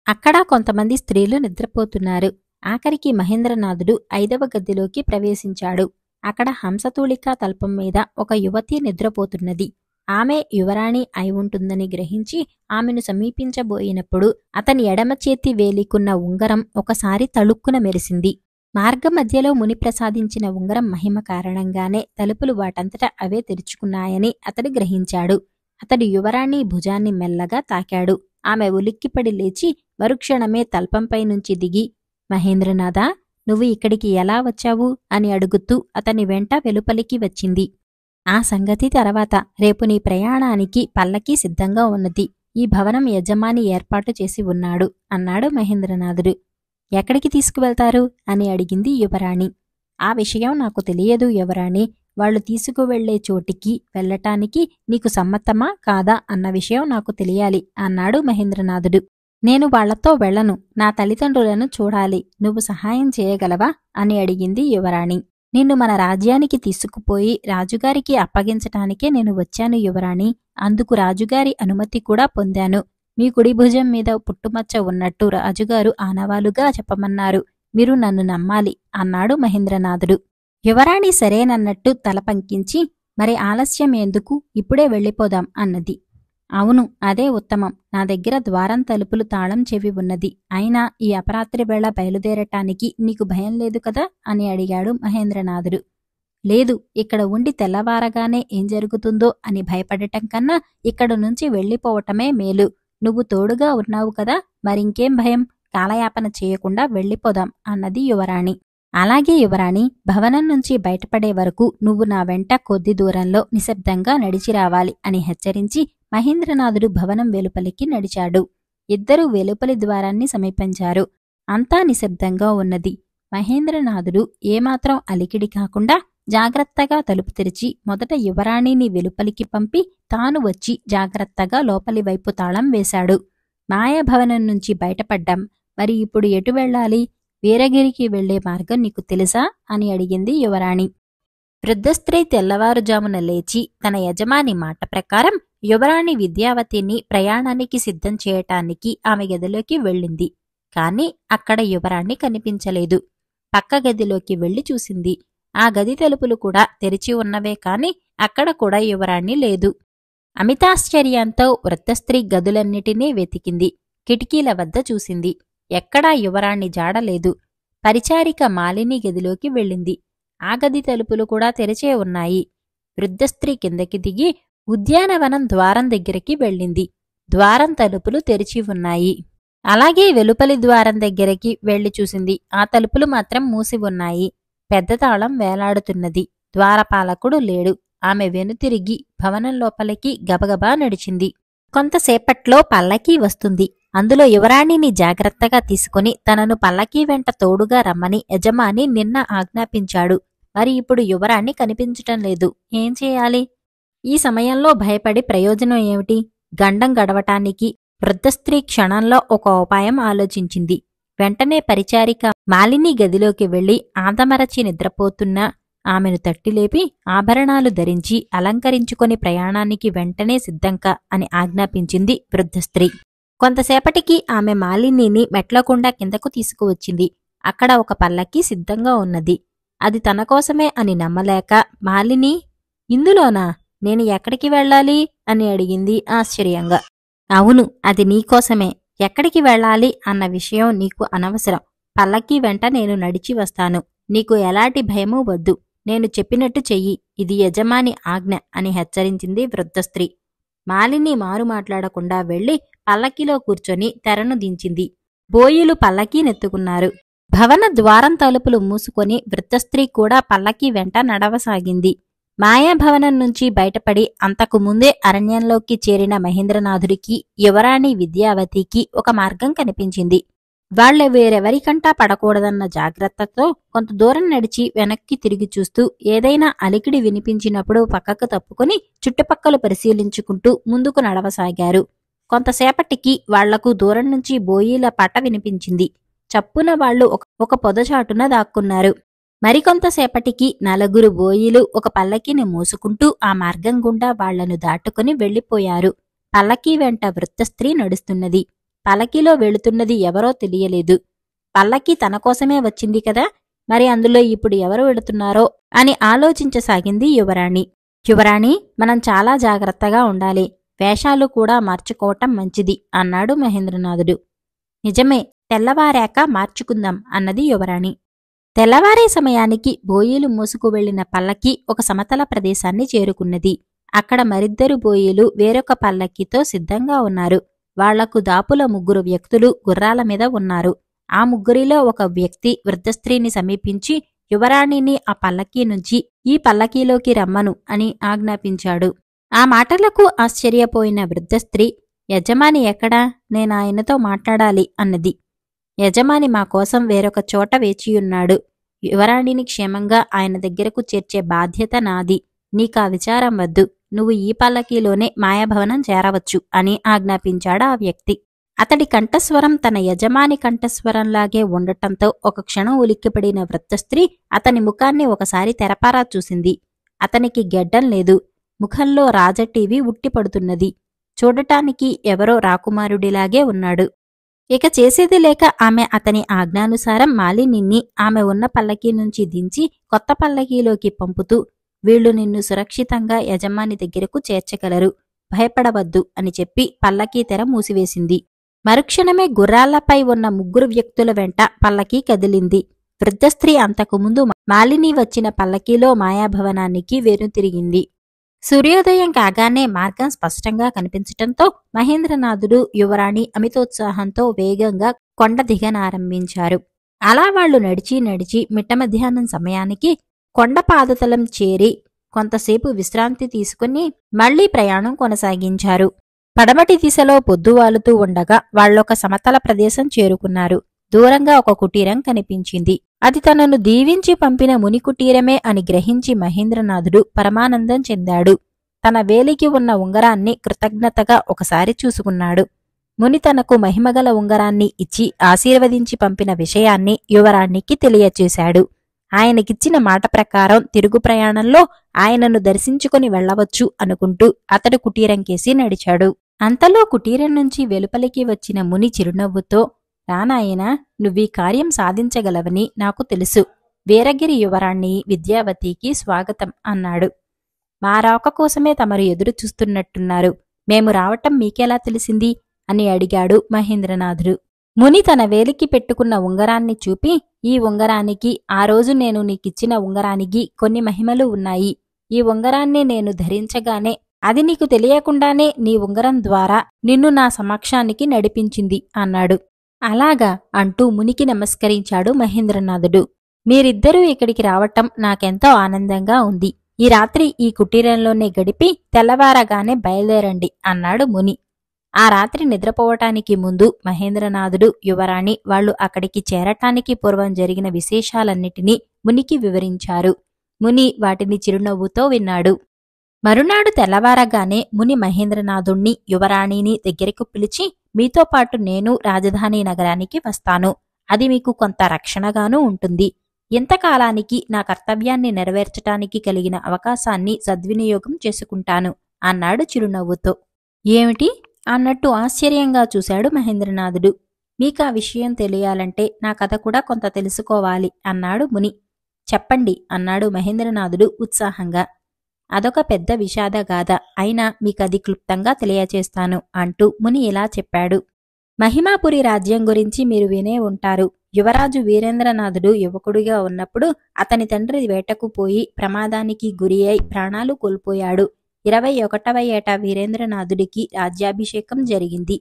అక్కడ కొంతమంది స్త్రీలు నిద్రపోతున్నారు. ఆఖరికి మహేంద్రనాథుడు 5వ గదిలోకి ప్రవేశించాడు. అక్కడ హంసతూళికా తల్పం మీద ఒక యువతి నిద్రపోతున్నది. ఆమె యువరాణి అయి ఉంటుందని గ్రహించి ఆమెను సమీపించబోయినప్పుడు అతని ఎడమ చేతి వేలికున్న ఉంగరం ఒకసారి తళుక్కున మెరిసింది. మార్గమధ్యలో ముని ప్రసాదించిన ఉంగరం మహిమ కారణంగానే తలుపులు వాటంతట అవే తెరుచుకున్నాయని అతడు గ్రహించాడు. అతడు యువరాణి భుజాన్ని మెల్లగా తాకాడు. ఆమె ఉలిక్కిపడి లేచి మరుక్షణమే తల్పంపై నుంచి దిగి, మహేంద్రనాథా, నువ్వు ఇక్కడికి ఎలా వచ్చావు అని అడుగుతూ అతని వెంట వెలుపలికి వచ్చింది. ఆ సంగతి తర్వాత. రేపు నీ ప్రయాణానికి పల్లకీ సిద్ధంగా ఉన్నది. ఈ భవనం యజమాని ఏర్పాటు చేసి ఉన్నాడు అన్నాడు మహేంద్రనాథుడు. ఎక్కడికి తీసుకువెళ్తారు అని అడిగింది యువరాణి. ఆ విషయం నాకు తెలియదు యువరాణి. వాళ్లు తీసుకువెళ్లే చోటికి వెళ్లటానికి నీకు సమ్మతమా కాదా అన్న విషయం నాకు తెలియాలి అన్నాడు మహేంద్రనాథుడు. నేను వాళ్లతో వెళ్లను. నా తల్లిదండ్రులను చూడాలి. నువ్వు సహాయం చేయగలవా అని అడిగింది యువరాణి. నిన్ను మన రాజ్యానికి తీసుకుపోయి రాజుగారికి అప్పగించటానికే నేను వచ్చాను యువరాణి. అందుకు రాజుగారి అనుమతి కూడా పొందాను. మీ కుడి భుజం మీద పుట్టుమచ్చ ఉన్నట్టు రాజుగారు ఆనవాలుగా చెప్పమన్నారు. మీరు నన్ను నమ్మాలి అన్నాడు మహేంద్రనాథుడు. యువరాణి సరేనన్నట్టు తల పంకించి, మరి ఆలస్యం ఎందుకు, ఇప్పుడే వెళ్ళిపోదాం అన్నది. అవును, అదే ఉత్తమం. నా దగ్గర ద్వారం తలుపులు తాళం చెవి ఉన్నది. అయినా ఈ అపరాత్రి వేళ బయలుదేరటానికి నీకు భయం లేదు కదా అని అడిగాడు మహేంద్రనాథుడు. లేదు, ఇక్కడ ఉండి తెల్లవారగానే ఏం జరుగుతుందో అని భయపడటం కన్నా ఇక్కడ నుంచి వెళ్ళిపోవటమే మేలు. నువ్వు తోడుగా ఉన్నావు కదా, మరింకేం భయం. కాలయాపన చేయకుండా వెళ్ళిపోదాం అన్నది యువరాణి. అలాగే యువరాణి, భవనం నుంచి బయటపడే వరకు నువ్వు నా వెంట కొద్ది దూరంలో నిశ్శబ్దంగా నడిచి రావాలి అని హెచ్చరించి మహేంద్రనాథుడు భవనం వెలుపలికి నడిచాడు. ఇద్దరూ వెలుపలి ద్వారాన్ని సమీపించారు. అంతా నిశ్శబ్దంగా ఉన్నది. మహేంద్రనాథుడు ఏమాత్రం అలికిడి కాకుండా జాగ్రత్తగా తలుపు తెరిచి మొదట యువరాణిని వెలుపలికి పంపి తాను వచ్చి జాగ్రత్తగా లోపలి వైపు తాళం వేశాడు. మాయాభవనం నుంచి బయటపడ్డాం. మరి ఇప్పుడు ఎటు వెళ్ళాలి? వీరగిరికి వెళ్లే మార్గం నీకు తెలుసా అని అడిగింది యువరాణి. వృద్ధస్త్రీ తెల్లవారుజామున లేచి తన యజమాని మాట ప్రకారం యువరాణి విద్యావతిని ప్రయాణానికి సిద్ధం చేయటానికి ఆమె గదిలోకి వెళ్ళింది. కాని అక్కడ యువరాణి కనిపించలేదు. పక్క గదిలోకి వెళ్లి చూసింది. ఆ గది తలుపులు కూడా తెరిచి ఉన్నవే కాని అక్కడ కూడా యువరాణి లేదు. అమితాశ్చర్యంతో వృద్ధస్త్రీ గదులన్నిటినీ వెతికింది. కిటికీల వద్ద చూసింది. ఎక్కడా యువరాణి జాడలేదు. పరిచారిక మాలిని గదిలోకి వెళ్ళింది. ఆ గది తలుపులు కూడా తెరిచే ఉన్నాయి. వృద్ధస్త్రీ కిందకి దిగి ఉద్యానవనం ద్వారం దగ్గరికి వెళ్ళింది. ద్వారం తలుపులు తెరిచి ఉన్నాయి. అలాగే వెలుపలి ద్వారం దగ్గరికి వెళ్లి చూసింది. ఆ తలుపులు మాత్రం మూసి ఉన్నాయి. పెద్ద తాళం వేలాడుతున్నది. ద్వారపాలకుడు లేడు. ఆమె వెనుతిరిగి భవనం లోపలికి గబగబా నడిచింది. కొంతసేపట్లో పల్లకీ వస్తుంది. అందులో యువరాణిని జాగ్రత్తగా తీసుకుని తనను పల్లకీ వెంట తోడుగా రమ్మని యజమాని నిన్న ఆజ్ఞాపించాడు. మరి ఇప్పుడు యువరాణి కనిపించటం లేదు. ఏం చేయాలి? ఈ సమయంలో భయపడి ప్రయోజనం ఏమిటి? గండం గడవటానికి వృద్ధ స్త్రీ క్షణంలో ఒక ఉపాయం ఆలోచించింది. వెంటనే పరిచారిక మాలిని గదిలోకి వెళ్లి ఆదమరచి నిద్రపోతున్న ఆమెను తట్టిలేపి ఆభరణాలు ధరించి అలంకరించుకొని ప్రయాణానికి వెంటనే సిద్ధంకా అని ఆజ్ఞాపించింది వృద్ధ స్త్రీ. కొంతసేపటికి ఆమె మాలినిని మెట్లకుండా కిందకు తీసుకువచ్చింది. అక్కడ ఒక పల్లకీ సిద్ధంగా ఉన్నది. అది తన కోసమే అని నమ్మలేక, మాలిని, ఇందులోనా? నేను ఎక్కడికి వెళ్ళాలి అని అడిగింది ఆశ్చర్యంగా. అవును, అది నీకోసమే. ఎక్కడికి వెళ్ళాలి అన్న విషయం నీకు అనవసరం. పల్లకీ వెంట నేను నడిచి వస్తాను. నీకు ఎలాంటి భయమూ వద్దు. నేను చెప్పినట్టు చెయ్యి. ఇది యజమాని ఆజ్ఞ అని హెచ్చరించింది వృద్ధ స్త్రీ. మాలిని మారు మాట్లాడకుండా వెళ్లి పల్లకీలో కూర్చొని తెరను దించింది. బోయిలు పల్లకీ నెత్తుకున్నారు. భవన ద్వారం తలుపులు మూసుకొని వృద్ధ స్త్రీ కూడా పల్లకీ వెంట నడవసాగింది. మాయాభవనం నుంచి బయటపడి అంతకుముందే అరణ్యంలోకి చేరిన మహేంద్రనాథుడికి, యువరాణి విద్యావతికి ఒక మార్గం కనిపించింది. వాళ్లే వేరెవరికంటా పడకూడదన్న జాగ్రత్తతో కొంత దూరం నడిచి వెనక్కి తిరిగి చూస్తూ ఏదైనా అలికిడి వినిపించినప్పుడు పక్కకు తప్పుకుని చుట్టుపక్కల పరిశీలించుకుంటూ ముందుకు నడవసాగారు. కొంతసేపటికి వాళ్లకు దూరం నుంచి బోయీల పాట వినిపించింది. చప్పున వాళ్లు ఒక పొదచాటున దాక్కున్నారు. మరికొంతసేపటికి నలుగురు బోయీలు ఒక పల్లకీని మోసుకుంటూ ఆ మార్గం గుండా వాళ్లను దాటుకుని వెళ్లిపోయారు. పల్లకీ వెంట వృద్ధ స్త్రీ నడుస్తున్నది. పల్లకీలో వెళుతున్నది ఎవరో తెలియలేదు. పల్లకీ తన కోసమే వచ్చింది కదా, మరి అందులో ఇప్పుడు ఎవరు వెళుతున్నారో అని ఆలోచించసాగింది యువరాణి. యువరాణి, మనం చాలా జాగ్రత్తగా ఉండాలి. వేషాలు కూడా మార్చుకోవటం మంచిది అన్నాడు మహేంద్రనాథుడు. నిజమే, తెల్లవారాక మార్చుకుందాం అన్నది యువరాణి. తెల్లవారే సమయానికి బోయీలు మోసుకు వెళ్లిన పల్లకీ ఒక సమతల ప్రదేశాన్ని చేరుకున్నది. అక్కడ మరిద్దరు బోయీలు వేరొక పల్లకీతో సిద్ధంగా ఉన్నారు. వాళ్లకు దాపుల 3 వ్యక్తులు గుర్రాల మీద ఉన్నారు. ఆ ముగ్గురిలో ఒక వ్యక్తి వృద్ధస్త్రీని సమీపించి యువరాణిని ఆ పల్లకీ నుంచి ఈ పల్లకీలోకి రమ్మను అని ఆజ్ఞాపించాడు. ఆ మాటలకు ఆశ్చర్యపోయిన వృద్ధస్త్రీ, యజమాని ఎక్కడా? నేనాయనతో మాట్లాడాలి అన్నది. యజమాని మా కోసం వేరొక చోట వేచియున్నాడు. యువరాణిని క్షేమంగా ఆయన దగ్గరకు చేర్చే బాధ్యత నాది. నీకా విచారం వద్దు. నువ్వు ఈ పల్లకీలోనే మాయాభవనం చేరవచ్చు అని ఆజ్ఞాపించాడు ఆ వ్యక్తి. అతడి కంఠస్వరం తన యజమాని కంఠస్వరంలాగే ఉండటంతో ఒక క్షణం ఉలిక్కిపడిన వృద్ధస్త్రీ అతని ముఖాన్ని ఒకసారి తెరపారా చూసింది. అతనికి గెడ్డం లేదు. ముఖంలో రాజటీవి ఉట్టిపడుతున్నది. చూడటానికి ఎవరో రాకుమారుడిలాగే ఉన్నాడు. ఇక చేసేది లేక ఆమె అతని ఆజ్ఞానుసారం మాలినిని ఆమె ఉన్న పల్లకీ నుంచి దించి కొత్త పల్లకీలోకి పంపుతూ, వీళ్లు నిన్ను సురక్షితంగా యజమాని దగ్గరకు చేర్చగలరు, భయపడవద్దు అని చెప్పి పల్లకీ తెర మూసివేసింది. మరుక్షణమే గుర్రాలపై ఉన్న 3 వ్యక్తుల వెంట పల్లకీ కదిలింది. వృద్ధస్త్రీ అంతకుముందు మాలిని వచ్చిన పల్లకీలో మాయాభవనానికి వెనుతిరిగింది. సూర్యోదయం కాగానే మార్గం స్పష్టంగా కనిపించటంతో మహేంద్రనాథుడు, యువరాణి అమితోత్సాహంతో వేగంగా కొండ దిగనారంభించారు. అలా వాళ్లు నడిచి నడిచి మిట్ట మధ్యాహ్నం సమయానికి కొండ పాదతలం చేరి కొంతసేపు విశ్రాంతి తీసుకుని మళ్లీ ప్రయాణం కొనసాగించారు. పడమటి దిశలో పొద్దువాలుతూ ఉండగా వాళ్లొక సమతల ప్రదేశం చేరుకున్నారు. దూరంగా ఒక కుటీరం కనిపించింది. అది తనను దీవించి పంపిన ముని కుటీరమే అని గ్రహించి మహేంద్రనాథుడు పరమానందం చెందాడు. తన వేలికి ఉన్న ఉంగరాన్ని కృతజ్ఞతగా ఒకసారి చూసుకున్నాడు. ముని తనకు మహిమగల ఉంగరాన్ని ఇచ్చి ఆశీర్వదించి పంపిన విషయాన్ని యువరాణికి తెలియచేశాడు. ఆయనకిచ్చిన మాట ప్రకారం తిరుగు ప్రయాణంలో ఆయనను దర్శించుకుని వెళ్లవచ్చు అనుకుంటూ అతడు కుటీరంకేసి నడిచాడు. అంతలో కుటీరం నుంచి వెలుపలికి వచ్చిన ముని చిరునవ్వుతో, రానాయనా, నువ్వీ కార్యం సాధించగలవని నాకు తెలుసు. వీరగిరి యువరాణి విద్యావతికి స్వాగతం అన్నాడు. మా రాక కోసమే తమరు ఎదురు చూస్తున్నట్టున్నారు. మేము రావటం మీకెలా తెలిసింది అని అడిగాడు మహేంద్రనాథుడు. ముని తన వేలికి పెట్టుకున్న ఉంగరాన్ని చూపి, ఈ ఉంగరానికి, ఆ రోజు నేను నీకిచ్చిన ఉంగరానికి కొన్ని మహిమలు ఉన్నాయి. ఈ ఉంగరాన్ని నేను ధరించగానే అది నీకు తెలియకుండానే నీ ఉంగరం ద్వారా నిన్ను నా సమక్షానికి నడిపించింది అన్నాడు. అలాగా అంటూ మునికి నమస్కరించాడు మహేంద్రనాథుడు. మీరిద్దరూ ఇక్కడికి రావటం నాకెంతో ఆనందంగా ఉంది. ఈ రాత్రి ఈ కుటీరంలోనే గడిపి తెల్లవారగానే బయలుదేరండి అన్నాడు ముని. ఆ రాత్రి నిద్రపోవటానికి ముందు మహేంద్రనాథుడు, యువరాణి వాళ్లు అక్కడికి చేరటానికి పూర్వం జరిగిన విశేషాలన్నిటినీ మునికి వివరించారు. ముని వాటిని చిరునవ్వుతో విన్నాడు. మరునాడు తెల్లవారగానే ముని మహేంద్రనాథుణ్ణి, యువరాణిని దగ్గరకు పిలిచి, మీతో పాటు నేను రాజధాని నగరానికి వస్తాను. అది మీకు కొంత రక్షణగానూ ఉంటుంది. ఇంతకాలానికి నా కర్తవ్యాన్ని నెరవేర్చటానికి కలిగిన అవకాశాన్ని సద్వినియోగం చేసుకుంటాను అన్నాడు చిరునవ్వుతో. ఏమిటి అన్నట్టు ఆశ్చర్యంగా చూశాడు మహేంద్రనాథుడు. మీకా విషయం తెలియాలంటే నా కథ కూడా కొంత తెలుసుకోవాలి అన్నాడు ముని. చెప్పండి అన్నాడు మహేంద్రనాథుడు ఉత్సాహంగా. అదొక పెద్ద విషాదగాథ, అయినా మీకది క్లుప్తంగా తెలియచేస్తాను అంటూ ముని ఇలా చెప్పాడు. మహిమాపురి రాజ్యం గురించి మీరు వినే ఉంటారు. యువరాజు వీరేంద్రనాథుడు యువకుడిగా ఉన్నప్పుడు అతని తండ్రి వేటకు పోయి ప్రమాదానికి గురి అయి ప్రాణాలు కోల్పోయాడు. 21వ ఏట వీరేంద్రనాథుడికి రాజ్యాభిషేకం జరిగింది.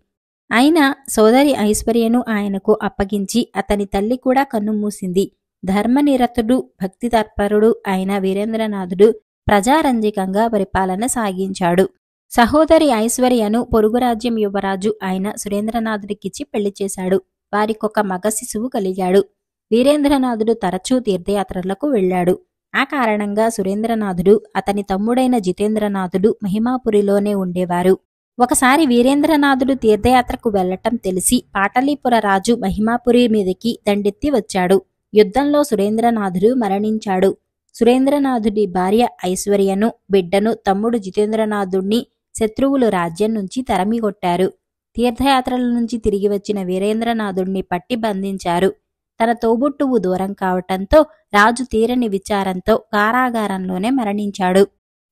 అయినా సోదరి ఐశ్వర్యను ఆయనకు అప్పగించి అతని తల్లి కూడా కన్నుమూసింది. ధర్మనిరతుడు, భక్తితత్పరుడు అయిన వీరేంద్రనాథుడు ప్రజారంజకంగా పరిపాలన సాగించాడు. సహోదరి ఐశ్వర్యను పొరుగురాజ్యం యువరాజు అయిన సురేంద్రనాథుడికిచ్చి పెళ్లి చేశాడు. వారికొక మగ శిశువు కలిగాడు. వీరేంద్రనాథుడు తరచూ తీర్థయాత్రలకు వెళ్లాడు. ఆ కారణంగా సురేంద్రనాథుడు, అతని తమ్ముడైన జితేంద్రనాథుడు మహిమాపురిలోనే ఉండేవారు. ఒకసారి వీరేంద్రనాథుడు తీర్థయాత్రకు వెళ్లటం తెలిసి పాటలీపుర రాజు మహిమాపురి మీదకి దండెత్తి వచ్చాడు. యుద్ధంలో సురేంద్రనాథుడు మరణించాడు. సురేంద్రనాథుడి భార్య ఐశ్వర్యను, బిడ్డను, తమ్ముడు జితేంద్రనాథుణ్ణి శత్రువులు రాజ్యం నుంచి తరమిగొట్టారు. తీర్థయాత్రల నుంచి తిరిగి వచ్చిన వీరేంద్రనాథుణ్ణి పట్టి బంధించారు. తన తోబుట్టువు దూరం కావటంతో రాజు తీరని విచారంతో కారాగారంలోనే మరణించాడు.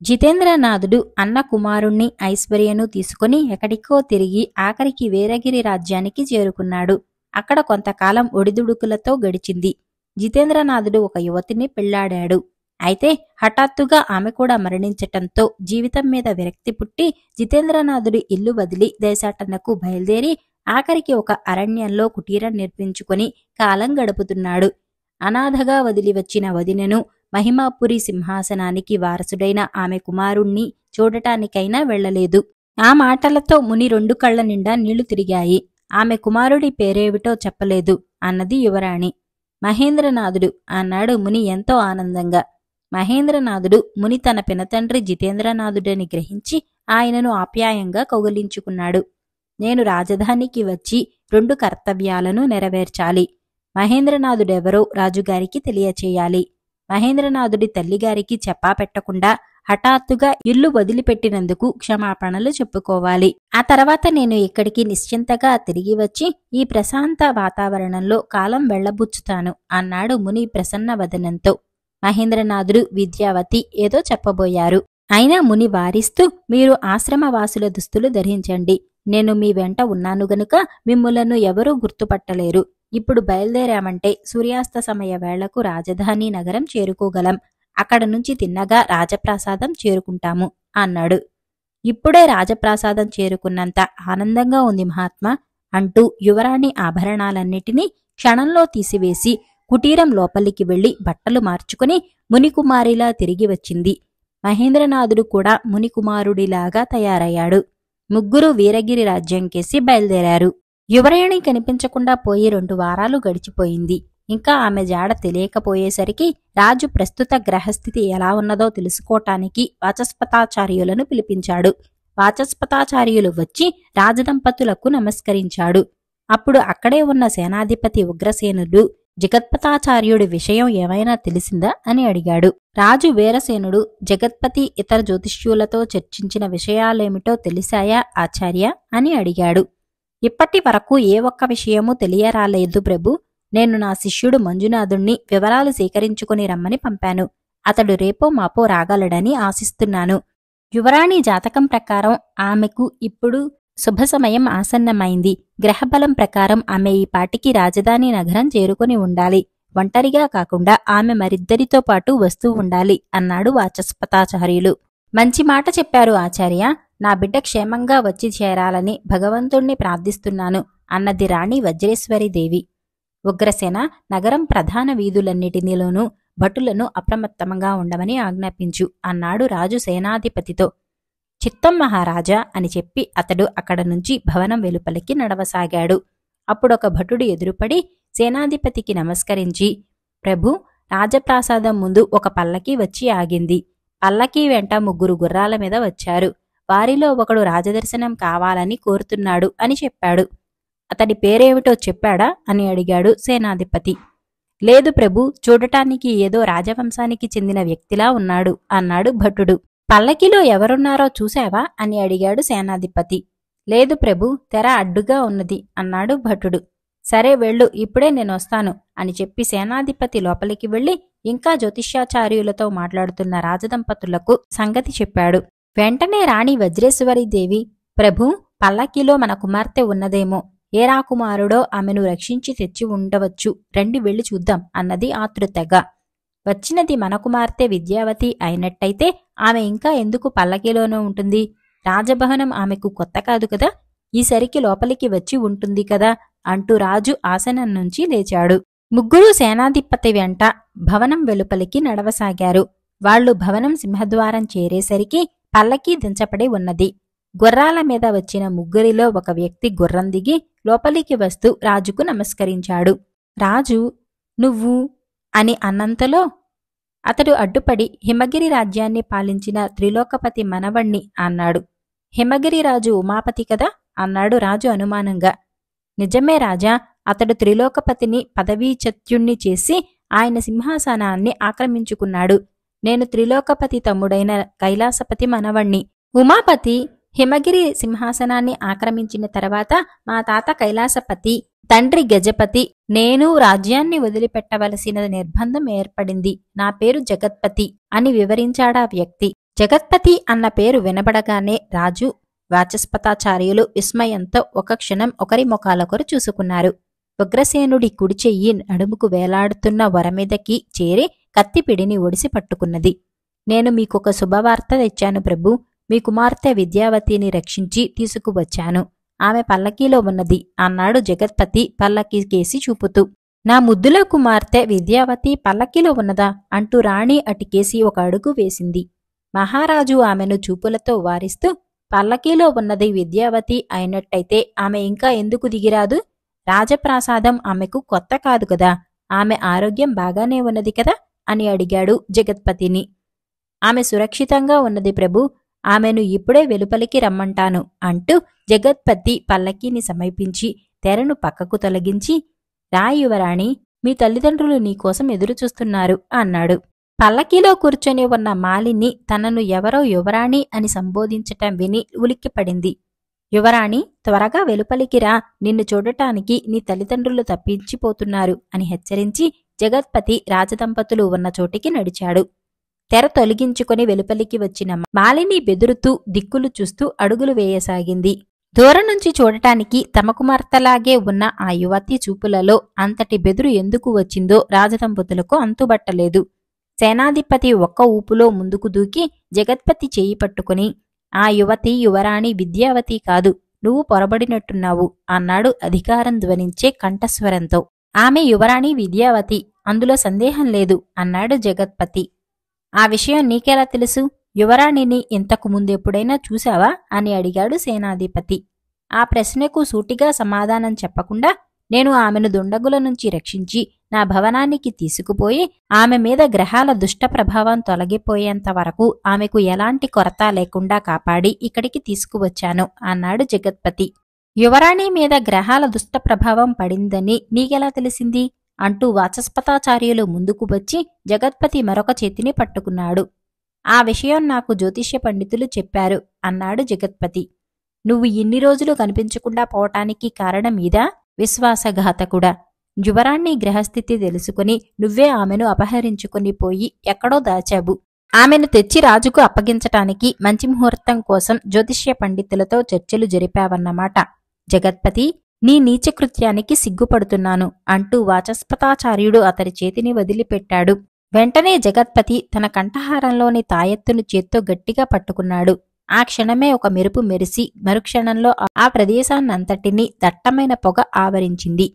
జితేంద్రనాథుడు అన్న కుమారుణ్ణి ఐశ్వర్యను తీసుకుని ఎక్కడికో తిరిగి ఆఖరికి వీరగిరి రాజ్యానికి చేరుకున్నాడు. అక్కడ కొంతకాలం ఒడిదుడుకులతో గడిచింది. జితేంద్రనాథుడు ఒక యువతిని పెళ్లాడాడు. అయితే హఠాత్తుగా ఆమె కూడా మరణించటంతో జీవితం మీద విరక్తి పుట్టి జితేంద్రనాథుడి ఇల్లు వదిలి దేశాటనకు బయలుదేరి ఆఖరికి ఒక అరణ్యంలో కుటీరం నిర్మించుకుని కాలం గడుపుతున్నాడు. అనాథగా వదిలి వచ్చిన వదినెను, మహిమాపురి సింహాసనానికి వారసుడైన ఆమె కుమారుణ్ణి చూడటానికైనా వెళ్లలేదు. ఆ మాటలతో ముని 2 కళ్ల నిండా నీళ్లు తిరిగాయి. ఆమె కుమారుడి పేరేమిటో చెప్పలేదు అన్నది యువరాణి. మహేంద్రనాథుడు అన్నాడు ముని ఎంతో ఆనందంగా. మహేంద్రనాథుడు ముని తన పినతండ్రి జితేంద్రనాథుడని గ్రహించి ఆయనను ఆప్యాయంగా కౌగిలించుకున్నాడు. నేను రాజధానికి వచ్చి 2 కర్తవ్యాలను నెరవేర్చాలి. మహేంద్రనాథుడెవరో రాజుగారికి తెలియచేయాలి. మహేంద్రనాథుడి తల్లిగారికి చెప్పా పెట్టకుండా హఠాత్తుగా ఇల్లు వదిలిపెట్టినందుకు క్షమాపణలు చెప్పుకోవాలి. ఆ తర్వాత నేను ఇక్కడికి నిశ్చింతగా తిరిగి వచ్చి ఈ ప్రశాంత వాతావరణంలో కాలం వెళ్లబుచ్చుతాను అన్నాడు ముని ప్రసన్న వదనంతో. మహేంద్రనాథుడు, విద్యావతి ఏదో చెప్పబోయారు. అయినా ముని వారిస్తూ, మీరు ఆశ్రమవాసుల దుస్తులు ధరించండి. నేను మీ వెంట ఉన్నాను గనుక మిమ్ములను ఎవరూ గుర్తుపట్టలేరు. ఇప్పుడు బయలుదేరామంటే సూర్యాస్త సమయ వేళకు రాజధాని నగరం చేరుకోగలం. అక్కడ నుంచి తిన్నగా రాజప్రాసాదం చేరుకుంటాము అన్నాడు. ఇప్పుడే రాజప్రాసాదం చేరుకున్నంత ఆనందంగా ఉంది మహాత్మా అంటూ యువరాణి ఆభరణాలన్నిటినీ క్షణంలో తీసివేసి కుటీరం లోపలికి వెళ్లి బట్టలు మార్చుకుని మునికుమారిలా తిరిగి వచ్చింది. మహేంద్రనాథుడు కూడా మునికుమారుడిలాగా తయారయ్యాడు. ముగ్గురు వీరగిరి రాజ్యంకేసి బయలుదేరారు. యువరాణి కనిపించకుండా పోయి 2 వారాలు గడిచిపోయింది. ఇంకా ఆమె జాడ తెలియకపోయేసరికి రాజు ప్రస్తుత గ్రహస్థితి ఎలా ఉన్నదో తెలుసుకోటానికి వాచస్పతాచార్యులను పిలిపించాడు. వాచస్పతాచార్యులు వచ్చి రాజదంపతులకు నమస్కరించాడు. అప్పుడు అక్కడే ఉన్న సేనాధిపతి ఉగ్రసేనుడు జగత్పతాచార్యుడి విషయం ఏమైనా తెలిసిందా అని అడిగాడు. రాజు వీరసేనుడు, జగత్పతి ఇతర జ్యోతిష్యులతో చర్చించిన విషయాలేమిటో తెలిసాయా ఆచార్య అని అడిగాడు. ఇప్పటి వరకు ఏ ఒక్క విషయమూ తెలియరాలేదు ప్రభు. నేను నా శిష్యుడు మంజునాథుణ్ణి వివరాలు సేకరించుకుని రమ్మని పంపాను. అతడు రేపో మాపో రాగలడని ఆశిస్తున్నాను. యువరాణి జాతకం ప్రకారం ఆమెకు ఇప్పుడు శుభ సమయం ఆసన్నమైంది. గ్రహబలం ప్రకారం ఆమె ఈ పాటికి రాజధాని నగరం చేరుకుని ఉండాలి. ఒంటరిగా కాకుండా ఆమె మరిద్దరితో పాటు వస్తూ ఉండాలి అన్నాడు వాచస్పతాచార్యులు. మంచి మాట చెప్పారు ఆచార్య. నా బిడ్డ క్షేమంగా వచ్చి చేరాలని భగవంతుణ్ణి ప్రార్థిస్తున్నాను అన్నది రాణి వజ్రేశ్వరీదేవి. ఉగ్రసేన, నగరం ప్రధాన వీధులన్నిటిలోనూ భటులను అప్రమత్తంగా ఉండమని ఆజ్ఞాపించు అన్నాడు రాజు సేనాధిపతితో. చిత్తం మహారాజా అని చెప్పి అతడు అక్కడ నుంచి భవనం వెలుపలికి నడవసాగాడు. అప్పుడొక భటుడు ఎదురుపడి సేనాధిపతికి నమస్కరించి, ప్రభు, రాజప్రాసాదం ముందు ఒక పల్లకీ వచ్చి ఆగింది. పల్లకీ వెంట 3 గుర్రాల మీద వచ్చారు. వారిలో ఒకడు రాజదర్శనం కావాలని కోరుతున్నాడు అని చెప్పాడు. అతడి పేరేమిటో చెప్పాడా అని అడిగాడు సేనాధిపతి. లేదు ప్రభు, చూడటానికి ఏదో రాజవంశానికి చెందిన వ్యక్తిలా ఉన్నాడు అన్నాడు భటుడు. పల్లకిలో ఎవరున్నారో చూశావా అని అడిగాడు సేనాధిపతి. లేదు ప్రభు, తెర అడ్డుగా ఉన్నది అన్నాడు భటుడు. సరే వెళ్ళు, ఇప్పుడే నేనొస్తాను అని చెప్పి సేనాధిపతి లోపలికి వెళ్లి ఇంకా జ్యోతిష్యాచార్యులతో మాట్లాడుతున్న రాజదంపతులకు సంగతి చెప్పాడు. వెంటనే రాణి వజ్రేశ్వరీదేవి, ప్రభు, పల్లకీలో మన కుమార్తె ఉన్నదేమో, ఏ రాకుమారుడో ఆమెను రక్షించి తెచ్చి ఉండవచ్చు, రండి వెళ్లి చూద్దాం అన్నది ఆతృతగా. వచ్చినది మన కుమార్తె విద్యావతి అయినట్టయితే ఆమె ఇంకా ఎందుకు పల్లకీలోనూ ఉంటుంది? రాజభవనం ఆమెకు కొత్త కాదు కదా, ఈసరికి లోపలికి వచ్చి ఉంటుంది కదా అంటూ రాజు ఆసనం నుంచి లేచాడు. 3 సేనాధిపతి వెంట భవనం వెలుపలికి నడవసాగారు. వాళ్లు భవనం సింహద్వారం చేరేసరికి పల్లకీ దించబడి ఉన్నది. గుర్రాల మీద వచ్చిన 3లో ఒక వ్యక్తి గుర్రం దిగి లోపలికి వస్తూ రాజుకు నమస్కరించాడు. రాజు నువ్వు అని అన్నంతలో అతడు అడ్డుపడి హిమగిరి రాజ్యాన్ని పాలించిన త్రిలోకపతి మనవణ్ణి అన్నాడు. హిమగిరి రాజు ఉమాపతి కదా అన్నాడు రాజు అనుమానంగా. నిజమే రాజా, అతడు త్రిలోకపతిని పదవీచ్యుతుణ్ణి చేసి ఆయన సింహాసనాన్ని ఆక్రమించుకున్నాడు. నేను త్రిలోకపతి తమ్ముడైన కైలాసపతి మనవణ్ణి. ఉమాపతి హిమగిరి సింహాసనాన్ని ఆక్రమించిన తర్వాత మా తాత కైలాసపతి, తండ్రి గజపతి, నేను రాజ్యాన్ని వదిలిపెట్టవలసిన నిర్బంధం ఏర్పడింది. నా పేరు జగత్పతి అని వివరించాడా వ్యక్తి. జగత్పతి అన్న పేరు వినబడగానే రాజు, వాచస్పతాచార్యులు విస్మయంతో ఒక క్షణం ఒకరి ముఖాలొకరు చూసుకున్నారు. ఉగ్రసేనుడి కుడి చెయ్యి నడుముకు వేలాడుతున్న వరమీదకి చేరి కత్తిపిడిని ఒడిసి పట్టుకున్నది. నేను మీకొక శుభవార్త తెచ్చాను ప్రభు. మీ కుమార్తె విద్యావతిని రక్షించి తీసుకువచ్చాను. ఆమె పల్లకీలో ఉన్నది అన్నాడు జగత్పతి పల్లకీ కేసి చూపుతూ. నా ముద్దుల కుమార్తె విద్యావతి పల్లకీలో ఉన్నదా అంటూ రాణి అటికేసి ఒక అడుగు వేసింది. మహారాజు ఆమెను చూపులతో వారిస్తూ, పల్లకీలో ఉన్నది విద్యావతి అయినట్టయితే ఆమె ఇంకా ఎందుకు దిగిరాదు? రాజప్రాసాదం ఆమెకు కొత్త కాదు కదా, ఆమె ఆరోగ్యం బాగానే ఉన్నది కదా అని అడిగాడు జగత్పతిని. ఆమె సురక్షితంగా ఉన్నది ప్రభు, ఆమెను ఇప్పుడే వెలుపలికి రమ్మంటాను అంటూ జగత్పతి పల్లకీని సమీపించి తెరను పక్కకు తొలగించి, రా యువరాణి, మీ తల్లిదండ్రులు నీకోసం ఎదురుచూస్తున్నారు అన్నాడు. పల్లకీలో కూర్చొని ఉన్న మాలిని తనను ఎవరో యువరాణి అని సంబోధించటం విని ఉలిక్కిపడింది. యువరాణి, త్వరగా వెలుపలికి రా, నిన్ను చూడటానికి నీ తల్లిదండ్రులు తప్పించిపోతున్నారు అని హెచ్చరించి జగత్పతి రాజదంపతులు ఉన్న చోటికి నడిచాడు. తెర తొలగించుకొని వెలుపలికి వచ్చిన మాలిని బెదురుతూ దిక్కులు చూస్తూ అడుగులు వేయసాగింది. దూరం నుంచి చూడటానికి తమ కుమార్తెలాగే ఉన్న ఆ యువతి చూపులలో అంతటి బెదురు ఎందుకు వచ్చిందో రాజదంపతులకు అంతుబట్టలేదు. సేనాధిపతి ఒక్క ఊపులో ముందుకు దూకి జగత్పతి చేయి పట్టుకుని, ఆ యువతి యువరాణి విద్యావతి కాదు, నువ్వు పొరబడినట్టున్నావు అన్నాడు అధికారం ధ్వనించే కంఠస్వరంతో. ఆమె యువరాణి విద్యావతి, అందులో సందేహం లేదు అన్నాడు జగత్పతి. ఆ విషయం నీకెలా తెలుసు? యువరాణిని ఇంతకు ముందెప్పుడైనా చూశావా అని అడిగాడు సేనాధిపతి. ఆ ప్రశ్నకు సూటిగా సమాధానం చెప్పకుండా, నేను ఆమెను దుండగుల నుంచి రక్షించి నా భవనానికి తీసుకుపోయి ఆమె మీద గ్రహాల దుష్ట ప్రభావం తొలగిపోయేంత వరకు ఆమెకు ఎలాంటి కొరత లేకుండా కాపాడి ఇక్కడికి తీసుకువచ్చాను అన్నాడు జగత్పతి. యువరాణి మీద గ్రహాల దుష్ట ప్రభావం పడిందని నీకెలా తెలిసింది అంటూ వాచస్పతాచార్యులు ముందుకు వచ్చి జగత్పతి మరొక చేతిని పట్టుకున్నాడు. ఆ విషయం నాకు జ్యోతిష్య పండితులు చెప్పారు అన్నాడు జగత్పతి. నువ్వు ఇన్ని రోజులు కనిపించకుండా పోవటానికి కారణం ఇదా? విశ్వాసఘాతకుడా, యువరాణి గ్రహస్థితి తెలుసుకుని నువ్వే ఆమెను అపహరించుకుని పోయి ఎక్కడో దాచావు. ఆమెను తెచ్చి రాజుకు అప్పగించటానికి మంచి ముహూర్తం కోసం జ్యోతిష్య పండితులతో చర్చలు జరిపావన్నమాట. జగత్పతి, నీ నీచకృత్యానికి సిగ్గుపడుతున్నాను అంటూ వాచస్పతాచార్యుడు అతడి చేతిని వదిలిపెట్టాడు. వెంటనే జగత్పతి తన కంఠహారంలోని తాయెత్తును చేత్తో గట్టిగా పట్టుకున్నాడు. ఆ క్షణమే ఒక మెరుపు మెరిసి మరుక్షణంలో ఆ ప్రదేశాన్నంతటినీ దట్టమైన పొగ ఆవరించింది.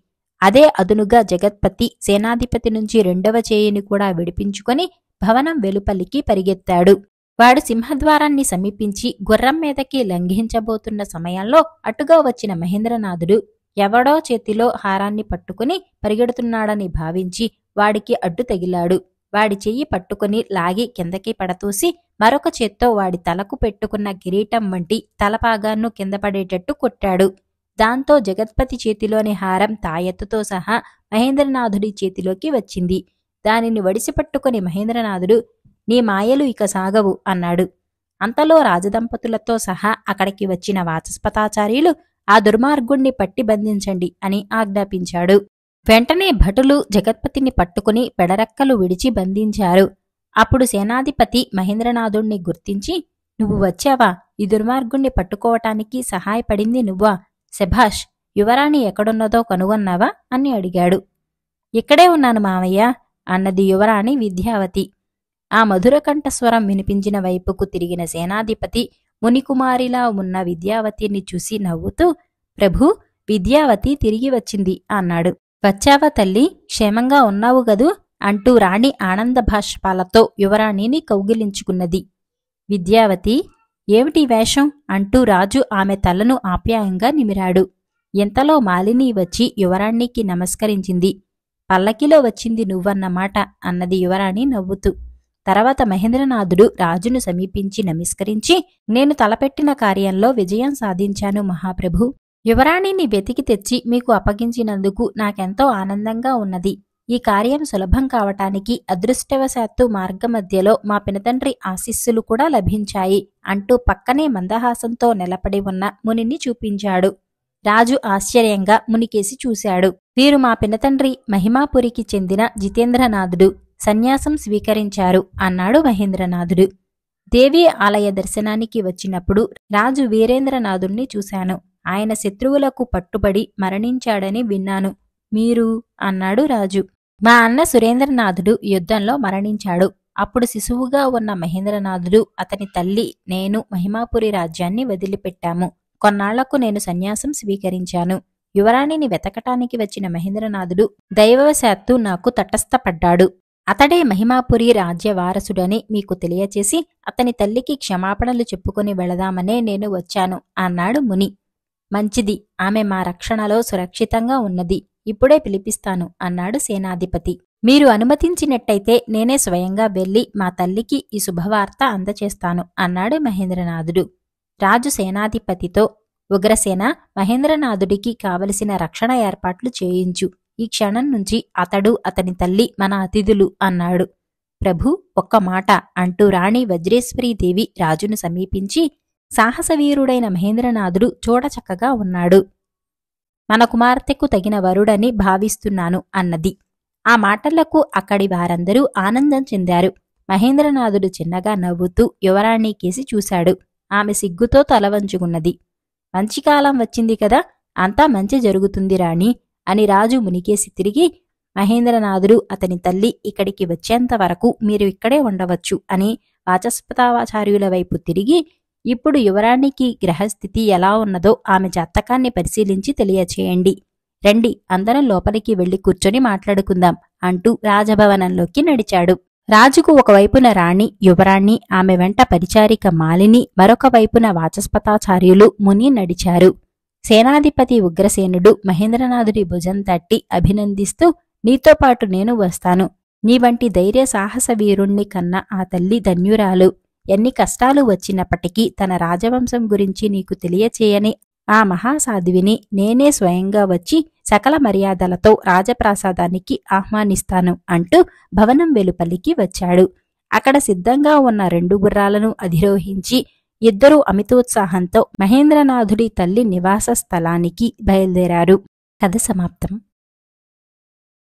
అదే అదునుగా జగత్పతి సేనాధిపతి నుంచి 2వ చేయిని కూడా విడిపించుకొని భవనం వెలుపలికి పరిగెత్తాడు. వాడు సింహద్వారాన్ని సమీపించి గుర్రం మీదకి లంఘించబోతున్న సమయంలో అటుగా వచ్చిన మహేంద్రనాథుడు ఎవడో చేతిలో హారాన్ని పట్టుకుని పరిగెడుతున్నాడని భావించి వాడికి అడ్డు తగిలాడు. వాడి చెయ్యి పట్టుకుని లాగి కిందకి పడతూసి మరొక చేత్తో వాడి తలకు పెట్టుకున్న కిరీటం వంటి తలపాగాను కింద పడేటట్టు కొట్టాడు. దాంతో జగత్పతి చేతిలోని హారం తాయెత్తుతో సహా మహేంద్రనాథుడి చేతిలోకి వచ్చింది. దానిని వడిసిపట్టుకుని మహేంద్రనాథుడు, నీ మాయలు ఇక సాగవు అన్నాడు. అంతలో రాజదంపతులతో సహా అక్కడికి వచ్చిన వాచస్పతాచార్యులు ఆ దుర్మార్గుణ్ణి పట్టి బంధించండి అని ఆజ్ఞాపించాడు. వెంటనే భటులు జగత్పతిని పట్టుకుని పెడరెక్కలు విడిచి బంధించారు. అప్పుడు సేనాధిపతి మహేంద్రనాథుణ్ణి గుర్తించి, నువ్వు వచ్చావా? ఈ దుర్మార్గుణ్ణి పట్టుకోవటానికి సహాయపడింది నువ్వా? శభాష్! యువరాణి ఎక్కడున్నదో కనుగొన్నావా అని అడిగాడు. ఇక్కడే ఉన్నాను మావయ్య అన్నది యువరాణి విద్యావతి. ఆ మధుర కంఠస్వరం వినిపించిన వైపుకు తిరిగిన సేనాధిపతి మునికుమారిలా ఉన్న విద్యావతిని చూసి నవ్వుతూ, ప్రభూ, విద్యావతి తిరిగి వచ్చింది అన్నాడు. వచ్చావా తల్లి, క్షేమంగా ఉన్నావు గదూ అంటూ రాణి ఆనంద భాష్పాలతో యువరాణిని కౌగిలించుకున్నది. విద్యావతి, ఏమిటి వేషం అంటూ రాజు ఆమె తలను ఆప్యాయంగా నిమిరాడు. ఇంతలో మాలిని వచ్చి యువరాణికి నమస్కరించింది. పల్లకిలో వచ్చింది నువ్వన్నమాట అన్నది యువరాణి నవ్వుతూ. తర్వాత మహేంద్రనాథుడు రాజును సమీపించి నమస్కరించి, నేను తలపెట్టిన కార్యంలో విజయం సాధించాను మహాప్రభు. యువరాణిని వెతికి తెచ్చి మీకు అప్పగించినందుకు నాకెంతో ఆనందంగా ఉన్నది. ఈ కార్యం సులభం కావటానికి అదృష్టవశాత్తు మార్గమధ్యలో మా పినతండ్రి ఆశీస్సులు కూడా లభించాయి అంటూ పక్కనే మందహాసంతో నిలబడి ఉన్న మునిని చూపించాడు. రాజు ఆశ్చర్యంగా మునికేసి చూశాడు. వీరు మా పినతండ్రి మహిమాపురికి చెందిన జితేంద్రనాథుడు, సన్యాసం స్వీకరించారు అన్నాడు మహేంద్రనాథుడు. దేవీ ఆలయ దర్శనానికి వచ్చినప్పుడు రాజు వీరేంద్రనాథుణ్ణి చూశాను. ఆయన శత్రువులకు పట్టుబడి మరణించాడని విన్నాను. మీరు అన్నాడు రాజు. మా అన్న సురేంద్రనాథుడు యుద్ధంలో మరణించాడు. అప్పుడు శిశువుగా ఉన్న మహేంద్రనాథుడు, అతని తల్లి, నేను మహిమాపురి రాజ్యాన్ని వదిలిపెట్టాము. కొన్నాళ్లకు నేను సన్యాసం స్వీకరించాను. యువరాణిని వెతకటానికి వచ్చిన మహేంద్రనాథుడు దైవవశాత్తు నాకు తటస్థపడ్డాడు. అతడే మహిమాపురి రాజ్య వారసుడని మీకు తెలియచేసి అతని తల్లికి క్షమాపణలు చెప్పుకుని వెళదామనే నేను వచ్చాను అన్నాడు ముని. మంచిది, ఆమె మా రక్షణలో సురక్షితంగా ఉన్నది. ఇప్పుడే పిలిపిస్తాను అన్నాడు సేనాధిపతి. మీరు అనుమతించినట్టయితే నేనే స్వయంగా వెళ్లి మా తల్లికి ఈ శుభవార్త అందచేస్తాను అన్నాడు మహేంద్రనాథుడు. రాజు సేనాధిపతితో, ఉగ్రసేన, మహేంద్రనాథుడికి కావలసిన రక్షణ ఏర్పాట్లు చేయించు. ఈ క్షణం నుంచి అతడు, అతని తల్లి మన అతిథులు అన్నాడు. ప్రభు, ఒక్క మాట అంటూ రాణి వజ్రేశ్వరీదేవి రాజును సమీపించి, సాహసవీరుడైన మహేంద్రనాథుడు చూడచక్కగా ఉన్నాడు. మన కుమార్తెకు తగిన వరుడని భావిస్తున్నాను అన్నది. ఆ మాటలకు అక్కడి వారందరూ ఆనందం చెందారు. మహేంద్రనాథుడు చిన్నగా నవ్వుతూ యువరాణి కేసి చూశాడు. ఆమె సిగ్గుతో తలవంచుకున్నది. మంచికాలం వచ్చింది కదా, అంతా మంచి జరుగుతుంది రాణి అని రాజు మునికేసి తిరిగి, మహేంద్రనాథుడు, అతని తల్లి ఇక్కడికి వచ్చేంతవరకు మీరు ఇక్కడే ఉండవచ్చు అని వాచస్పతాచార్యుల వైపు తిరిగి, ఇప్పుడు యువరాణికి గ్రహస్థితి ఎలా ఉన్నదో ఆమె జాతకాన్ని పరిశీలించి తెలియచేయండి. రండి, అందరం లోపలికి వెళ్లి కూర్చొని మాట్లాడుకుందాం అంటూ రాజభవనంలోకి నడిచాడు. రాజుకు ఒకవైపున రాణి, యువరాణి, ఆమె వెంట పరిచారిక మాలిని, మరొక వైపున వాచస్పతాచార్యులు, ముని నడిచారు. సేనాధిపతి ఉగ్రసేనుడు మహేంద్రనాథుడి భుజం తట్టి అభినందిస్తూ, నీతో పాటు నేను వస్తాను. నీ వంటి ధైర్య సాహస వీరుణ్ణి కన్నా ఆ తల్లి ధన్యురాలు. ఎన్ని కష్టాలు వచ్చినప్పటికీ తన రాజవంశం గురించి నీకు తెలియచేయని ఆ మహాసాధ్విని నేనే స్వయంగా వచ్చి సకల మర్యాదలతో రాజప్రాసాదానికి ఆహ్వానిస్తాను అంటూ భవనం వెలుపలికి వచ్చాడు. అక్కడ సిద్ధంగా ఉన్న 2 గుర్రాలను అధిరోహించి ఇద్దరూ అమితోత్సాహంతో మహేంద్రనాథుడి తల్లి నివాస స్థలానికి బయలుదేరారు. కథ సమాప్తం.